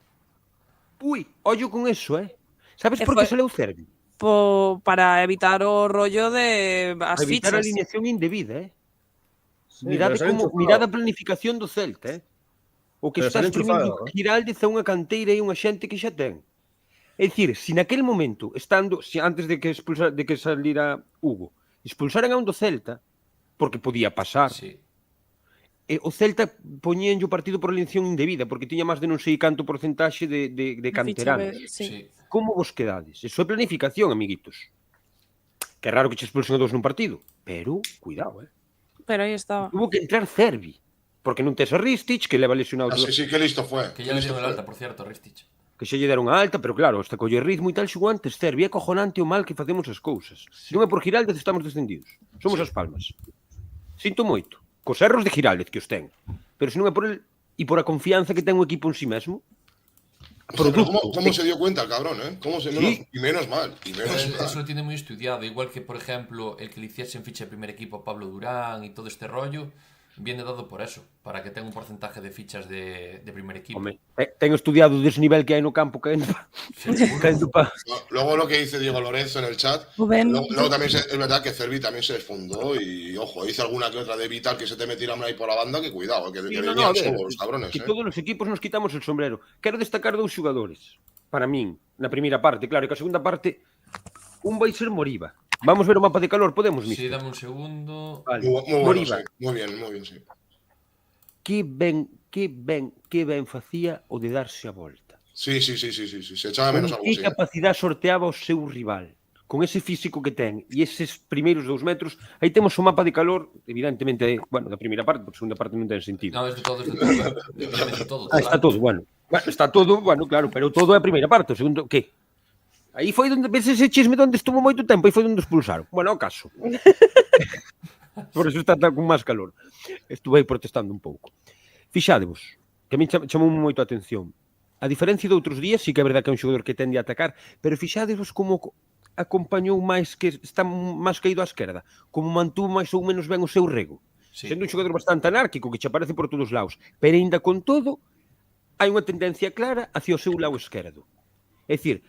Ui, ollo con eso, Sabes E por que foi- se leu Cervi? Para evitar o rollo de as Para evitar a fichas. alineación indebida, Sí, Mirade pero sale como, enchufado. mirade a planificación do Celta, O que Pero está sale exprimindo enchufado, Giraldez é unha canteira e unha xente que xa ten. É dicir, se naquele momento, antes de que salira Hugo, expulsaran a un do Celta, porque podía pasar, Sí. e o Celta poñíanlle o partido por alineación indebida, porque tiña máis de non sei canto porcentaxe de canteranos. Sí. Como vos quedades? Eso é planificación, amiguitos. Que é raro que che expulsen a 2 nun partido, pero, cuidado, Pero aí estaba. Tuvo que entrar Cervi, porque non tes a Ristich, que leva lesionado Sí, qué listo fue. Que qué ya le listo dieron el fue. alta, por cierto, Ristich. que xa lle deron a alta, pero claro, hasta colle ritmo e tal xogou antes Cervi, é cojonante o mal que facemos as cousas. Se non é por Giraldez estamos descendidos. Somos as Palmas. Sinto moito, cos erros de Giraldez que os ten, pero se non é por el e por a confianza que ten o equipo en sí mesmo, Pero ¿cómo se dio cuenta el cabrón, ¿Cómo se... Sí. Y menos mal. Y menos Eso mal. lo tiene muy estudiado. Igual que, por ejemplo, el que le hiciesen ficha de primer equipo a Pablo Durán y todo este rollo, viene dado por eso, para que tenga un porcentaje de fichas de primer equipo. home, ten estudiado o desnivel que hai no campo que Seguro. Luego lo que dice Diego Lorenzo en el chat, Rubén. luego también es verdad que Cervi también se desfundó y, ojo, hice alguna que otra de Vital que se te metieran ahí por la banda, que cuidado, que venían solos los cabrones, que todos os equipos nos quitamos el sombrero. Quero destacar 2 xogadores, para min, na primeira parte, claro, e que a segunda parte, un vai ser Moriba. Vamos ver o mapa de calor, podemos, Sí, mister? dame un segundo. Vale. Muy bueno, Moriba, sí. Muy bien, sí. que ben facía o de darse a volta. Sí, se echaba menos algo, Que sí. capacidade sorteaba o seu rival. con ese físico que ten e eses primeiros 2 metros, aí temos o mapa de calor, evidentemente, bueno, da primeira parte, porque a segunda parte non ten sentido. No, es de todo. De todo, Está todo, bueno. Está todo, bueno, claro, pero todo é a primeira parte, o segundo, que? Aí foi onde, ves ese chisme onde estuvo moito tempo, aí foi onde expulsaron. Bueno, ao caso. Por eso está con máis calor. Estuve aí protestando un pouco. Fixádevos, que a mí chamou moito a atención. A diferencia de outros días, sí que é verdade que é un xogador que tende a atacar, pero fixádevos como acompañou máis, que está máis caído á esquerda, como mantuvo máis ou menos ben o seu rego. Sí. Sendo un xogador bastante anárquico, que che aparece por todos os lados, pero ainda con todo, hai unha tendencia clara hacia o seu lado esquerdo. É dicir,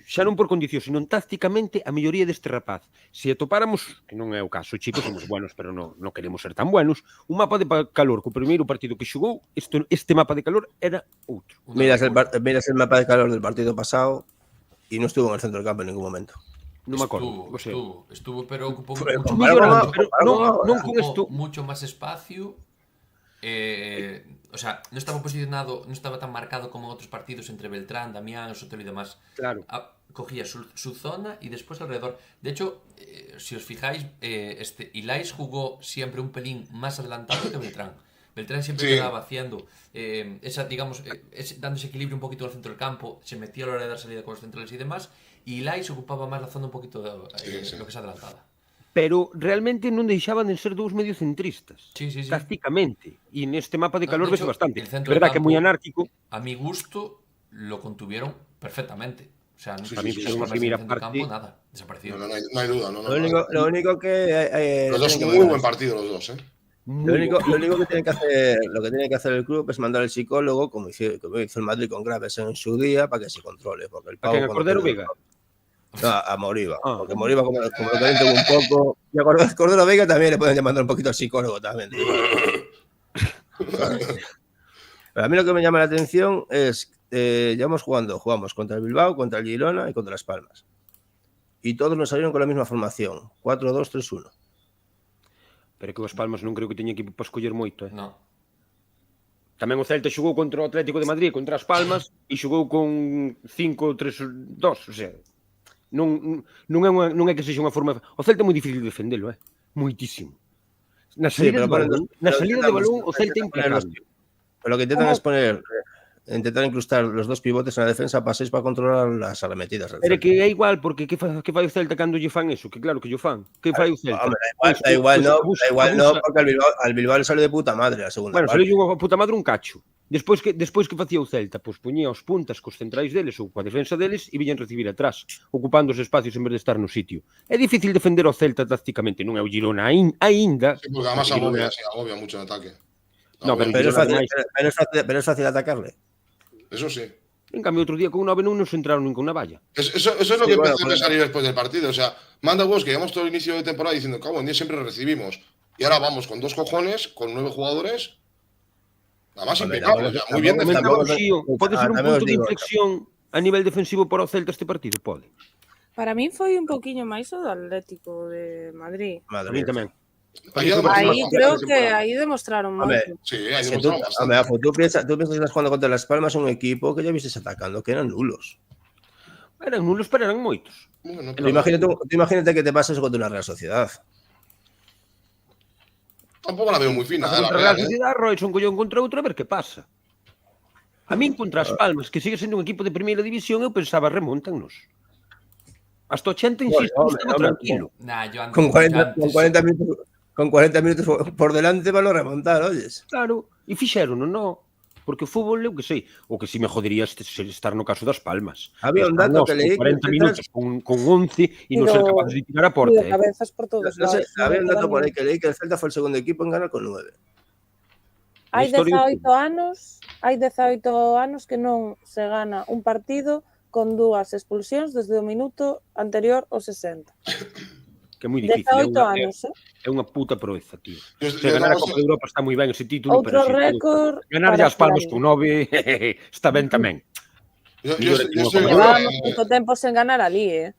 xa non por condición, sino tácticamente a melloría deste rapaz. Se atopáramos, que non é o caso, chicos, somos buenos, pero non queremos ser tan buenos, un mapa de calor co primeiro partido que xogou, este mapa de calor era outro. Miras el mapa de calor del partido pasado y no estuvo en el centro del campo en ningún momento. Non me acordo. Estuvo, pero ocupó mucho más espacio. O sea, no estaba posicionado, no estaba tan marcado como en otros partidos entre Beltrán, Damián, Sotelo y demás. Claro. Cogía su zona y después alrededor. De hecho, si os fijáis, Ilais jugó siempre un pelín más adelantado que Beltrán. Beltrán siempre quedaba haciendo dando ese equilibrio un poquito al centro del campo, se metía a la hora de dar salida con los centrales y demás, y Ilais ocupaba más la zona un poquito de lo que es adelantada. Pero realmente non deixaban de ser dous mediocentristas. Sí. Tácticamente. E neste mapa de calor ves bastante. El centro Verdad del campo, que é moi anárquico. A mi gusto lo contuvieron perfectamente. O sea, no a mí pusieron una primera parte. Campo, nada, desapareció. No hay duda. Lo único que los dos muy buen partido los dos, Lo único que tiene que hacer el club es mandar al psicólogo, como hizo el Madrid con Graves en su día, para que se controle. Porque el pavo, ¿A Cordero Vega? No, a Moriba. Porque Moriba, como lo calienta un poco. Y a Cordero Vega también le pueden mandar un poquito al psicólogo también. Pero a mí lo que me llama la atención es jugamos contra el Bilbao, contra el Girona y contra Las Palmas. Y todos nos salieron con la misma formación, 4-2-3-1. Pero que os Palmas non creo que teña equipo para escoller moito, No. Tamén o Celta xogou contra o Atlético de Madrid, contra as Palmas, e xogou con 5-3-2, o sea, non é que sexa unha forma... O Celta é moi difícil de defendelo, moitísimo. Na salida de balón, o Celta é impecable. Pero lo que intentan es intentar incrustar los dos pivotes en la defensa para 6 para controlar las arremetidas. Pero que é igual, porque que fai o Celta cando lle fan eso? Que claro que lle fan. Que fai o Celta? Da igual no, porque al Bilbao le sale de puta madre la segunda parte. Bueno, sale a puta madre un cacho. Despois que facía o Celta, pois poñía os puntas cos centrais deles ou coa defensa deles e viñan recibir atrás, ocupando os espacios en vez de estar no sitio. É difícil defender o Celta tácticamente, non é o Girona aínda. Sí, porque además agobia mucho en ataque. No, pero es fácil atacarle. Eso sí. En cambio, otro día con un 9 no se entraron ninguna valla. Eso es lo que empecé a pensar después del partido. O sea, manda vos que llevamos todo el inicio de temporada diciendo que en día siempre recibimos. Y ahora vamos con 2 cojones, con 9 jugadores. Nada más impecable. O sea, muy bien defendido. Pode ser un punto de inflexión a nivel defensivo para o Celta este partido? Pode. Para mí foi un poquinho máis o do Atlético de Madrid. A mí tamén. Ahí creo que ahí demostraron mucho. Sí, ahí demostraron bastante. Tú piensas que estás jugando contra Las Palmas, un equipo que ya viste atacando, que eran nulos. Eran nulos, pero eran moitos. Bueno, imagínate que te pasa eso contra una Real Sociedad. Tampoco la veo muy fina. La Real Sociedad, Royce un collón contra outro, a ver que pasa. A min contra As Palmas, que sigue sendo un equipo de primeira división, eu pensaba remontannos. Hasta 80 insisto, estaba tranquilo. Con 40 minutos por delante van a remontar, oyes. Claro, e fixeron, non? Porque o fútbol, eu que sei, o que si me jodería estar no caso das Palmas. Había un dato que leí 40 minutos con 11 e non ser capaz de tirar a porta. Cabezas por todos lados. Había un dato por aí que leí que el Celta foi o segundo equipo en ganar con 9. Hai 18 anos que non se gana un partido con 2 expulsións desde o minuto anterior ao 60. Que é moi difícil. 18 anos, É unha puta proeza, tío. Ganar a Copa de Europa está moi ben ese título, outro récord. Ganar as Palmas con 9 está ben tamén. Llevábamos mucho tiempo sin ganar ali,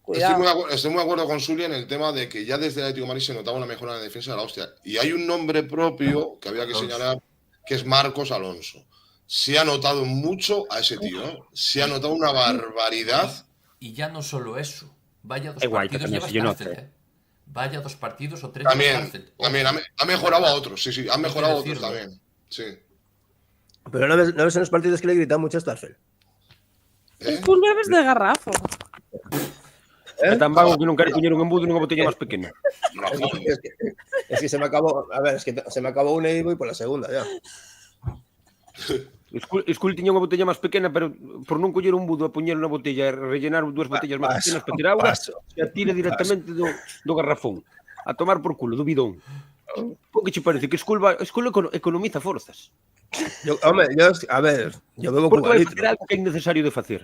Cuidado. Estoy muy de acuerdo con Zulia en el tema de que ya desde el Atlético de Madrid se notaba una mejora en la defensa de la hostia. Y hay un nombre propio que había que señalar, que es Marcos Alonso. Se ha notado mucho a ese tío, Se ha notado una barbaridad Y ya no solo eso. Vaya 2 Igual, partidos también llevas se cárcel, nota, ¿eh? Vaya 2 partidos o 3 llevas También, cárcel. también ha mejorado a otros, sí, ha mejorado a otros decirlo. también. Sí. Pero no ves en los partidos que le gritan mucho a Starfel. School bebes de garrafo. É tan vago que non quere poñer un embudo nunha botella máis pequena. Es que se me acabó. A ver, es que se me acabó una y voy por la segunda ya. Skull tiña unha botella máis pequena, pero por non coller un budo a poñer unha botella e rellenar 2 botellas máis pequenas para tirar auga, se atira directamente do garrafón. A tomar por culo, do bidón. Que che parece? Que Skull economiza forzas. Hombre, a ver, yo bebo Porque vai cuba facer algo que é innecesario de facer.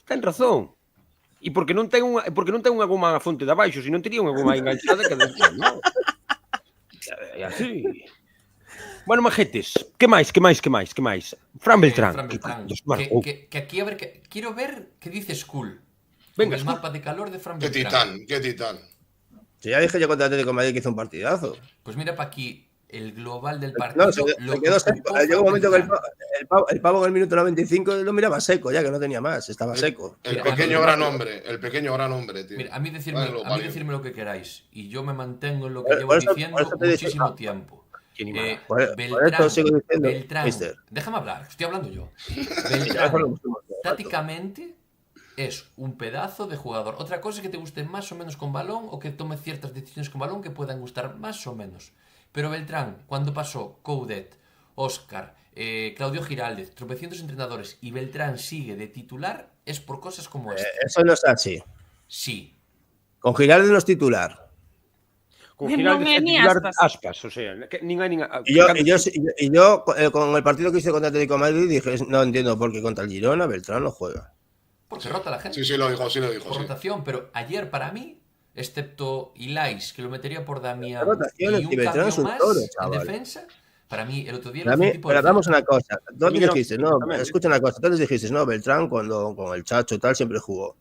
Ten razón. E porque non ten unha goma a fonte de abaixo, se non tería unha goma enganchada que despois, non? É así. Bueno, majetes, que máis? Fran Beltrán. Fran Beltrán. Que aquí, a ver, quiero ver qué dice Skull. Venga, el mapa de calor de Fran Qué Beltrán. titán. Si ya dije yo contra Atlético de Madrid que hizo un partidazo. Pues mira para aquí el global del partido. No, se quedó seco. Llegó un momento que el pavo en el minuto 95 lo miraba seco, ya que no tenía más, estaba seco. El pequeño gran hombre, tío. Mira, a mí decirme lo que queráis. Y yo me mantengo en lo que Por llevo eso- diciendo por eso te dije, muchísimo tiempo. Por eso sigo diciendo, Beltrán, mister. déjame hablar, estoy hablando yo. Ya, Beltrán, eso lo gustó. tácticamente es un pedazo de jugador. Otra cosa es que te guste más o menos con balón o que tome ciertas decisiones con balón que puedan gustar más o menos. Pero Beltrán, cuando pasó Coudet, Óscar, Claudio Giraldez, tropecientos entrenadores y Beltrán sigue de titular, es por cosas como esta. Eso no es así. Sí. Con Giraldez no es titular. Con Non Giraldez é é ni titular Aspas. Aspas, o sea, que nin hai nin... Y yo con el partido que hice contra Atlético de Madrid dije, no entiendo por qué contra el Girona Beltrán no juega. Porque rota la gente. Sí, lo dijo. Por rotación, pero ayer para mí, excepto Ilais, que lo metería por Damián, Rotaciones, y un y Beltrán cambio es un más toro, en chaval. defensa, para mí el otro día Para era mí, un tipo pero de hagamos una cosa. Tú Miguel, dijiste, no, también. escucha una cosa. Tú les dijiste, no, Beltrán cuando con el Chacho tal siempre jugó.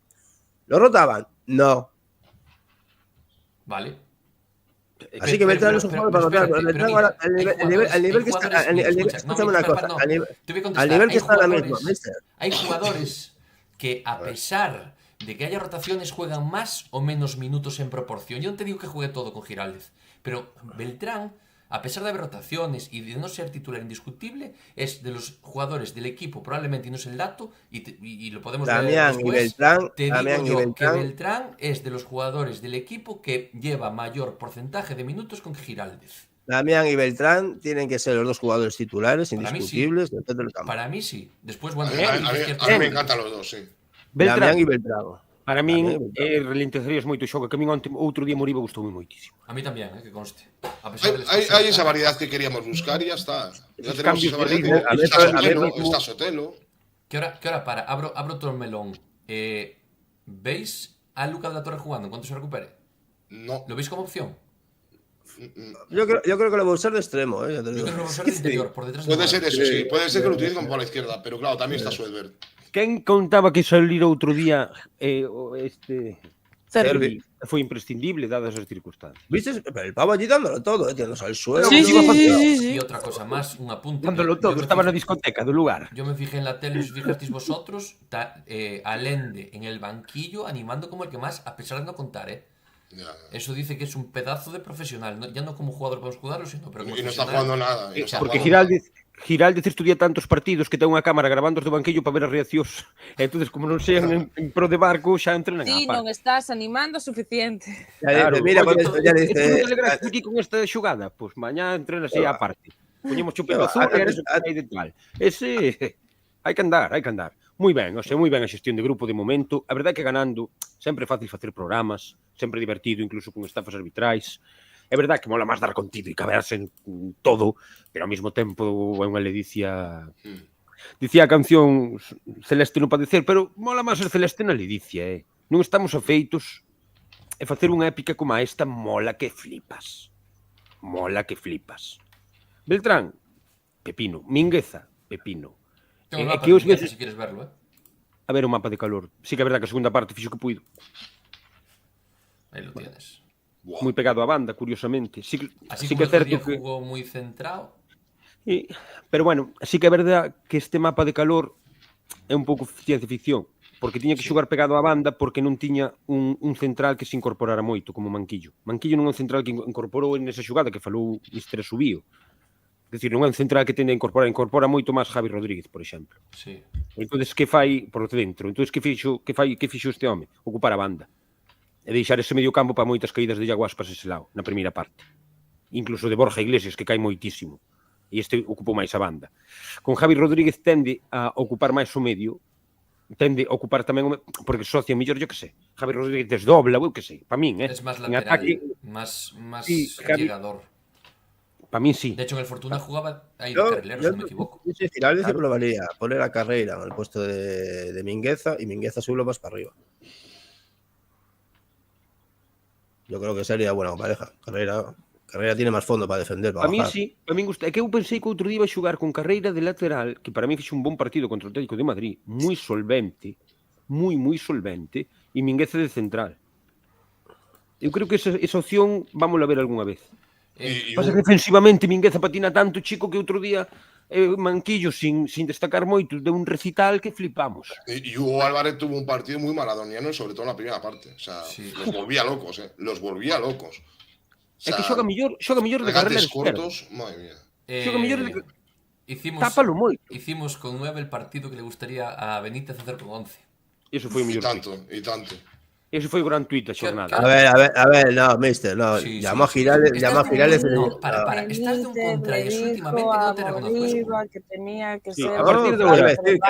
¿Lo rotaban? No. Vale. Así que Beltrán no es un jugador para rotar. Beltrán ahora, el nivel que está, escúchame una cosa, al nivel que está ahora mismo, mister. Hay jugadores que a pesar de que haya rotaciones juegan más o menos minutos en proporción. Yo no te digo que juegue todo con Giraldez, pero Beltrán, a pesar de haber rotaciones y de no ser titular indiscutible, es de los jugadores del equipo, probablemente, y no es el dato, y lo podemos ver Damián después. y Beltrán, Te Damián digo y yo que Beltrán. Beltrán es de los jugadores del equipo que lleva mayor porcentaje de minutos con Giraldez. Damián y Beltrán tienen que ser los dos jugadores titulares Para mí sí. indiscutibles del centro del campo. Para mí sí. Después, bueno, A mí me encantan los dos, sí. Beltrán, Damián y Beltrán. para min, Damián e Beltrán. ralentizarías moito o xogo, que a min outro día Moriba gustoume moitísimo. A mí también, que conste. A pesar del Hay esa variedad que queríamos buscar y ya está. Ya Esos tenemos cambios esa de variedad. ritmo, a ver, Está Sotelo. ¿Qué hora para? Abro todo el melón. ¿Veis a Lucas de la Torre jugando en cuanto se recupere? No. ¿Lo veis como opción? Yo creo que lo voy a usar de extremo, ya te Yo digo. creo que va a ser de interior, por detrás de Puede ser Morales. eso, sí. Puede ser que lo utilicen por la izquierda, pero claro, también está Suedberg. Quen contaba que salir outro día Cervi. foi imprescindible dadas as circunstancias? ¿Viste? Pero el pavo allí dándolo todo, tirándose al suelo. Sí, sí, sí. Y otra cosa más, un apunte. Dándolo todo, estaba na discoteca do lugar. Yo me fijé en la tele, no sé si fijasteis vosotros, Allende en el banquillo animando como el que más, a pesar de no contar, Ya. Eso dice que es un pedazo de profesional, ya no como jugador podemos jugarlo, sino pero como Y no está profesional. jugando nada. y no está Porque jugando Giraldez estudia tantos partidos que ten unha cámara grabando os do banquillo para ver as reaccións. E entonces, como non sean en pro de barco, xa entrenan Ti á non parte. estás animando suficiente. Ya dice, mira, Oye, ya dice. aquí con esta xugada, pois mañá entrenas aí á parte. Poñemos chupito No, azul e eres o que hai de tal. Ese hai que andar. Moi ben, moi ben a xestión de grupo de momento. A verdade é que ganando sempre é fácil facer programas, sempre divertido, incluso con estafas arbitrais. É verdade que mola máis dar contido e caberse en todo, pero ao mesmo tempo é unha ledicia. Dicía a canción Celeste non padecer, pero mola máis ser celeste na ledicia, Non estamos afeitos e facer unha épica como esta mola que flipas. Beltrán, pepino. Mingueza, pepino. Tengo É el mapa que os de Mingueza, veces- si quieres verlo, A ver o mapa de calor. Sí que é verdade que a segunda parte fixo que puido. Ahí lo tienes. Moi pegado á banda, curiosamente. Sí que Así sí como que é el otro día certo que... jugó muy centrado. Pero bueno, sí que é verdade que este mapa de calor é un pouco ciencia ficción. porque tiña que xogar pegado á banda porque non tiña un central que se incorporara moito, como Manquillo. Manquillo non é un central que incorporou nesa xogada que falou Mr. Subío. É dicir, non é un central que tende a incorpora moito máis Javi Rodríguez, por exemplo. Sí. Entonces, que fai por dentro? Entonces, que fixo este home? Ocupar a banda. E deixar ese medio campo para moitas caídas de Iago Aspas ese lado, na primeira parte. Incluso de Borja Iglesias, que cae moitísimo. E este ocupou máis a banda. Con Javi Rodríguez tende a ocupar máis o medio, tende a ocupar tamén porque socia mellor, yo que sei. Javi Rodríguez desdobla, eu que sei. Para min, Es más en lateral, ataque, más Sí, Javi- llegador. para min sí. De hecho, en el Fortuna jugaba ahí de Yo, carrilero, si no me equivoco. Sí, final se probaría poner a Carreira en el puesto de Mingueza y Mingueza subirlo más para arriba. Yo creo que sería buena pareja. Carreira tiene máis fondo para defender, para Para min bajar. sí, para min gusta. É que eu pensei que outro día iba a xogar con Carreira de lateral, que para min fixo un bon partido contra o Atlético de Madrid, moi solvente, moi solvente, e Mingueza de central. Eu creo que esa opción vamos a ver algunha vez. Pasa que defensivamente Mingueza patina tanto, chico, que outro día Manquillo, sin destacar moito, deu un recital que flipamos. Y Hugo Álvarez tuvo un partido muy maradoniano, sobre todo en la primera parte. O sea, Sí. los volvía locos, ¿eh? Los volvía locos. O É que xoga mellor de carrera regates esquerda. cortos, madre mía. Xoga mellor de... Tápalo Tápalo moito. Hicimos con 9 el partido que le gustaría a Benítez hacer con 11. Eso foi o Y mellor. tanto, y tanto. Eso foi o gran tuit da xornada. A ver, no, mister, no. Sí, Llamó sí, a Girales, sí. llamó a Girales. No, para. Estás de un contra y eso últimamente no te reconozco. Arriba, que tenía que Sí, ser... a partir de No, ahora, quiero decir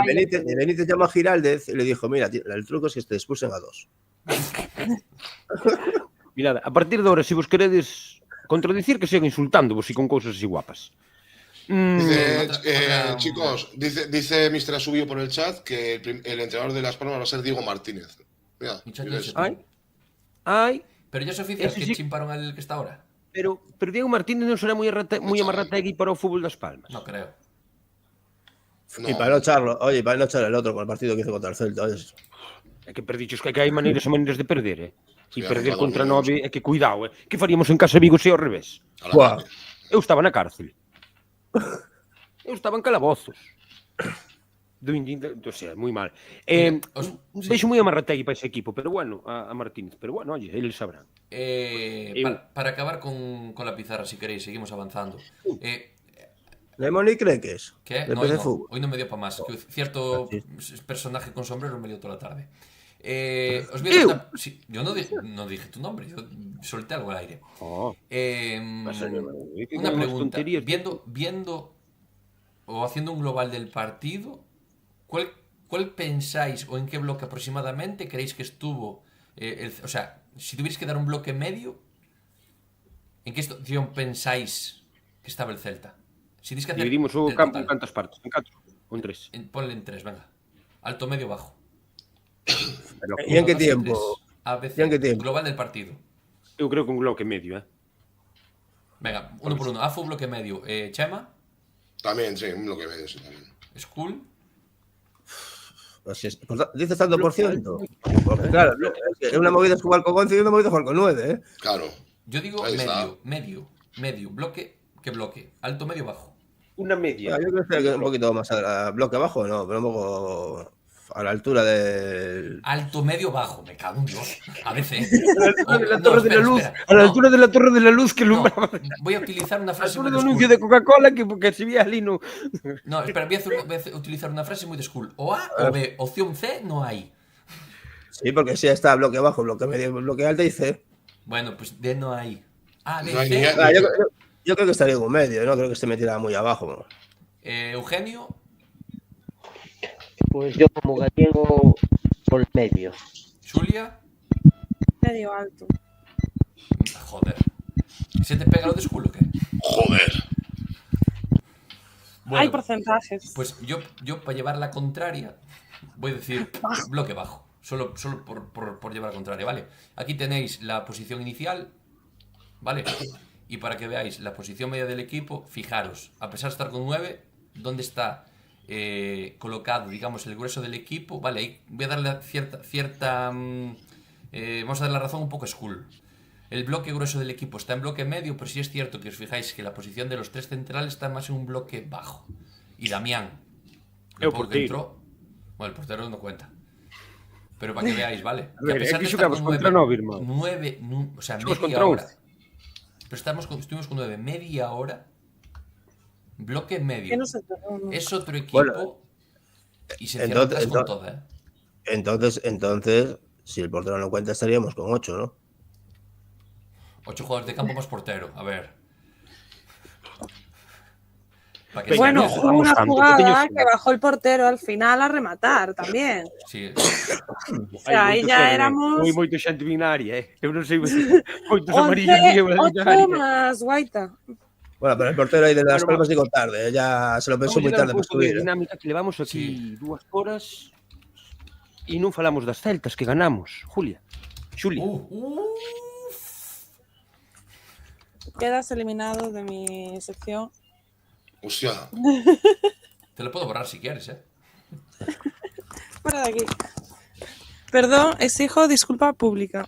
que Benítez llamó a Giraldez y le dijo, mira, el truco es que te expulsen a 2. Mirad, a partir de ahora, se vos queredes contradicir, que sigan insultando vos e con cousas así guapas. Dice, otra- chicos, dice Mr. Asubio por el chat que el entrenador de Las Palmas va a ser Diego Martínez. Mira, Muchas mira gracias. eso. Ai, Pero ya es oficial Ese que sí. chimparon al que está ahora. pero Diego Martínez non será moi amarrategui para o fútbol das Palmas. No creo. No. Y para no echarlo, oye, para no echar el otro con el partido que hizo contra el Celta. Oye, É que perdichos que hai maneiras e maneiras de perder, Sí, E perder arrancado contra menos. 9, é que cuidado, Que faríamos en Casa Vigo se ao revés? A la Buah. madre. Eu estaba na cárcel. Eu estaba en calabozos. O sea, moi mal. Sí. Vexo moi amarrategui para ese equipo, pero bueno, a Martínez. Pero bueno, oye, eles sabrán. Para acabar con la pizarra, si queréis, seguimos avanzando. Lemon y Creques. ¿Qué? De No, PC hoy no, Fútbol. hoy no me dio para más. Que cierto personaje con sombrero me dio toda la tarde. Os voy a dar una... Sí, yo no dije tu nombre, yo solté algo al aire. Oh, Una pregunta. Viendo o haciendo un global del partido, ¿cuál pensáis o en qué bloque aproximadamente creéis que estuvo? O sea, si tuvierais que dar un bloque medio, ¿en qué situación pensáis que estaba el Celta? Si tenéis que hacer dividimos o del campo total. en cantas partes, en 4 ou en 3. Ponle en 3, venga. Alto, medio, bajo. ¿Y en qué Uno, dos y tiempo? tres. A, B, C. ¿Y en qué tiempo? Global del partido. Eu creo que un bloque medio, Venga, uno por uno. AFU, bloque medio. Chema, También, sí, un bloque medio, sí, también. School. Dices tanto por ciento. Porque, claro, es una movida es jugar con 11 y una movida es jugar con 9, ¿eh? Claro. Yo digo Ahí está. medio. Bloque, ¿qué bloque? Alto, medio, bajo. Una media. Yo creo que un poquito más a bloque abajo, no, pero un poco a la altura del. Alto, medio, bajo. Me cago en Dios. A veces. A la torre de la luz, a la altura de la torre de la luz que No, alumbraba. voy a utilizar una A frase altura muy do de anuncio school. de Coca-Cola que se vía ali no... No, espera, voy a utilizar una frase muy de school. O A o B. Opción C no hay. Sí, porque si está bloque bajo, bloque medio, bloque alto y C. Bueno, pues D no hay. A, B, No hay C. ni- Ah, yo creo que estaría en un medio, no creo que se metiera muy abajo. Eugenio, Pues yo como gallego por el medio. Julia. Medio alto. Joder. ¿Se te pega lo de school o qué? Joder. Bueno, Hay porcentajes. pues yo para llevar la contraria voy a decir bloque bajo. Solo por llevar la contraria, ¿vale? Aquí tenéis la posición inicial, ¿vale? Y para que veáis la posición media del equipo, fijaros, a pesar de estar con 9, ¿dónde está colocado, digamos, el grueso del equipo? Vale, ahí voy a darle cierta vamos a dar la razón un poco a School. El bloque grueso del equipo está en bloque medio, pero sí es cierto que os fijáis que la posición de los tres centrales está más en un bloque bajo. Y Damián, É o porque porteiro. entró... Bueno, el portero no cuenta. Pero para que veáis, vale. A ver, Que a pesar aquí de estar xogamos con contra 9, irmão. o sea, Xogamos media contra hora. 11. Pero estuvimos con 9, media hora. Bloque en medio. Que no se tornou nunca. Es otro equipo y se cierra atrás con toda, ¿eh? Entonces, si el portero no cuenta, estaríamos con 8, ¿no? 8 jugadores de campo más portero. A ver. Para que Bueno, se Bueno, hubo una tanto, que jugada teño- que bajó el portero al final a rematar tamén. Sí. O sea, aí ya éramos Moito xente binaria, Eu non sei, moitos amarillos e eu 8 binaria. más Guaita. Bueno, pero el portero ahí de Las Bueno, Palmas llegó tarde, ya se lo pensó Vamos muy a dar tarde un para pouco de subir. dinámica que levamos aquí 2 horas e non falamos das celtas que ganamos. Julia. Quedas eliminado de mi sección. Hostia, Te lo puedo borrar si quieres, ¿eh? Fuera de aquí. Perdón, exijo disculpa pública.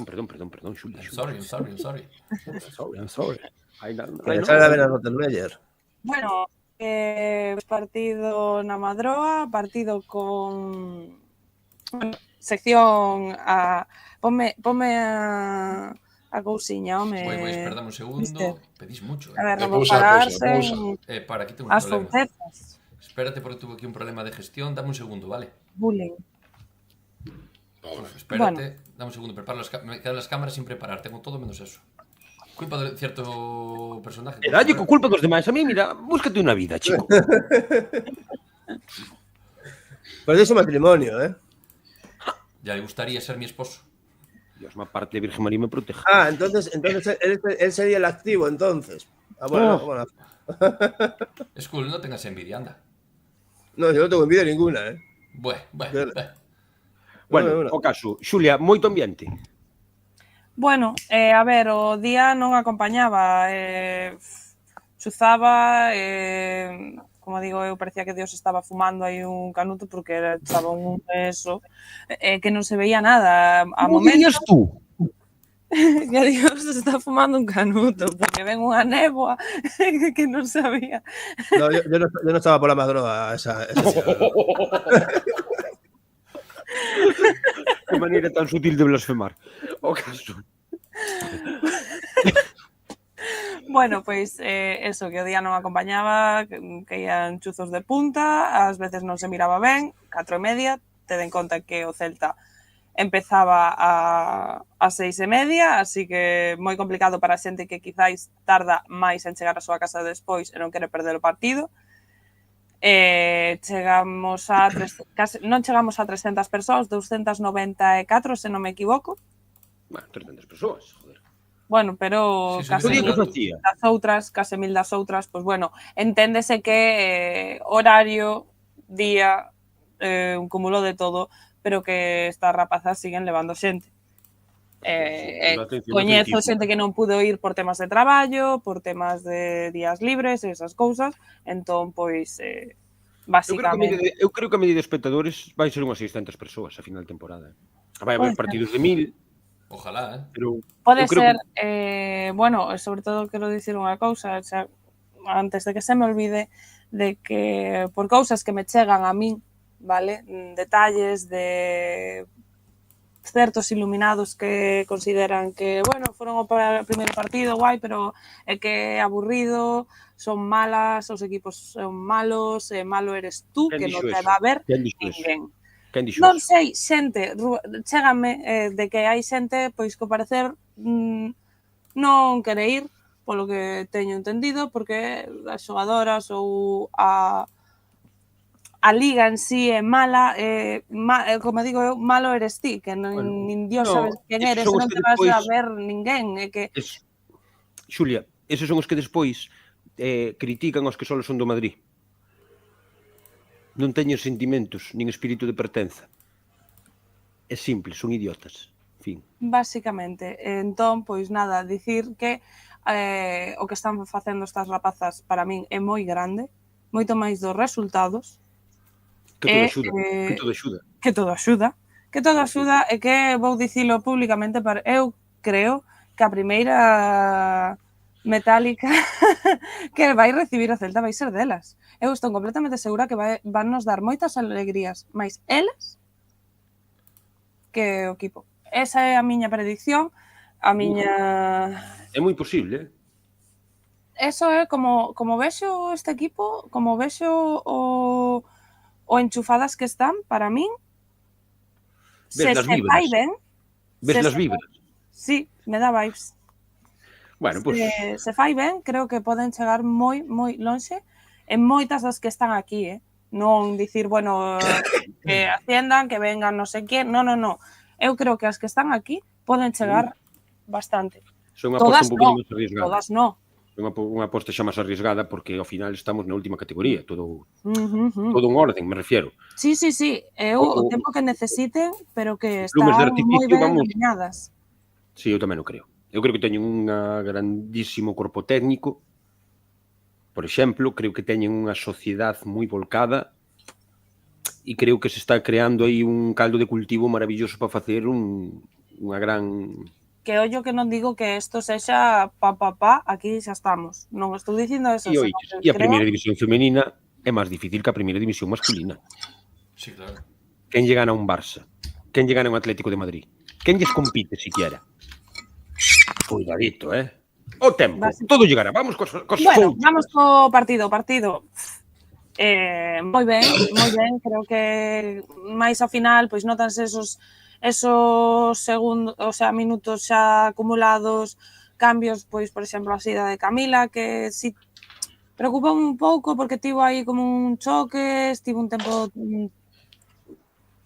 Perdón, Xulia. I'm sorry. I'm sorry. Que le sale a ver a Rottenmeier. Bueno, partido na Madroa, partido con sección a ponme a cousiña, home. Voy, espera un segundo. mister. Pedís mucho, A ver, Eh, non vou pausa, pararse pausa. Para, aquí tengo un as problema. frontezas. Espérate porque tuve aquí un problema de gestión. Dame un segundo, ¿vale? Bullying. vale. Espérate, dame un segundo. Me quedan las cámaras sin preparar. Tengo todo menos eso. Culpa de cierto personaje. E dalle co culpa dos demais. A mí, mira, búscate unha vida, chico. Pues de su matrimonio, ¿eh? Ya le gustaría ser mi esposo. Dios, má parte de Virgen María me proteja. Ah, entonces él sería el activo, entonces. Ah, bueno, Oh. bueno. Es cool, no tengas envidia, anda. No, yo no tengo envidia ninguna, ¿eh? Bueno. Bueno, Bueno. o caso, Xulia, moito ambiente. Bueno, a ver, o día non acompañaba, chuzaba, como digo, eu parecía que Dios estaba fumando aí un canuto porque estaba un eso, que non se veía nada. A momentos, tú? que Dios está fumando un canuto porque ven unha néboa que non sabía. No, yo no estaba por la madroa esa Que maneira tan sutil de blasfemar. O caso. Bueno, pois eso, que o día non acompañaba, que ian chuzos de punta, ás veces non se miraba ben, 4:30, te den conta que o Celta empezaba a 6:30, así que moi complicado para a xente que quizáis tarda máis en chegar á súa casa despois e non quere perder o partido. Chegamos a non chegamos a 300 persoas, 294, se non me equivoco. Bueno, 300 persoas, joder. Bueno, pero Sí, case O día que 1000 facía. das outras, case 1000 das outras, pois bueno, enténdese que horario, día, un cúmulo de todo, pero que estas rapazas siguen levando xente. Coñezo xente que non pudo ir por temas de traballo, por temas de días libres, esas cousas, entón, pois, basicamente... Eu creo que a medida de espectadores vai ser unhas 600 persoas a final de temporada. Vai haber partidos de 1000, Ojalá, ¿eh? pero Pode eu creo ser, bueno, sobre todo quero dicir unha cousa, xa, antes de que se me olvide, de que por cousas que me chegan a min, vale, detalles de certos iluminados que consideran que, bueno, foron o primeiro partido, guai, pero é que é aburrido, son malas, os equipos son malos, malo eres tú, Quen que dixo non te eso? va a ver Quen dixo eso? ninguén. Quen dixo Non eso? sei, xente, chégame de que hai xente, pois que ao parecer non quere ir, polo que teño entendido, porque as xogadoras ou a liga en sí é mala, como digo eu, malo eres ti, que nin Dios no, sabes quen esos eres, son e os non que te vas a despois- ver ninguén, é que Xulia, esos son os que despois critican os que só son do Madrid. Non teñen sentimentos, nin espírito de pertenza. É simple, son idiotas. Fin. basicamente, entón, pois nada, dicir que o que están facendo estas rapazas para min é moi grande, moito máis dos resultados, Que todo axuda, que todo axuda. que todo axuda e que vou dicilo públicamente, eu creo que a primeira metálica que vai recibir o Celta vai ser delas. Eu estou completamente segura que van nos dar moitas alegrías, mas elas que o equipo. Esa é a miña predicción, a miña... É moi posible, Eso é como vexo este equipo, como vexo o enchufadas que están, para min, Ves las se vibras. fai ben, Ves se las se vibras. sí, me dá vibes. Bueno, pois, Se fai ben, creo que poden chegar moi lonxe en moitas das que están aquí, non dicir, bueno, que asciendan, que vengan non sei quen, no. Eu creo que as que están aquí poden chegar bastante. son unha aposta Todas un poquinho no, máis arriesgada. todas no. É unha aposta xa máis arriesgada porque ao final estamos na última categoría, todo Ujú. un orden, me refiero. Sí. Eu o O tempo que necesiten, pero que plumes de están moi artificio, ben vamos. aliñadas. Sí, eu tamén o creo. Eu creo que teñen un grandísimo corpo técnico. Por exemplo, creo que teñen unha sociedade moi volcada e creo que se está creando aí un caldo de cultivo maravilloso para facer unha gran... Que ollo que non digo que isto sexa aquí xa estamos. Non estou dicindo eso, E senón oiches, que e a creo... primeira división femenina é máis difícil que a primeira división masculina. Sí, claro. Quen lle gana a un Barça? Quen lle gana a un Atlético de Madrid? Quen lles compite siquiera? Cuidadito, O tempo, todo llegará. Vamos cos Bueno, foutos. vamos co partido. Moi ben, creo que máis ao final pois notanse esos segundos, o sea, minutos xa acumulados, cambios, pois, por exemplo, a saída de Camila, que si preocupa un pouco porque tivo aí como un choque, estivo un tempo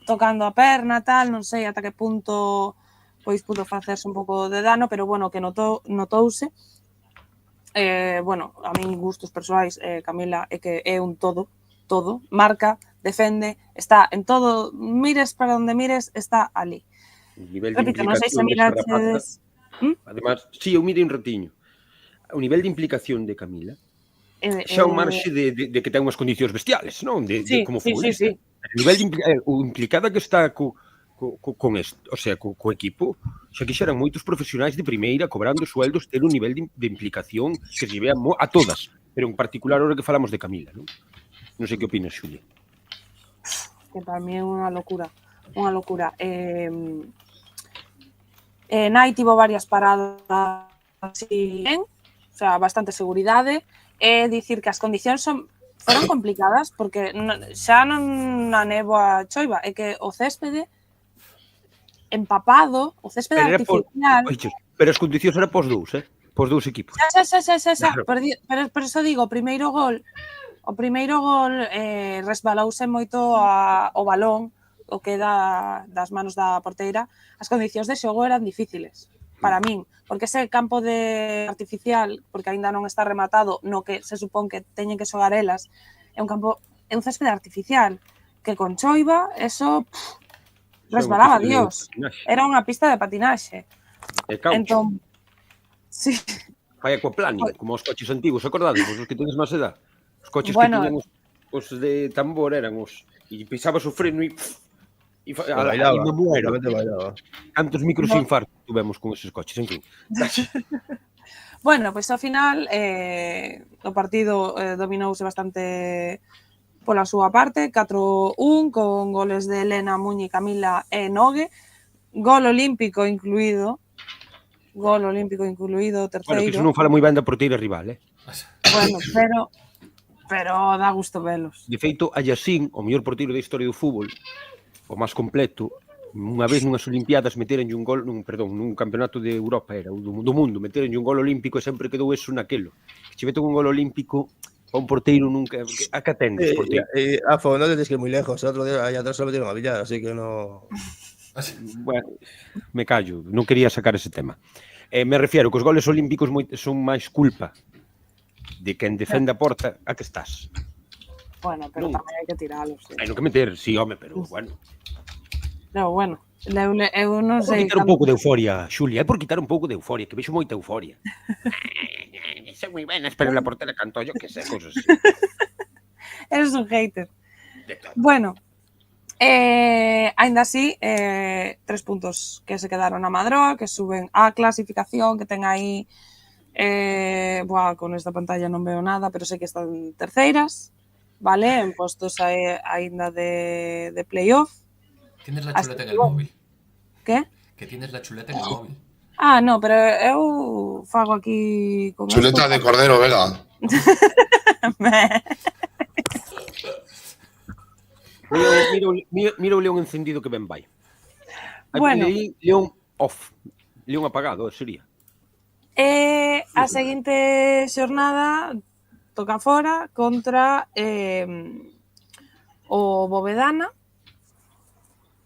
tocando a perna, tal, non sei ata que punto pois pudo facerse un pouco de dano, pero bueno, que notouse. Bueno, a min gustos persoais, Camila é que é un todo, marca, defende, está en todo, mires para onde mires, está ali. Repito, non sei se miraches... Además, si, eu mirei un ratiño. O nivel de implicación de Camila xa o marxe de que ten unhas condicións bestiales, non? De como futbolista. Sí. O nivel de implicada que está con esto, o sea, co equipo, xa quixeran moitos profesionais de primeira cobrando sueldos ter un nivel de implicación que se vean a todas, pero en particular ahora que falamos de Camila, non? Non sei que opinas, Xulia. Que para mí é unha locura. Nai tivo varias paradas así ben, o sea, bastante seguridade, dicir que as condicións foron complicadas porque xa non na néboa choiva, é que o céspede empapado, o céspede artificial... Pero as condicións eran pos dous, pos dous equipos. Xa, pero eso digo, o primeiro gol resbalouse moito o balón, o que das manos da porteira. As condicións de xogo eran difíciles para min, porque ese campo de artificial, porque aínda non está rematado, no que se supón que teñen que xogar elas, é un céspede artificial, que con choiva, eso resbalaba, Dios. Era unha pista de patinaxe. E caucho. Entón, sí. Fai aquaplaning, como os coches antigos, acordades? Os que tedes máis edad. Os coches que tiñan os de tambor eran os... E pisabas o freno e me muero. Cantos microinfartos tuvemos con eses coches, en fin. Bueno, pois ao final o partido dominouse bastante pola súa parte, 4-1, con goles de Elena, Muñi, Camila e Nogue, gol olímpico incluído, terceiro. Bueno, que iso non fala moi ben da porteira rival, Bueno, pero dá gusto velos. De feito, a Yassin, o mellor porteiro da historia do fútbol, o máis completo, unha vez nunhas Olimpiadas meterenlle un gol, nun campeonato de Europa era, do mundo, meterenlle un gol olímpico e sempre quedou eso naquelo. Que che meto un gol olímpico a un porteiro nunca... A que atendes, porteiro? Afo, non tedes que ir moi lejos, outro día aí atrás só metieron a Villar, así que no... Bueno, me callo, non quería sacar ese tema. Me refiero que os goles olímpicos son máis culpa de quen defende a porta a que estás. Bueno, pero tamén hai que tiralos. Hai non que meter, sí, home, pero bueno. No, bueno, eu non sei... É por quitar un pouco de euforia, Xulia, é por quitar un pouco de euforia, que vexo moita euforia. Son moi buenas, pero la portera cantó, yo que sei, cosas así. Eres un hater. Bueno, ainda así, 3 puntos que se quedaron a Madroa, que suben a clasificación, que ten aí... con esta pantalla non veo nada, pero sei que están terceiras, vale, en postos aínda de playoff. Tienes la chuleta en el móvil. Que? Que tienes la chuleta en el móvil. Ah, no, pero eu fago aquí con Chuleta de Cordero Vega. Mira o león encendido que ben vai. Bueno. León off. León apagado, sería. A seguinte xornada toca fora contra o Bovedana,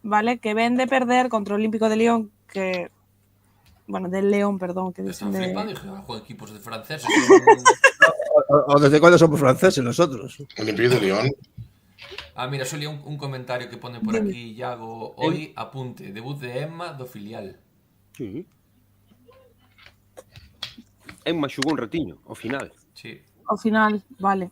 vale, que ven de perder contra o Olímpico de León, que bueno, del León, perdón, que Están dicen de... flipando y juegan equipos de franceses. ¿O desde cuándo somos franceses nosotros? Olympique de Lyon. Ah, mira, só li un comentario que pone por aquí, Iago. Hoy, apunte, debut de Emma do filial. Sí. Emma xugou un ratiño, ao final. Sí. Ao final, vale.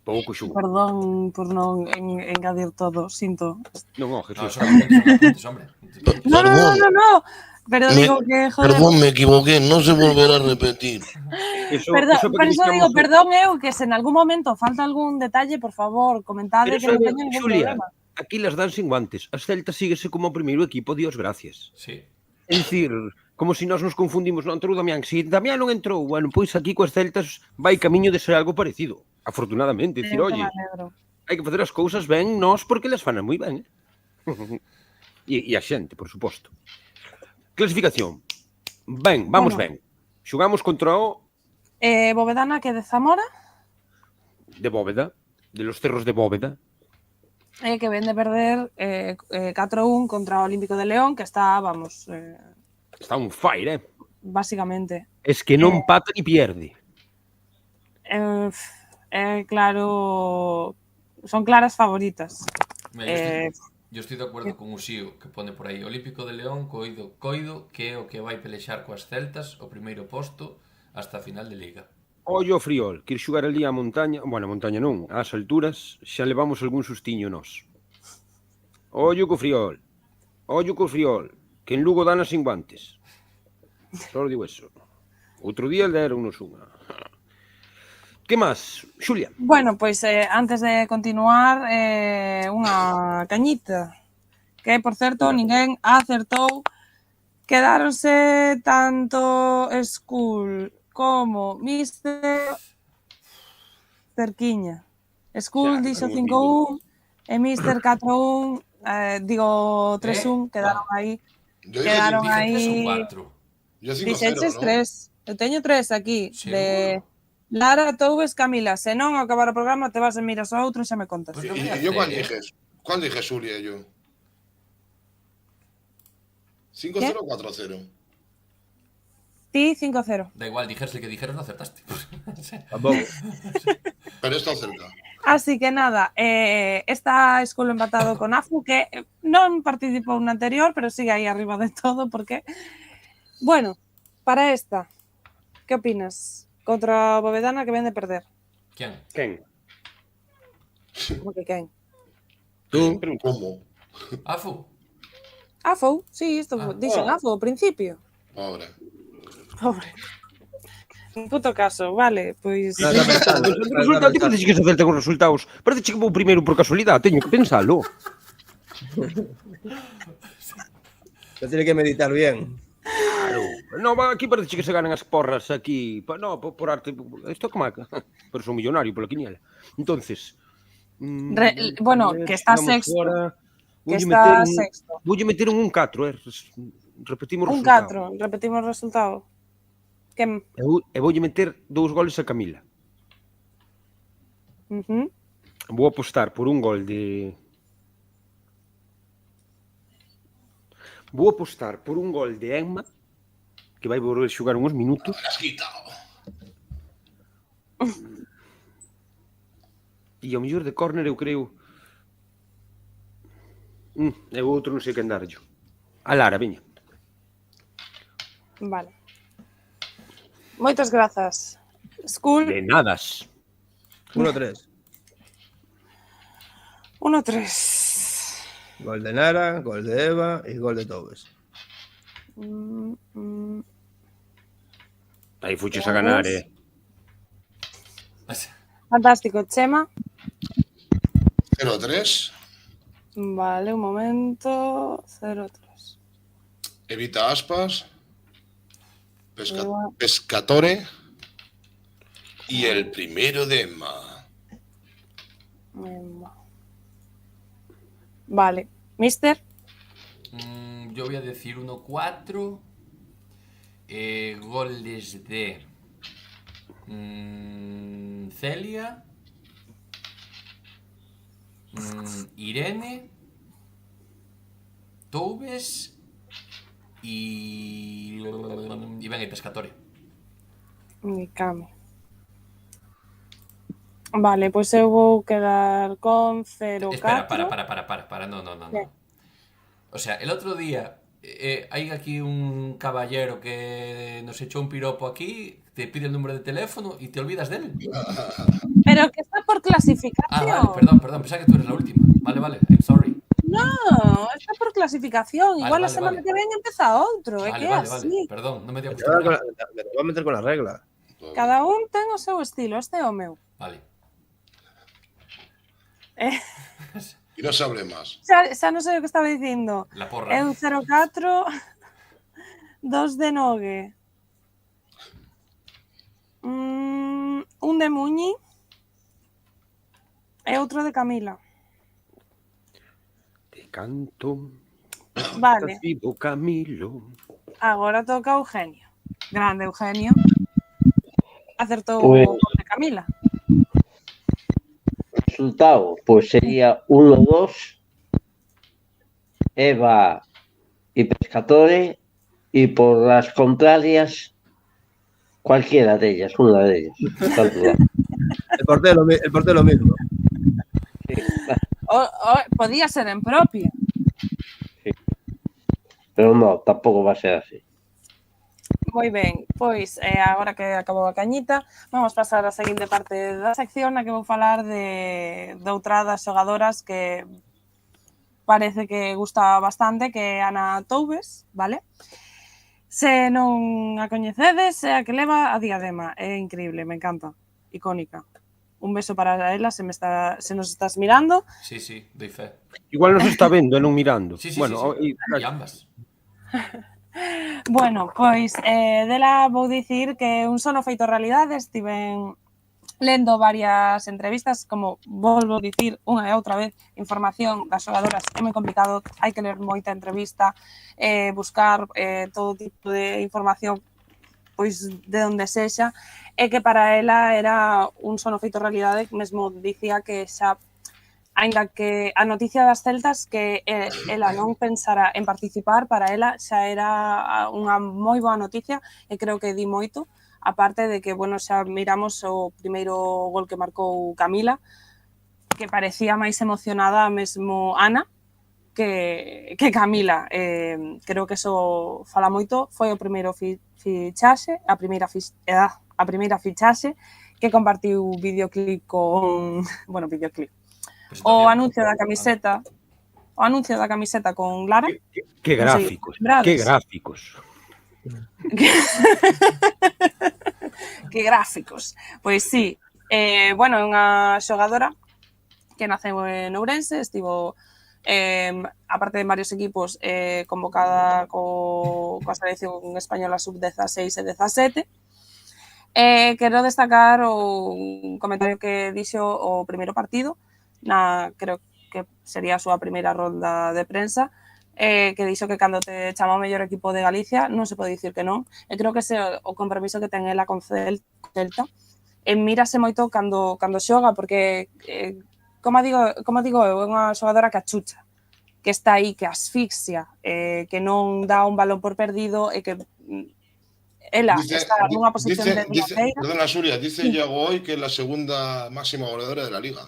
Pouco xugou. Perdón por non engadir todo, sinto. Non, No, Jesús. son apuntes, hombre. No. Pero digo que, joder... Perdón, me equivoqué, no se volverá a repetir. Perdón, por eso digo, perdón eu, que se en algún momento falta algún detalle, por favor, comentade que non teño ningún Xulia, problema. aquí las dan sin guantes. As Celtas síguese como o primeiro equipo, Dios gracias. Sí. É dicir, como se nós nos confundimos, non entrou Damián. Se Damián non entrou, bueno, pois aquí coas Celtas vai camiño de ser algo parecido. Afortunadamente, dicir, oye, hai que facer as cousas ben nós porque les fan moi ben. E a xente, por suposto. Clasificación. Ben, vamos ben. Xogamos contra o... Bovedana, que de Zamora. De Bóveda, de los cerros de Bóveda. Que ven de perder 4-1 contra o Olímpico de León, que está, vamos... Está un fire, Básicamente. Es que non pata ni pierde. Claro... Son claras favoritas. Yo estoy de acordo con Uxío, que pone por aí Olímpico de León, coido, que é o que vai pelexar coas Celtas o primeiro posto hasta a final de Liga. Ollo o Friol, quer xogar ali á montaña, bueno, a montaña non, ás alturas, xa levamos algún sustiño nós. Ollo co Friol, que en Lugo dana sin guantes. Só digo eso. Outro día deronnos unha. Que máis, Xulia? Bueno, pois antes de continuar, unha cañita, que, por certo, ninguén acertou. Quedáronse tanto School como Mister cerquiña. School dixo 5-1 e Mister 4-1, digo 3-1, quedaron aí. Quedaron aí... Dixeches 3. Eu teño 3 aquí, de Lara, Toubes, Camila. Se non, ao acabar o programa te vas e miras o outro e xa me contas. ¿Y yo cuál dijes? ¿Cuál dije, Xulia, yo? ¿5-0 o 4-0? Ti 5-0. Da igual, dijerse que dijeron, no acertaste. Tampouco. Pero está cerca. Así que nada, está School empatado con AFU, que non participou na anterior, pero sigue aí arriba de todo, porque... Bueno, para esta, que opinas? Contra Bovedana, que ven de perder. Quen? Como que quen? Tú? ¿Cómo? AFU? AFU, sí, isto dixen AFU ao principio. Pobre. En puto caso, vale, pois... Resultado, ti parece que se acertan os resultados. Parece que vou primeiro por casualidade, teño que pensalo. Se tiene que meditar bien. Claro. No, aquí parece que se ganan as porras aquí. No, por arte. Isto como pero son millonario pola quiniela. Entonces, bueno, que está sexto. Que está sexto. Voulle meter un 4, repetimos un resultado. 4, repetimos o resultado. Que... E voulle meter 2 goles a Camila. Vou apostar por un gol de... Vou apostar por un gol de Emma, que vai volver xogar uns minutos. E ao mellor de córner eu creo... E o outro non sei quen darllo. A Lara, veña. Vale. Moitas grazas. School. De nadas. 1-3. 1-3. Gol de Nara, gol de Eva y gol de Toubes. Aí fuches a ganar, Fantástico, Chema. 0-3. Vale, un momento. 0-3. Evita Aspas, Eva. Pescatore y el primero de Emma. Vale. Mister. Yo voy a decir 1-4. Goles de Celia, Irene, Toubes y Iván y Pescatore. Cami. Vale, pois eu vou quedar con 0-4. Espera, para, no. ¿Qué? O sea, el otro día hay aquí un caballero que nos echó un piropo aquí, te pide el número de teléfono y te olvidas de él. Pero que está por clasificación. Ah, vale, perdón, pensaba que tú eres la última. Vale, I'm sorry. No, está por clasificación. Vale, Igual a vale, semana vale. que ven empeza outro. É que é Vale, así. perdón, no me dio Me voy acostumbrado. a meter con la regla. Cada un ten o seu estilo. Este é o meu. Vale. Y no se hable más. Xa non sei o que estaba dicindo. La porra. É un 0-4, 2 de Nogue, un de Muñi e outro de Camila. Te canto. Vale, Vivo Camilo. agora toca Eugenio. Grande Eugenio. Acertou Pues- o de Camila. Resultado, pues sería 1-2, Eva y Pescatore, y por las contrarias, cualquiera de ellas, una de ellas. Tanto da. El portero lo mismo. Podía ser en propia. Pero no, tampoco va a ser así. Moi ben, pois agora que acabou a cañita, vamos pasar á seguinte parte da sección na que vou falar de outra das xogadoras que parece que gusta bastante, que é Ana Toubes, vale? Se non a coñecedes, é a que leva a diadema, é increíble, me encanta, icónica. Un beso para ela, se nos estás mirando. Sí, doy fe. Igual nos está vendo e non mirando. Sí. Bueno, Y ambas. Bueno, pois dela vou dicir que un sono feito realidade. Estiven lendo varias entrevistas, como volvo a dicir unha e outra vez, información das xogadoras é moi complicado, hai que ler moita entrevista, buscar todo tipo de información pois de onde sexa, e que para ela era un sono feito realidade, mesmo dicía que xa aínda que a noticia das celtas que ela non pensara en participar, para ela xa era unha moi boa noticia e creo que di moito, aparte de que, bueno, xa miramos o primeiro gol que marcou Camila, que parecía máis emocionada mesmo Ana que Camila. Creo que eso fala moito, foi o primeiro fichaxe, a primeira fichaxe que compartiu videoclip con, bueno, videoclip. O anuncio da camiseta con Lara. Que gráficos, que gráficos. Que gráficos. Pois sí, bueno, é unha xogadora que naceu en Ourense, estivo aparte de varios equipos convocada coa selección española sub-16 e 17. Quero destacar un comentario que dixo o primeiro partido, creo que sería a súa primeira ronda de prensa, que dixo que cando te chama o mellor equipo de Galicia non se pode dicir que non, e creo que ese o compromiso que ten ela con Celta, mírase moito cando xoga, porque como digo eu, é unha xogadora que achucha, que está aí, que asfixia, que non dá un balón por perdido, e que ela está nunha posición de dianteira. Perdona, Suria, dice Iago hoy que es la segunda máxima goleadora de la liga.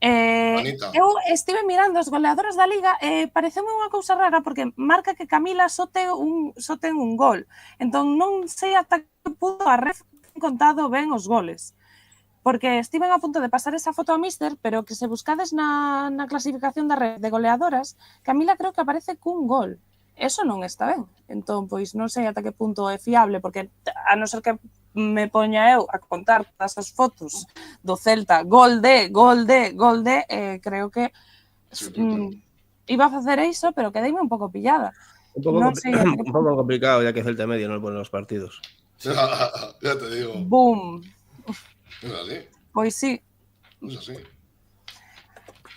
Eu estive mirando os goleadores da Liga e pareceume unha cousa rara porque marca que Camila só ten un gol. Entón non sei ata que punto a ref ten contado ben os goles. Porque estiven a punto de pasar esa foto a Mister, pero que se buscades na clasificación da ref de goleadoras, Camila creo que aparece cun gol. Eso non está ben. Entón, pois non sei ata que punto é fiable, porque a non ser que me poña eu a contar todas as fotos do Celta, gol de, creo que iba a facer iso, pero quedeime un pouco pillada. Non sei até que Un poco complicado, ya que Celta Medio no lo pone en los partidos. Ya te digo. Boom. Es así. Pois sí. Es así.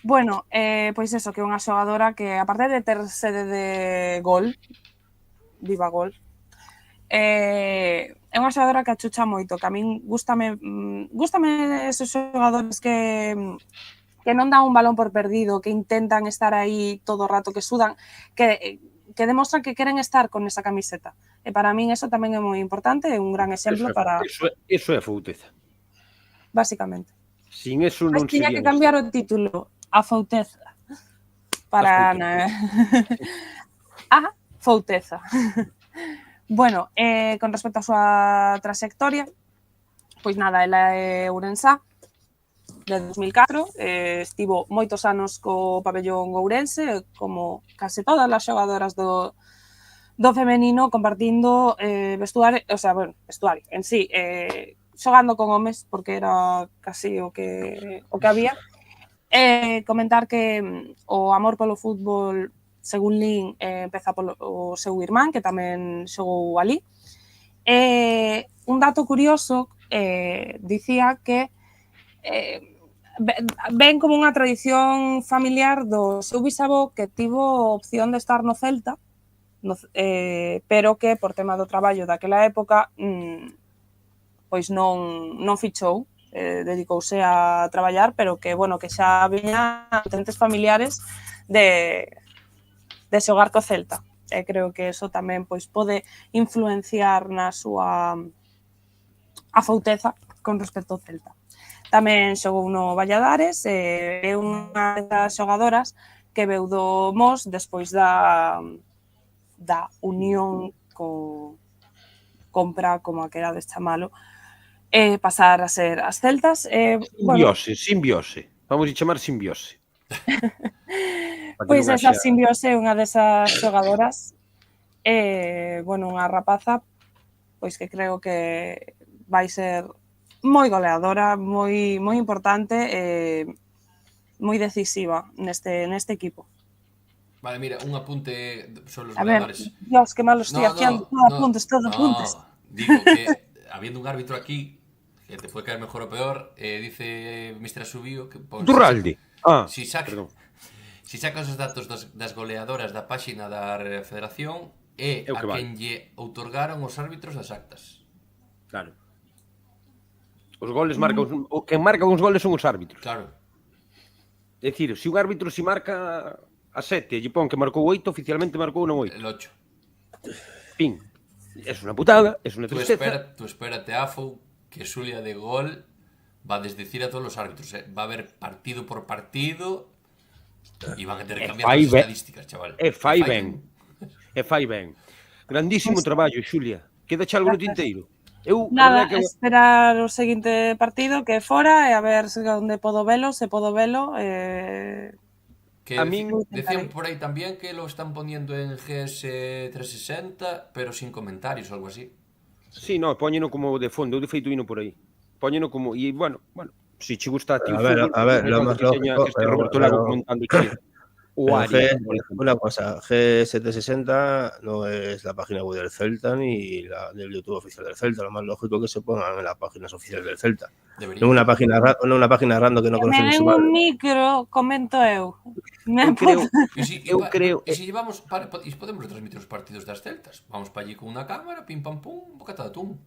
Bueno, pois eso, que é unha xogadora que, aparte de ter sede de gol, viva gol, é unha xogadora que achucha moito, que a min gústame esos xogadores que non dan un balón por perdido, que intentan estar aí todo o rato, que sudan, que demostran que queren estar con esa camiseta. E para min eso tamén é moi importante, é un gran exemplo para, Eso é a fouteza. básicamente. Sin eso Mas non tiña sería... que cambiar o título a fouteza para a fouteza. Bueno, con respecto a súa trayectoria, pois nada, ela é ourensá de 2004, estivo moitos anos co pabellón ourense, como case todas as xogadoras do femenino, compartindo vestuario, o sea, bueno, vestuario en sí, xogando con homes, porque era casi o que había. Comentar que o amor polo fútbol, según Lin, empeza polo o seu irmán, que tamén xogou alí. Un dato curioso, dicía que ven como unha tradición familiar do seu bisavó que tivo opción de estar no Celta, pero que por tema do traballo daquela época pois non fichou, dedicouse a traballar, pero que, bueno, que xa viña antecedentes familiares de xogar co Celta. E creo que eso tamén pois pode influenciar na súa afouteza con respecto ao Celta. Tamén xogou no Valladares, é unha das xogadoras que veu do Mos despois da unión co compra, como a querades chamalo, pasar a ser as Celtas. Simbiose. Vamos a chamar simbiose. Pois esa simbiose é unha desas xogadoras, bueno, unha rapaza, pois que creo que vai ser moi goleadora, moi importante e moi decisiva neste equipo. Vale, mira, un apunte sobre os A ver, goleadores. Dios, que mal estoy haciendo, todo apuntes. Digo que, habiendo un árbitro aquí, que te puede caer mejor o peor, dice Mr. Asubío que... Durralde. Si sacas os datos das goleadoras da páxina da Federación, é a quen lle outorgaron os árbitros das actas. Claro. Os goles marcan... O que marcan os goles son os árbitros. Claro. É dicir, se un árbitro si marca a 7 e lle pon que marcou 8, oficialmente marcou non 8. El 8. Fin. É unha putada, é unha tristeza. Tú espérate, Afo, que Xulia de gol va a desdecir a todos os árbitros. Va a haber partido por partido e van a ter que cambiar as estadísticas, chaval. E fai ben. Grandísimo traballo, Xulia. Queda xa algo no tinteiro. Nada, esperar o seguinte partido que é fora e a ver onde podo velo, se podo velo. Que decían por aí también que lo están poniendo en GS 360, pero sin comentarios o algo así. Sí, no, póñeno como de fondo, eu de feito vino por aí. Póñeno como, e bueno, si che gusta a ti o fútbol, a ver, lo más lógico, que este Roberto Lago comentando chile. Una cosa, G760 no es la página web del Celta ni la del YouTube oficial del Celta. Lo más lógico es que se pongan en las páginas oficiales del Celta. Debería. No una página random que no conocen su madre. Un micro, comento eu. Eu creo... E se llevamos... E podemos retransmitir os partidos das Celtas. Vamos para allí con unha cámara, pim pam pum, un bocata de atún.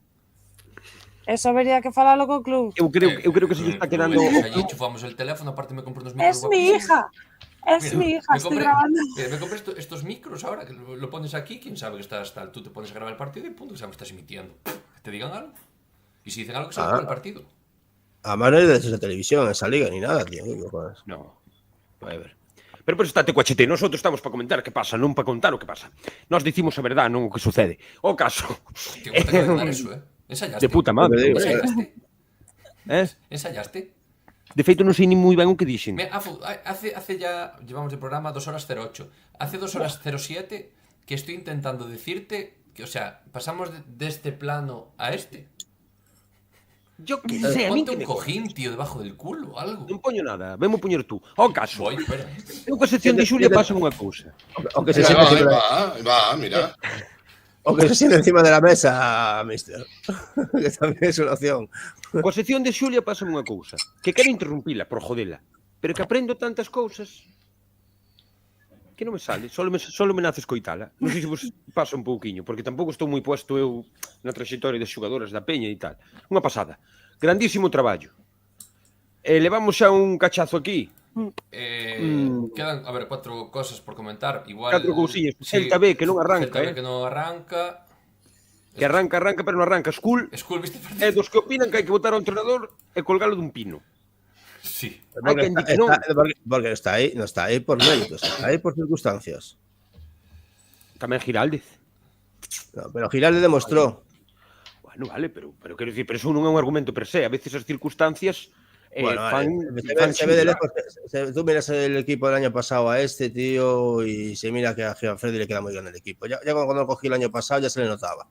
Eso vería que falalo co club. Eu creo que se lle está quedando... Allí enchufamos el teléfono, aparte me compré unos micros. Es mi hija. Es mi hija, estoy grabando. Me compré estos micros ahora, que lo pones aquí, quién sabe que estás tal. Tú te pones a grabar el partido y punto, que sabes que estás emitiendo. Que te digan algo. Y si dicen algo, que salga por el partido. Además no es de televisión, esa liga, ni nada, tío. No, a ver. Pero por eso estate coachete, nosotros estamos para comentar que pasa, non para contar o que pasa. Nós dicimos a verdade, non o que sucede. O caso... Te gusta comentar eso, Ensayaste. De puta madre. Ensayaste. Ensayaste. De feito, non sei ni moi ben o que dixen. Hace ya, llevamos de programa 2 horas 08. Hace 2 horas 07 que estoy intentando decirte que, o sea, pasamos de este plano a este. Yo que sé, a min Ponte que un me cojín, tío, debajo del culo, algo. non poño nada, vemo poñer tú. Ao caso, Voy, espera. eu coa sección de Xulia pasa unha cousa. O que se Ahí siente va, encima, ahí va, mira. o que se siente encima de la mesa, mister. Que también es una opción. Coa sección de Xulia pasa unha cousa, que quero interrumpila por jodela, pero que aprendo tantas cousas que non me sale, solo me nace escoitala. Non sei se vos pasa un pouquiño, porque tampouco estou moi puesto eu na traxectoria de xogadoras da Peña e tal. Unha pasada. Grandísimo traballo. Levamos xa un cachazo aquí. Quedan, a ver, 4 cosas por comentar. Igual, 4 cousiñas. Celta B, que non arranca, Celta B que non arranca. Que arranca, pero non arranca. School ¿viste el partido? é dos que opinan que hai que botar ao entrenador e colgalo dun pino. Sí. Hai que indicar non. Porque está ahí, no está ahí por méritos, está ahí por circunstancias. Tamén Giraldez. No, pero Giralde demostró. Bueno, vale, pero quero dicir, pero eso non é un argumento per se. A veces as circunstancias Bueno, fan se ve de lejos. Tú miras el equipo del año pasado a este, tío, y se mira que a Freddy le queda muy grande el equipo. Ya cuando lo cogí el año pasado ya se le notaba.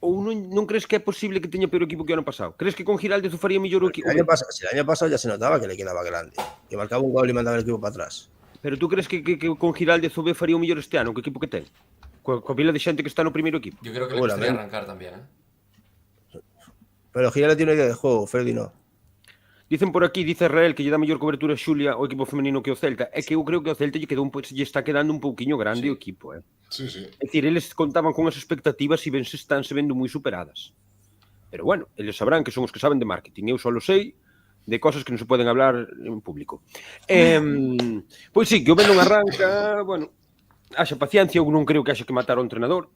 Ou non crees que é posible que teña peor equipo que o ano pasado? Crees que con Giraldez o faría mellor o equipo? El año pasado ya se notaba que le quedaba grande, que marcaba un gol y mandaba el equipo para atrás. Pero tú crees que con Giraldez o B faría o mellor este ano, que equipo que ten? Coa pila de xente que está no primeiro equipo. Yo creo que le gustaría arrancar también, Pero Giralde tiene una idea de juego, Freddy no. Dicen por aquí, dice Israel, que lle dá mellor cobertura a Xulia o equipo femenino que o Celta. É que eu creo que o Celta lle está quedando un pouquiño grande o equipo, Sí, sí. É dicir, eles contaban con as expectativas e ben se están se vendo moi superadas. Pero bueno, eles sabrán que son os que saben de marketing. Eu só lo sei de cosas que non se poden hablar en público. Pois sí, que o ben non arranca, bueno, haxa paciencia, eu non creo que haxa que matar ao entrenador.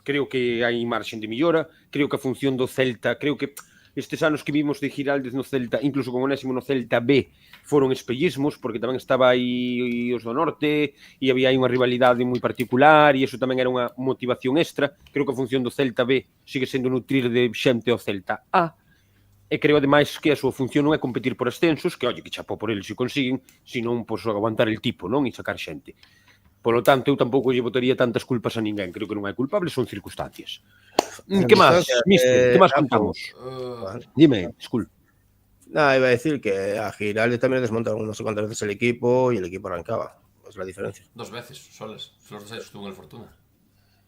Creo que hai marxen de millora, creo que a función do Celta, creo que estes anos que vimos de Giraldez no Celta, incluso con Onésimo no Celta B, foron espellismos, porque tamén estaba aí os do norte, e había aí unha rivalidade moi particular, e iso tamén era unha motivación extra. Creo que a función do Celta B sigue sendo nutrir de xente ao Celta A, e creo ademais que a súa función non é competir por ascensos, que, oye, que chapó por eles se consiguen, sino pues, aguantar el tipo, non? E sacar xente. Polo tanto, eu tampouco lle botaría tantas culpas a ninguén. Creo que non hai culpables, son circunstancias. Que máis, mister? Que máis contamos? Dime, Skull. Nada, iba a decir que a Giralde también le desmontaron no sé cuántas veces el equipo y el equipo arrancaba. Es la diferencia. 2 veces, soles. Los 2 años estuvo en el Fortuna.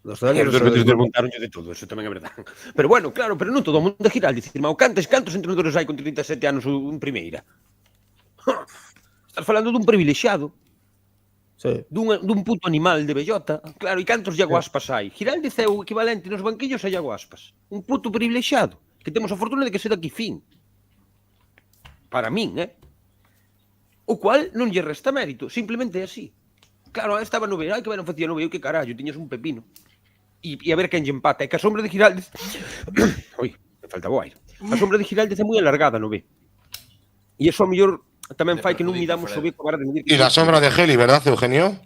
Los 2 años... 2 veces desmontaron de todo, eso tamén é verdade. Pero bueno, claro, pero non todo o mundo de Giralde. Dicir, cantos entrenadores hai con 37 anos en primeira? Estás falando dun privilexiado. Sí. Dun puto animal de bellota. Claro, e cantos Iago Aspas hai? Giraldez é o equivalente nos banquillos a Iago Aspas. Un puto privilexiado. Que temos a fortuna de que se daqui fin. Para min, O cual non lle resta mérito. Simplemente é así. Claro, estaba no B. Ai, que ben non facía no B. Que carallo, tiñas un pepino. E a ver quen lle empata. É que a sombra de Giraldez... Oi, me falta o aire. A sombra de Giraldez é moi alargada no B. E iso a mellor... tamén fai que non midamos o B coa vara de medir. Y la sombra de Geli, ¿verdad, Eugenio?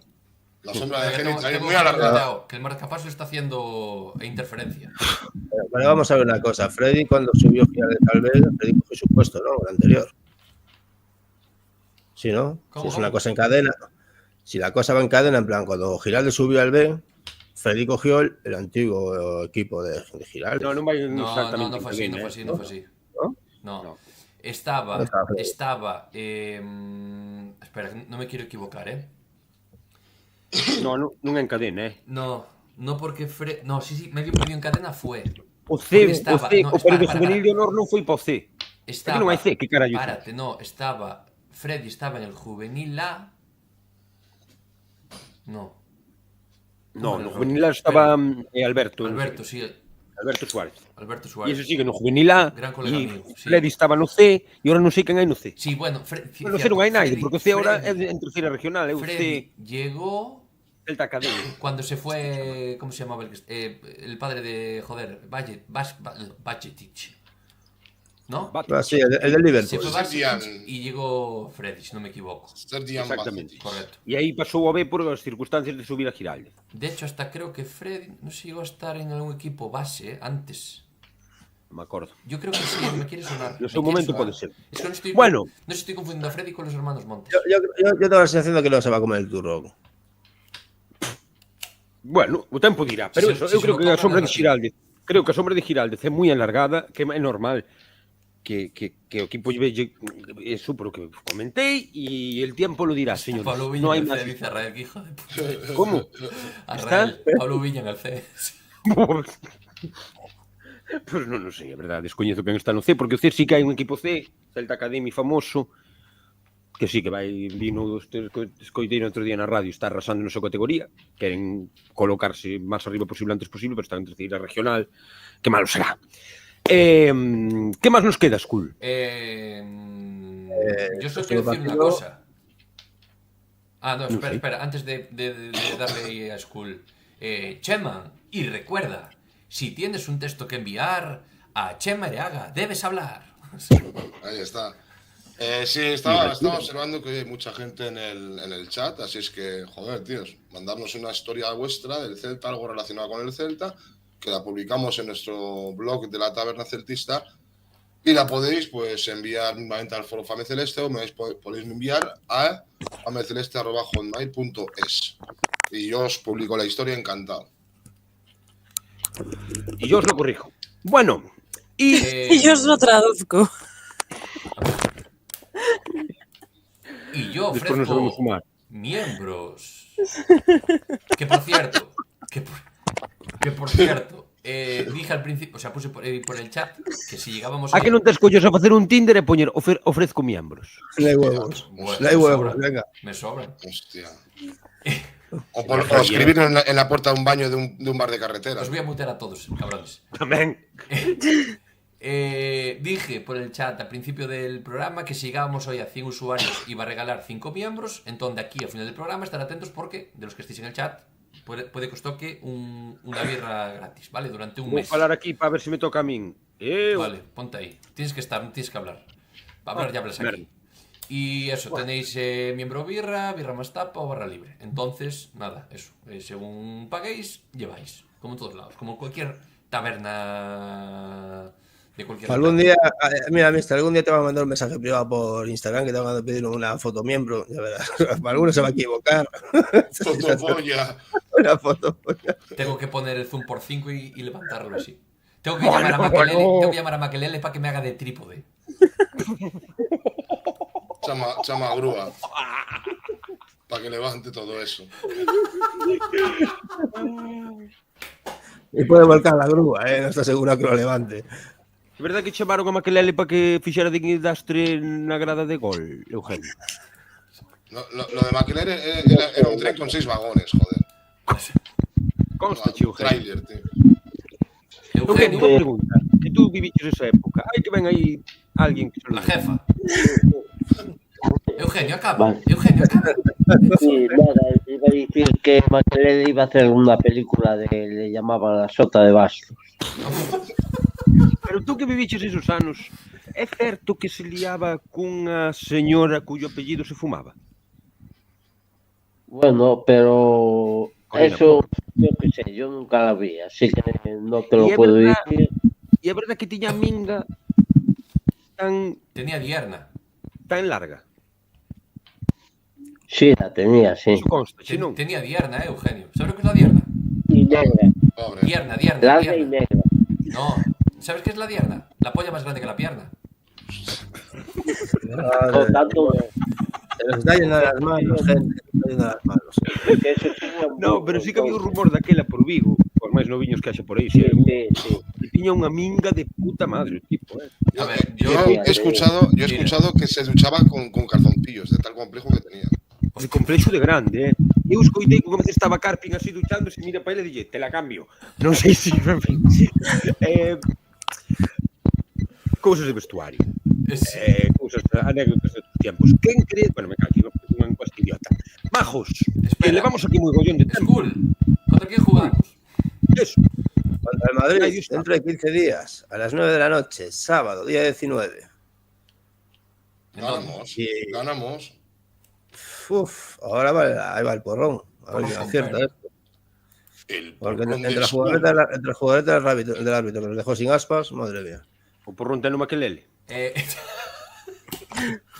La sombra de Geli está muy alargada. Que el marcapaso está haciendo interferencia. Bueno, vamos a ver una cosa. Freddy, cuando subió Giralde tal vez, Freddy cogió su puesto, ¿no? El anterior. ¿Sí, no? Si es una cosa en cadena. Si la cosa va en cadena, en plan, cuando Giralde subió al B, Freddy cogió el antiguo equipo de Giralde. No fue así. No. Estaba, espera, no me quiero equivocar, non é en cadena, No porque no, sí, medio en cadena fue. O período juvenil de honor non foi po C. Estaba, non hai C, que carallo. Párate, Freddy estaba en el juvenil A. No, no juvenil A estaba Alberto. Alberto, sí. Alberto Suárez. E ese sigue no juvenil A. E Freddy estaba no C e ahora non sei quen hai no C. Sí, bueno, no C non hai naide, porque o C ahora é en terceira regional. Freddy llegó... Celta Academia. Cuando se fue... ¿Cómo se llamaba? El padre de... Joder, Bajetic. ¿No? Sí, el del Liverpool. Se fue Bajetic y llegó Freddy, si no me equivoco. Exactamente. Correcto. E aí pasou a B por as circunstancias de subir a Giralde. De hecho, hasta creo que Freddy no se llegó a estar en algún equipo base antes. No me acuerdo. Yo creo que sí, me quiere sonar. En su momento puede ser. Es que no estoy, bueno. No estoy confundiendo a Freddy con los hermanos Montes. Yo tengo la sensación de que no se va a comer el turrón. Bueno, o tempo dirá, pero eu creo que a sombra de Giralde é moi alargada, que é normal. que o equipo lle eso por lo que comenté y el tiempo lo dirá, señor. Pablo Viña No hay en el más. C, dice Arrael, que hijo de puta. ¿Cómo? Arrael, Pablo Viña en el C. Pois non sei, a verdade, descoñezo quen está no C, porque o C sí que hai un equipo C, Celta Academy famoso, que sí que vai vino escoitei no outro día na radio, está arrasando na súa categoría, queren colocarse máis arriba posible antes posible, pero está en terceira regional, que malo será. Que máis nos queda, Skull? Yo solo quiero decir una cosa. Ah, no, espera, antes de darle a Skull. Chema, y recuerda, si tienes un texto que enviar a Chema Areaga, debes hablar. Ahí está. Sí, estaba observando que hay mucha gente en el chat, así es que, joder, tíos, mandadnos una historia vuestra del Celta, algo relacionado con el Celta, que la publicamos en nuestro blog de la Taberna Celtista y la podéis pues enviar nuevamente al foro Fame Celeste o podéis enviar a fameceleste@hotmail.es y yo os publico la historia encantado. Y yo os lo corrijo. Bueno, Y yo os lo traduzco. Y yo despois non sabemos ofrezco fumar. miembros. Que por cierto, dije al principio, o sea, puse por el chat que si llegábamos A que non te escollos a facer un Tinder e poñer ofrezco miembros? No hay huevos. Bueno, No hay me huevos, sobran, venga. me sobran. Hostia. O escribir en la puerta de un baño de un bar de carretera. Os voy a mutear a todos, cabrones. Tamén. Dije por el chat al principio del programa que si llegábamos hoy a 100 usuarios iba a regalar 5 miembros. Entonces de aquí al final del programa estar atentos porque de los que estéis en el chat puede que os toque una birra gratis, ¿vale? Durante un Vou mes. falar aquí para ver se me toca a min. Vale, ponte ahí. Tienes que estar, tienes que hablar. Para hablar ya hablas aquí. Y eso, tenéis miembro birra más tapa o barra libre. Entonces, nada, eso. Según paguéis, lleváis. Como en todos lados. Como cualquier taberna de cualquier Algún día, mira, mister, algún día te va a mandar un mensaje privado por Instagram que te van a pedir una foto miembro. Ya verás. Alguno se va a equivocar. Fotopolla. Una foto. Tengo que poner el zoom por 5 y levantarlo así. Tengo que llamar a Makelele para que me haga de trípode. Chama grúa. Para que levante todo eso. Y puede volcar la grúa, no está seguro que lo levante. É verdade que chamaron a Makelele para que fixera destre na grada de gol, Eugenio? Lo de Makelele era un tren con 6 vagones, joder. Consta, Eugenio. Trailer, tío. Eugenio, unha pregunta. Que tú viviches esa época. Hai que ven aí alguén que La jefa. Eugenio, acaba. Vale. Eugenio, acaba. Sí, nada, iba a decir que Makelele iba a hacer una película le llamaban La Sota de Bastos. Pero tú que viviches esos anos, é certo que se liaba cunha señora cuyo apellido se fumaba? Bueno, pero Corina, eso, yo qué sé, yo nunca la vi, así que no te lo Y é puedo verdad- decir. E é verdade que tiña a minga Tenía dierna. tan larga? Sí, la tenía, sí. Eso consta, si non? Tenía dierna, Eugenio. ¿Sabes lo que es la dierna? Y negra, Pobre. Dierna. larga y negra. No. ¿Sabes qué es la dierna? La polla más grande que la pierna. Por tanto, Se nos está yendo las manos, gente. Se nos está yendo las manos. que eso sí era No, pero sí que había un rumor daquela por Vigo, por máis noviños que haxe por aí, Sí, si algún, sí. que tiña unha minga de puta madre, o tipo, A ver, Yo yo... he escuchado que se duchaba con calzoncillos, de tal complejo que tenía. de complexo de grande, Eu escoitei que unha vez estaba Carpin así duchándose, mira para ele e dille, te la cambio. Non sei se... En fin. Cousas de vestuario. Cousas, anécdotas de tus tiempos. Quen cree... Bueno, me cago, unha encuesta idiota. Majos, que Espera. levamos aquí moi gollón de tempo. Skull, ¿contra quién jugamos? Eso. Contra el Madrid, Ahí está. dentro de 15 días, a las 9 de la noche, sábado, día 19. Ganamos. Sí. Ganamos. Uf, ahora ahí va el porrón. A ver si Porrón, acierta claro. esto. El Porque porrón entre de la Skull. jugadora del árbitro que nos dejó sin aspas, madre mía. O porrón ten o Makelele.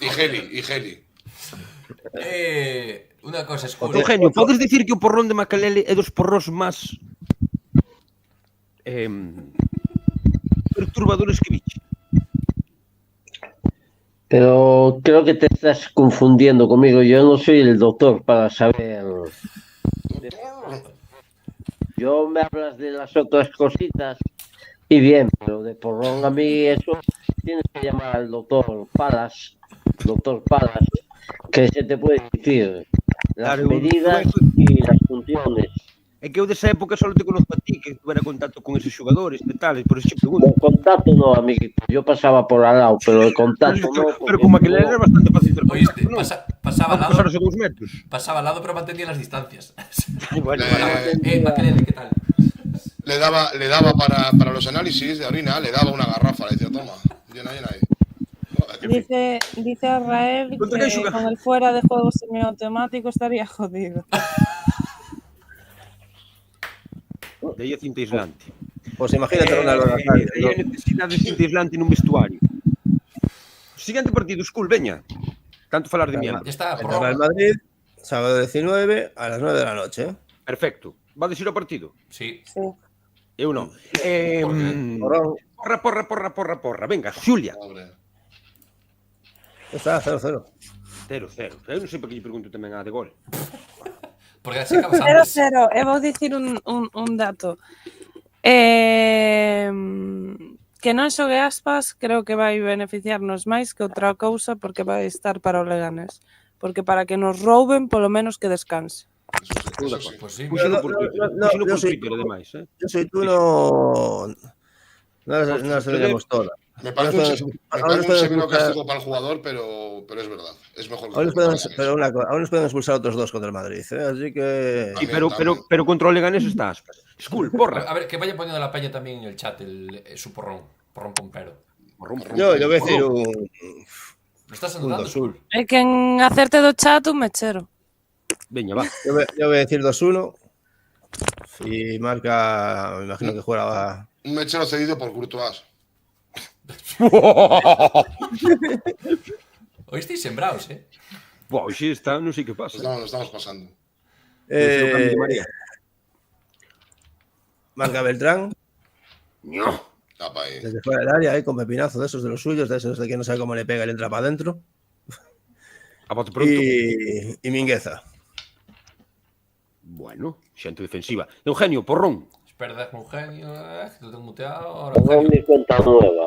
Y Geli. Una cosa, Skull. Eugenio, podes dicir que o porrón de Makelele é dos porros máis perturbadores que viche? Pero creo que te estás confundiendo conmigo. Yo no soy el doctor para saber. Yo me hablas de las otras cositas y bien, pero de porrón a mí eso tienes que llamar al doctor Palas, que se te puede decir las Claro, medidas y las funciones. É que eu desa época só te conozco a ti, que tuvera contacto con esos xogadores e tal, e por eso che pregunto. De contacto no, amiguito. Yo pasaba por al lado, pero de contacto no. Pero como aquel era bastante fácil ter Oíste, contacto, non? pasaba al Vamos pasar lado, os 2 metros. pasaba al lado, pero mantenía las distancias. Bueno, Makelele, ¿qué tal? Le daba para los análisis de orina, le daba una garrafa, le decía, toma, llena ahí. Dice Arrael ¿Contra qué que juega? con el fuera de juego semiautomático estaría jodido. de aí a cinta aislante. Pues imagínate Ronaldo Nazario, Aí a necesidade de cinta aislante nun vestuario. Siguiente partido, Skull, veña. Tanto falar de miembros. Ya está, ¿no? por Real Madrid, sábado 19 a las 9 de la noche. ¿eh? Perfecto. Va a decir o partido? Sí. Sí. Eu non. Porrón. Porra. Venga, Xulia. Pobre. Está 0-0. 0-0. Eu non sei por que lle pregunto tamén a de gol. Porque así acabas antes. 0-0. E vou dicir un dato. Que non xogue Aspas creo que vai beneficiarnos máis que outra cousa porque vai estar para o Leganés. Porque para que nos rouben, polo menos que descanse. Eso sí. Pues sí. Puxeno por Twitter. Puxeno yo por soy- Twitter, ademais. Yo soy tú, no las tenemos todas. Me parece Ahora un nos severo pueden castigo para el jugador, pero es verdad. Es mejor que Aún nos pueden, Leganés. pero aún nos pueden expulsar otros dos contra el Madrid, ¿eh? Así que... Sí, pero contra o Leganés está Aspas. Skull, porra. A ver, que vaya poniendo la peña también en el chat su porrón. Porrón pompero. Yo voy a decir un ¿Lo estás anotando, azul. Sul? E quen acerte do chat un mechero. Veña, va. Yo voy a decir 2-1 y marca, me imagino que juega... Un mechero cedido por Courtois. Hoy estáis sembrados, ¿eh? Buah, hoxe está, non sei que pasa. Nos estamos pasando. O cambio de María. Marca Beltrán, No. Tapa ahí. desde fuera del área, ahí con pepinazo de esos de los suyos, de esos de que no sabe cómo le pega y le entra para adentro. A bote pronto. Y Mingueza. Bueno, xente defensiva. Eugenio, porrón. Espera, déjame Eugenio. Que lo tengo muteado. Ahora Pongo Eugenio. mi cuenta nueva.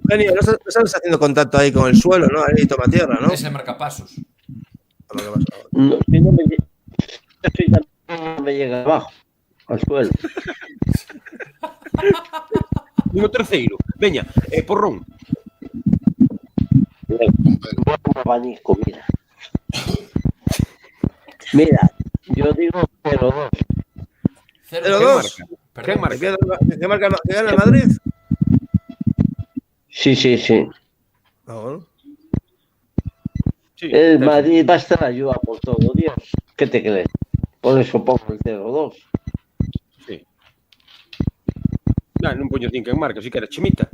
Genio, no estás haciendo contacto ahí con el suelo, ¿no? Ahí toma tierra, ¿no? Ese marcapasos. No, si no me, si no me llega abajo, al suelo. No terceiro. Veña, porrón. Un abanico, mira. Mira, yo digo 0-2. 0-2. ¿Quién marca? ¿Qué marca que gana el Madrid? Sí. Ah, bueno. Sí, El Madrid va a estar ayuda por todo, Dios. ¿Qué te crees? Por eso pongo el 0-2. Sí. Non poño nin quen marca, si que era Chimita.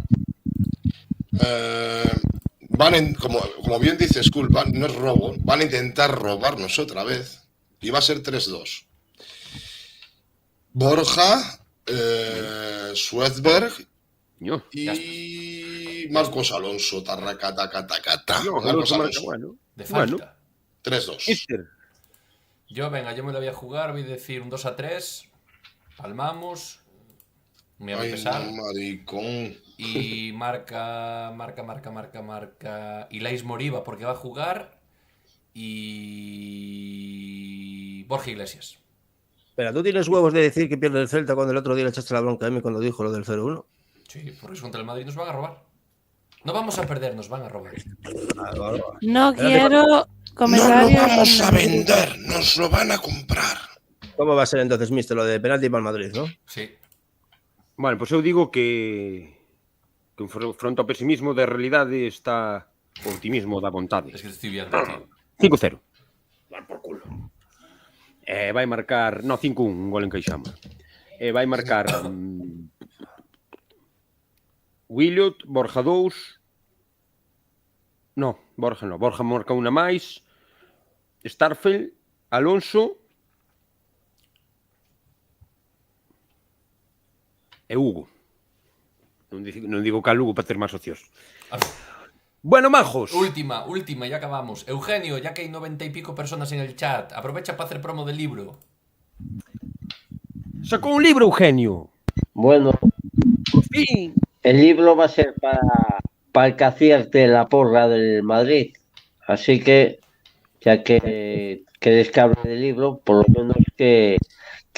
Como bien dice Skull, no es robo, van a intentar robarnos otra vez y va a ser 3-2. Borja, Schwetzberg No. y Marcos Alonso. Tarracatacatacata. No, Marcos Alonso marca, Alonso. bueno. De falta. Bueno. 3-2. Mister. Yo me la voy a jugar. Voy a decir un 2-3. Palmamos. Me voy a Ay, pesar. no, maricón. Y marca Ilais Moriba porque va a jugar. Y Borja Iglesias. Espera, ¿tú tienes huevos de decir que pierde el Celta cuando el otro día le echaste la bronca a mí cuando dijo lo del 0-1? Sí, por eso contra el Madrid nos van a robar. No vamos a perder, nos van a robar. No quiero No comentarios. lo vamos a vender, nos lo van a comprar. ¿Cómo va a ser entonces, mister, lo de penalti para el Madrid, no? Sí. Bueno, pois eu digo que fronte ao pesimismo da realidade está o optimismo da vontade. Es que te estoy viendo, tío. 5-0. Dar por culo. Vai marcar... No, 5-1, un gol en Caixama. Vai marcar... Williot, Borja 2... No, Borja no. Borja marca unha máis. Starfel, Alonso... E Hugo. Non digo que a Lugo para ter máis socios. Bueno, majos. Última, ya acabamos. Eugenio, ya que hay 90 y pico personas en el chat, aprovecha para hacer promo del libro. Sacó un libro, Eugenio. Bueno, Por fin. el libro va a ser para el que acierte la porra del Madrid. Así que, ya que queréis que hable del libro, por lo menos que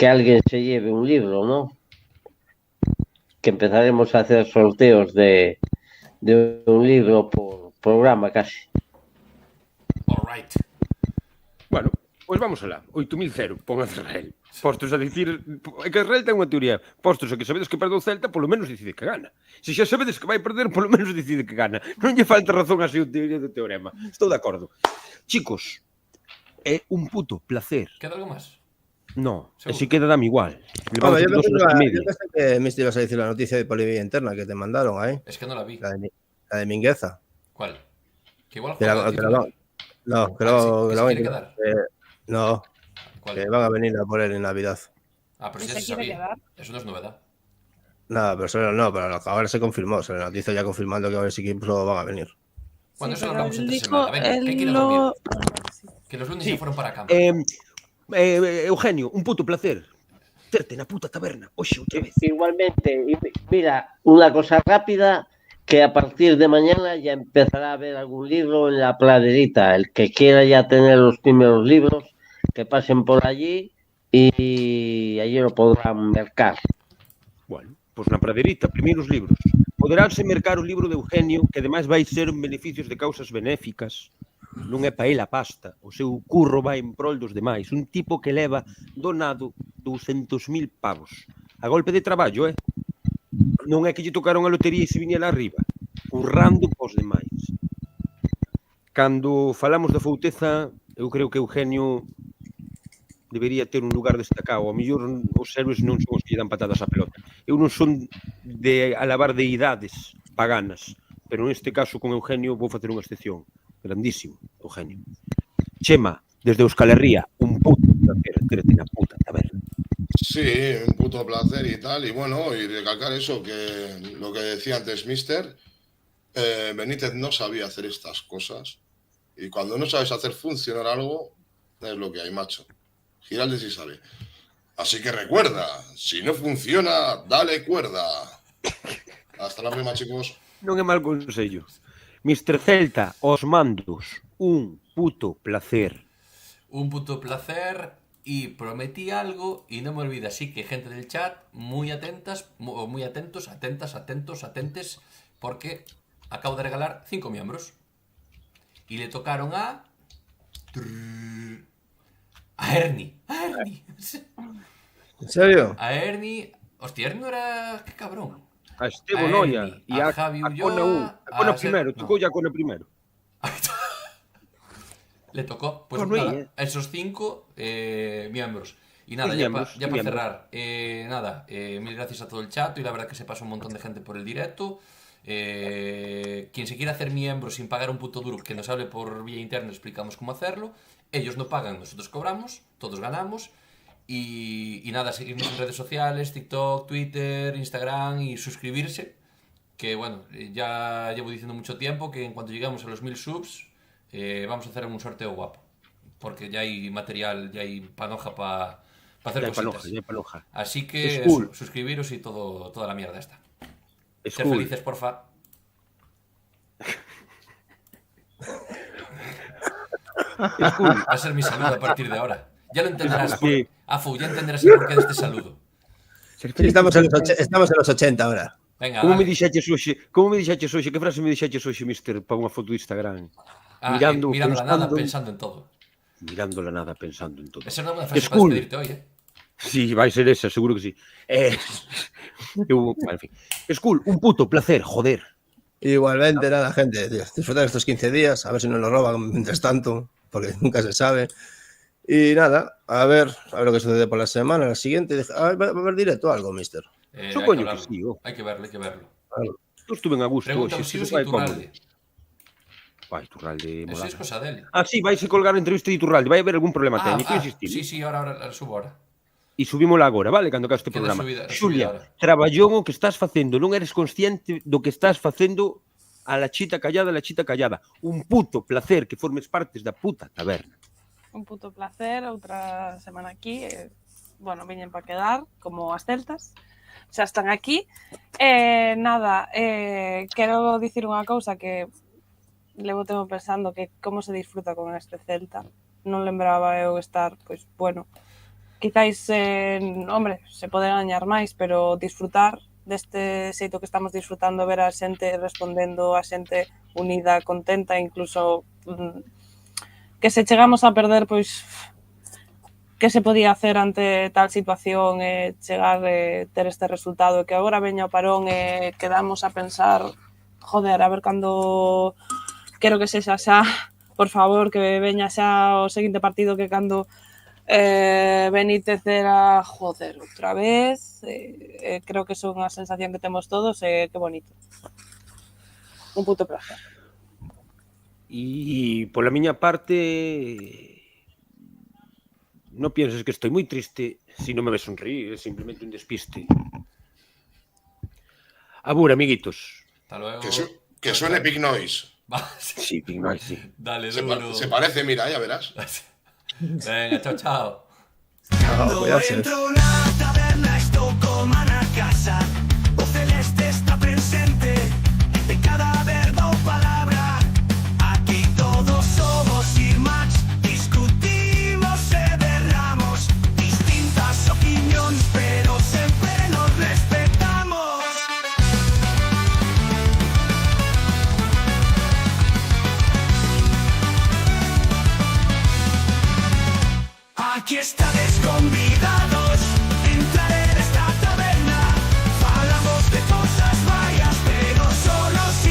alguien se lleve un libro, ¿no? Que empezaremos a hacer sorteos de un libro por programa casi. All right. Bueno, pois vamos alá. 8.000 pon a Israel. Postos a dicir... É que Israel ten unha teoría. Postos a que sabedes que perde o Celta, polo menos decide que gana. Se xa sabedes que vai perder, polo menos decide que gana. Non lle falta razón a seu teoría do teorema. Estou de acordo. Chicos, é un puto placer. ¿Queda algo más? No, Seguro. si queda dame igual. Bueno, yo Levamos 2 horas e media. pensé que me ibas a decir la noticia de Polivia Interna que te mandaron ahí. Es que no la vi. La de Mingueza. ¿Cuál? Que igual Que la- juega el que la- titular. No, que Ah, lo que se quiere quedar. no, ¿Cuál? que van a venir a por él en Navidad. Ah, pero ¿Y si ya se se quiere sabía. quedar? Eso no es novedad. Nada, pero ahora se confirmó. O sea, la noticia ya confirmando que varios equipos van a venir. Bueno, Sí, eso lo pero hablamos él entre dijo, semana. Venga, ¿qué él quieres lo... dormir? Que los lunes Sí. ya fueron para campo. Eugenio, un puto placer. Terte na puta taberna. Oxe, outra vez. Igualmente, y mira, una cosa rápida, que a partir de mañana ya empezará a haber algún libro en la praderita. El que quiera ya tener los primeros libros, que pasen por allí y allí lo podrán mercar. Bueno, pois na praderita, primeiros libros. Poderánse mercar o libro de Eugenio, que ademais vai ser en beneficios de causas benéficas. Non é pa el a pasta. O seu curro vai en prol dos demais. Un tipo que leva donado 200.000 pavos. A golpe de traballo, Non é que lle tocaron a lotería e se viñera arriba. Currando pos demais. Cando falamos da fouteza, eu creo que Eugenio debería ter un lugar destacado. Ao mellor os héroes non son os que lle dan patadas á pelota. Eu non son de alabar deidades paganas, pero neste caso con Eugenio vou facer unha excepción. Grandísimo, Eugenio. Chema, desde Euskal Herria, un puto placer terte na puta taberna. Sí, un puto placer y tal. Y bueno, y recalcar eso, que lo que decía antes Mister, Benítez no sabía hacer estas cosas. Y cuando no sabes hacer funcionar algo, es lo que hay, macho. Giralde sí sabe. Así que recuerda, si no funciona, dale cuerda. Hasta la próxima, chicos. Non é mal consello. Mr. Celta, os mandos, un puto placer. Un puto placer y prometí algo y no me olvido. Así que gente del chat, muy atentas, muy atentos, atentes, porque acabo de regalar 5 miembros. Y le tocaron a Ernie. ¿En serio? A Ernie. Hostia, Ernie no era... ¡Qué cabrón! A Estevo A Noia Ernie, e a a Javi Cona Ulloa, 1. A Cona a Ser- primeiro, no. tocou a Cona primeiro. Le tocó, pues Bueno, nada, ahí, a esos 5 miembros. Y nada, Pues ya miembros, para miembros. cerrar, mil gracias a todo el chat y la verdad que se pasó un montón de gente por el directo. Quien se quiera hacer miembro sin pagar un puto duro, que nos hable por vía interna, explicamos cómo hacerlo. Ellos no pagan, nosotros cobramos, todos ganamos. Y nada, seguirnos en redes sociales, TikTok, Twitter, Instagram y suscribirse. Que bueno, ya llevo diciendo mucho tiempo que en cuanto lleguemos a los 1000 subs, vamos a hacer un sorteo guapo. Porque ya hay material, ya hay panoja para hacer Ya hai cositas. panoja, ya hai panoja. Así que Es cool. suscribiros y toda la mierda esta. Es Ser cool. felices, porfa. Es cool. Va a ser mi saludo a partir de ahora. Ya lo entenderás. Sí. Afu, ya entenderás el porqué de este saludo. Ser Sí, feliz. estamos en los 80 ahora. Venga, Como me dale. dixaches hoxe? Que frase me dixaches hoxe, mister, para unha foto de Instagram? Mirando la nada, pensando- pensando en todo. Mirando la nada, pensando en todo. Esa no es una Es frase para cool. despedirte hoy, Sí, vai ser esa, seguro que sí. En fin. Es cool, un puto placer, joder. Igualmente, nada, gente. Tío, disfrutar estos 15 días, a ver si no nos roban mientras tanto, porque nunca se sabe. Y nada, a ver lo que sucede por la semana. La siguiente, va a haber directo o algo, mister. Hay Supoño que que hablarlo. sí, Hay que verlo, hay que verlo. Eu estuve a gusto Pregunta hoxe, si se vai cómodo. Iturralde. Vai, Iturralde, Eso molada. es cosa de él. Ah, sí, vais a colgar a entrevista de Iturralde. Vai haber algún problema técnico, Ah, insistir. sí, ahora la subo ahora. E subímola agora, vale? Cando acabe este Queda programa. subida Xulia, ahora. traballón o que estás facendo, non eres consciente do que estás facendo A la chita callada. Un puto placer que formes partes da puta taberna. Un puto placer, outra semana aquí. Bueno, viñen para quedar, como as celtas. Xa están aquí. Nada, quero dicir unha cousa que levo tempo pensando que como se disfruta con este Celta. Non lembraba eu estar, pois, bueno, quizáis, hombre, se pode gañar máis, pero disfrutar deste xeito que estamos disfrutando, ver a xente respondendo, a xente unida, contenta, incluso que se chegamos a perder, pois, que se podía hacer ante tal situación, chegar, ter este resultado, que agora veña o parón e quedamos a pensar, joder, a ver cando quero que sexa xa, por favor, que veña xa o seguinte partido, que cando Benítez era, joder, outra vez, creo que é unha sensación que temos todos, que bonito. Un puto placer. E pola miña parte, non pienses que estoy moi triste se non me ves sonreír, é simplemente un despiste. Abur, amiguitos. Hasta luego. Que suene Big Noise. Sí, Big Noise, sí. Dale, Se duro. parece, mira, ya verás. Venga, chao, chao. Chao, cuidarse. Entro na taberna, estou como na casa. O celeste está presente en cada verbo ou palabra. Aquí todos somos irmáns, discutimos e berramos. Distintas opinións, pero sempre nos respetamos. Aquí está desconvidado.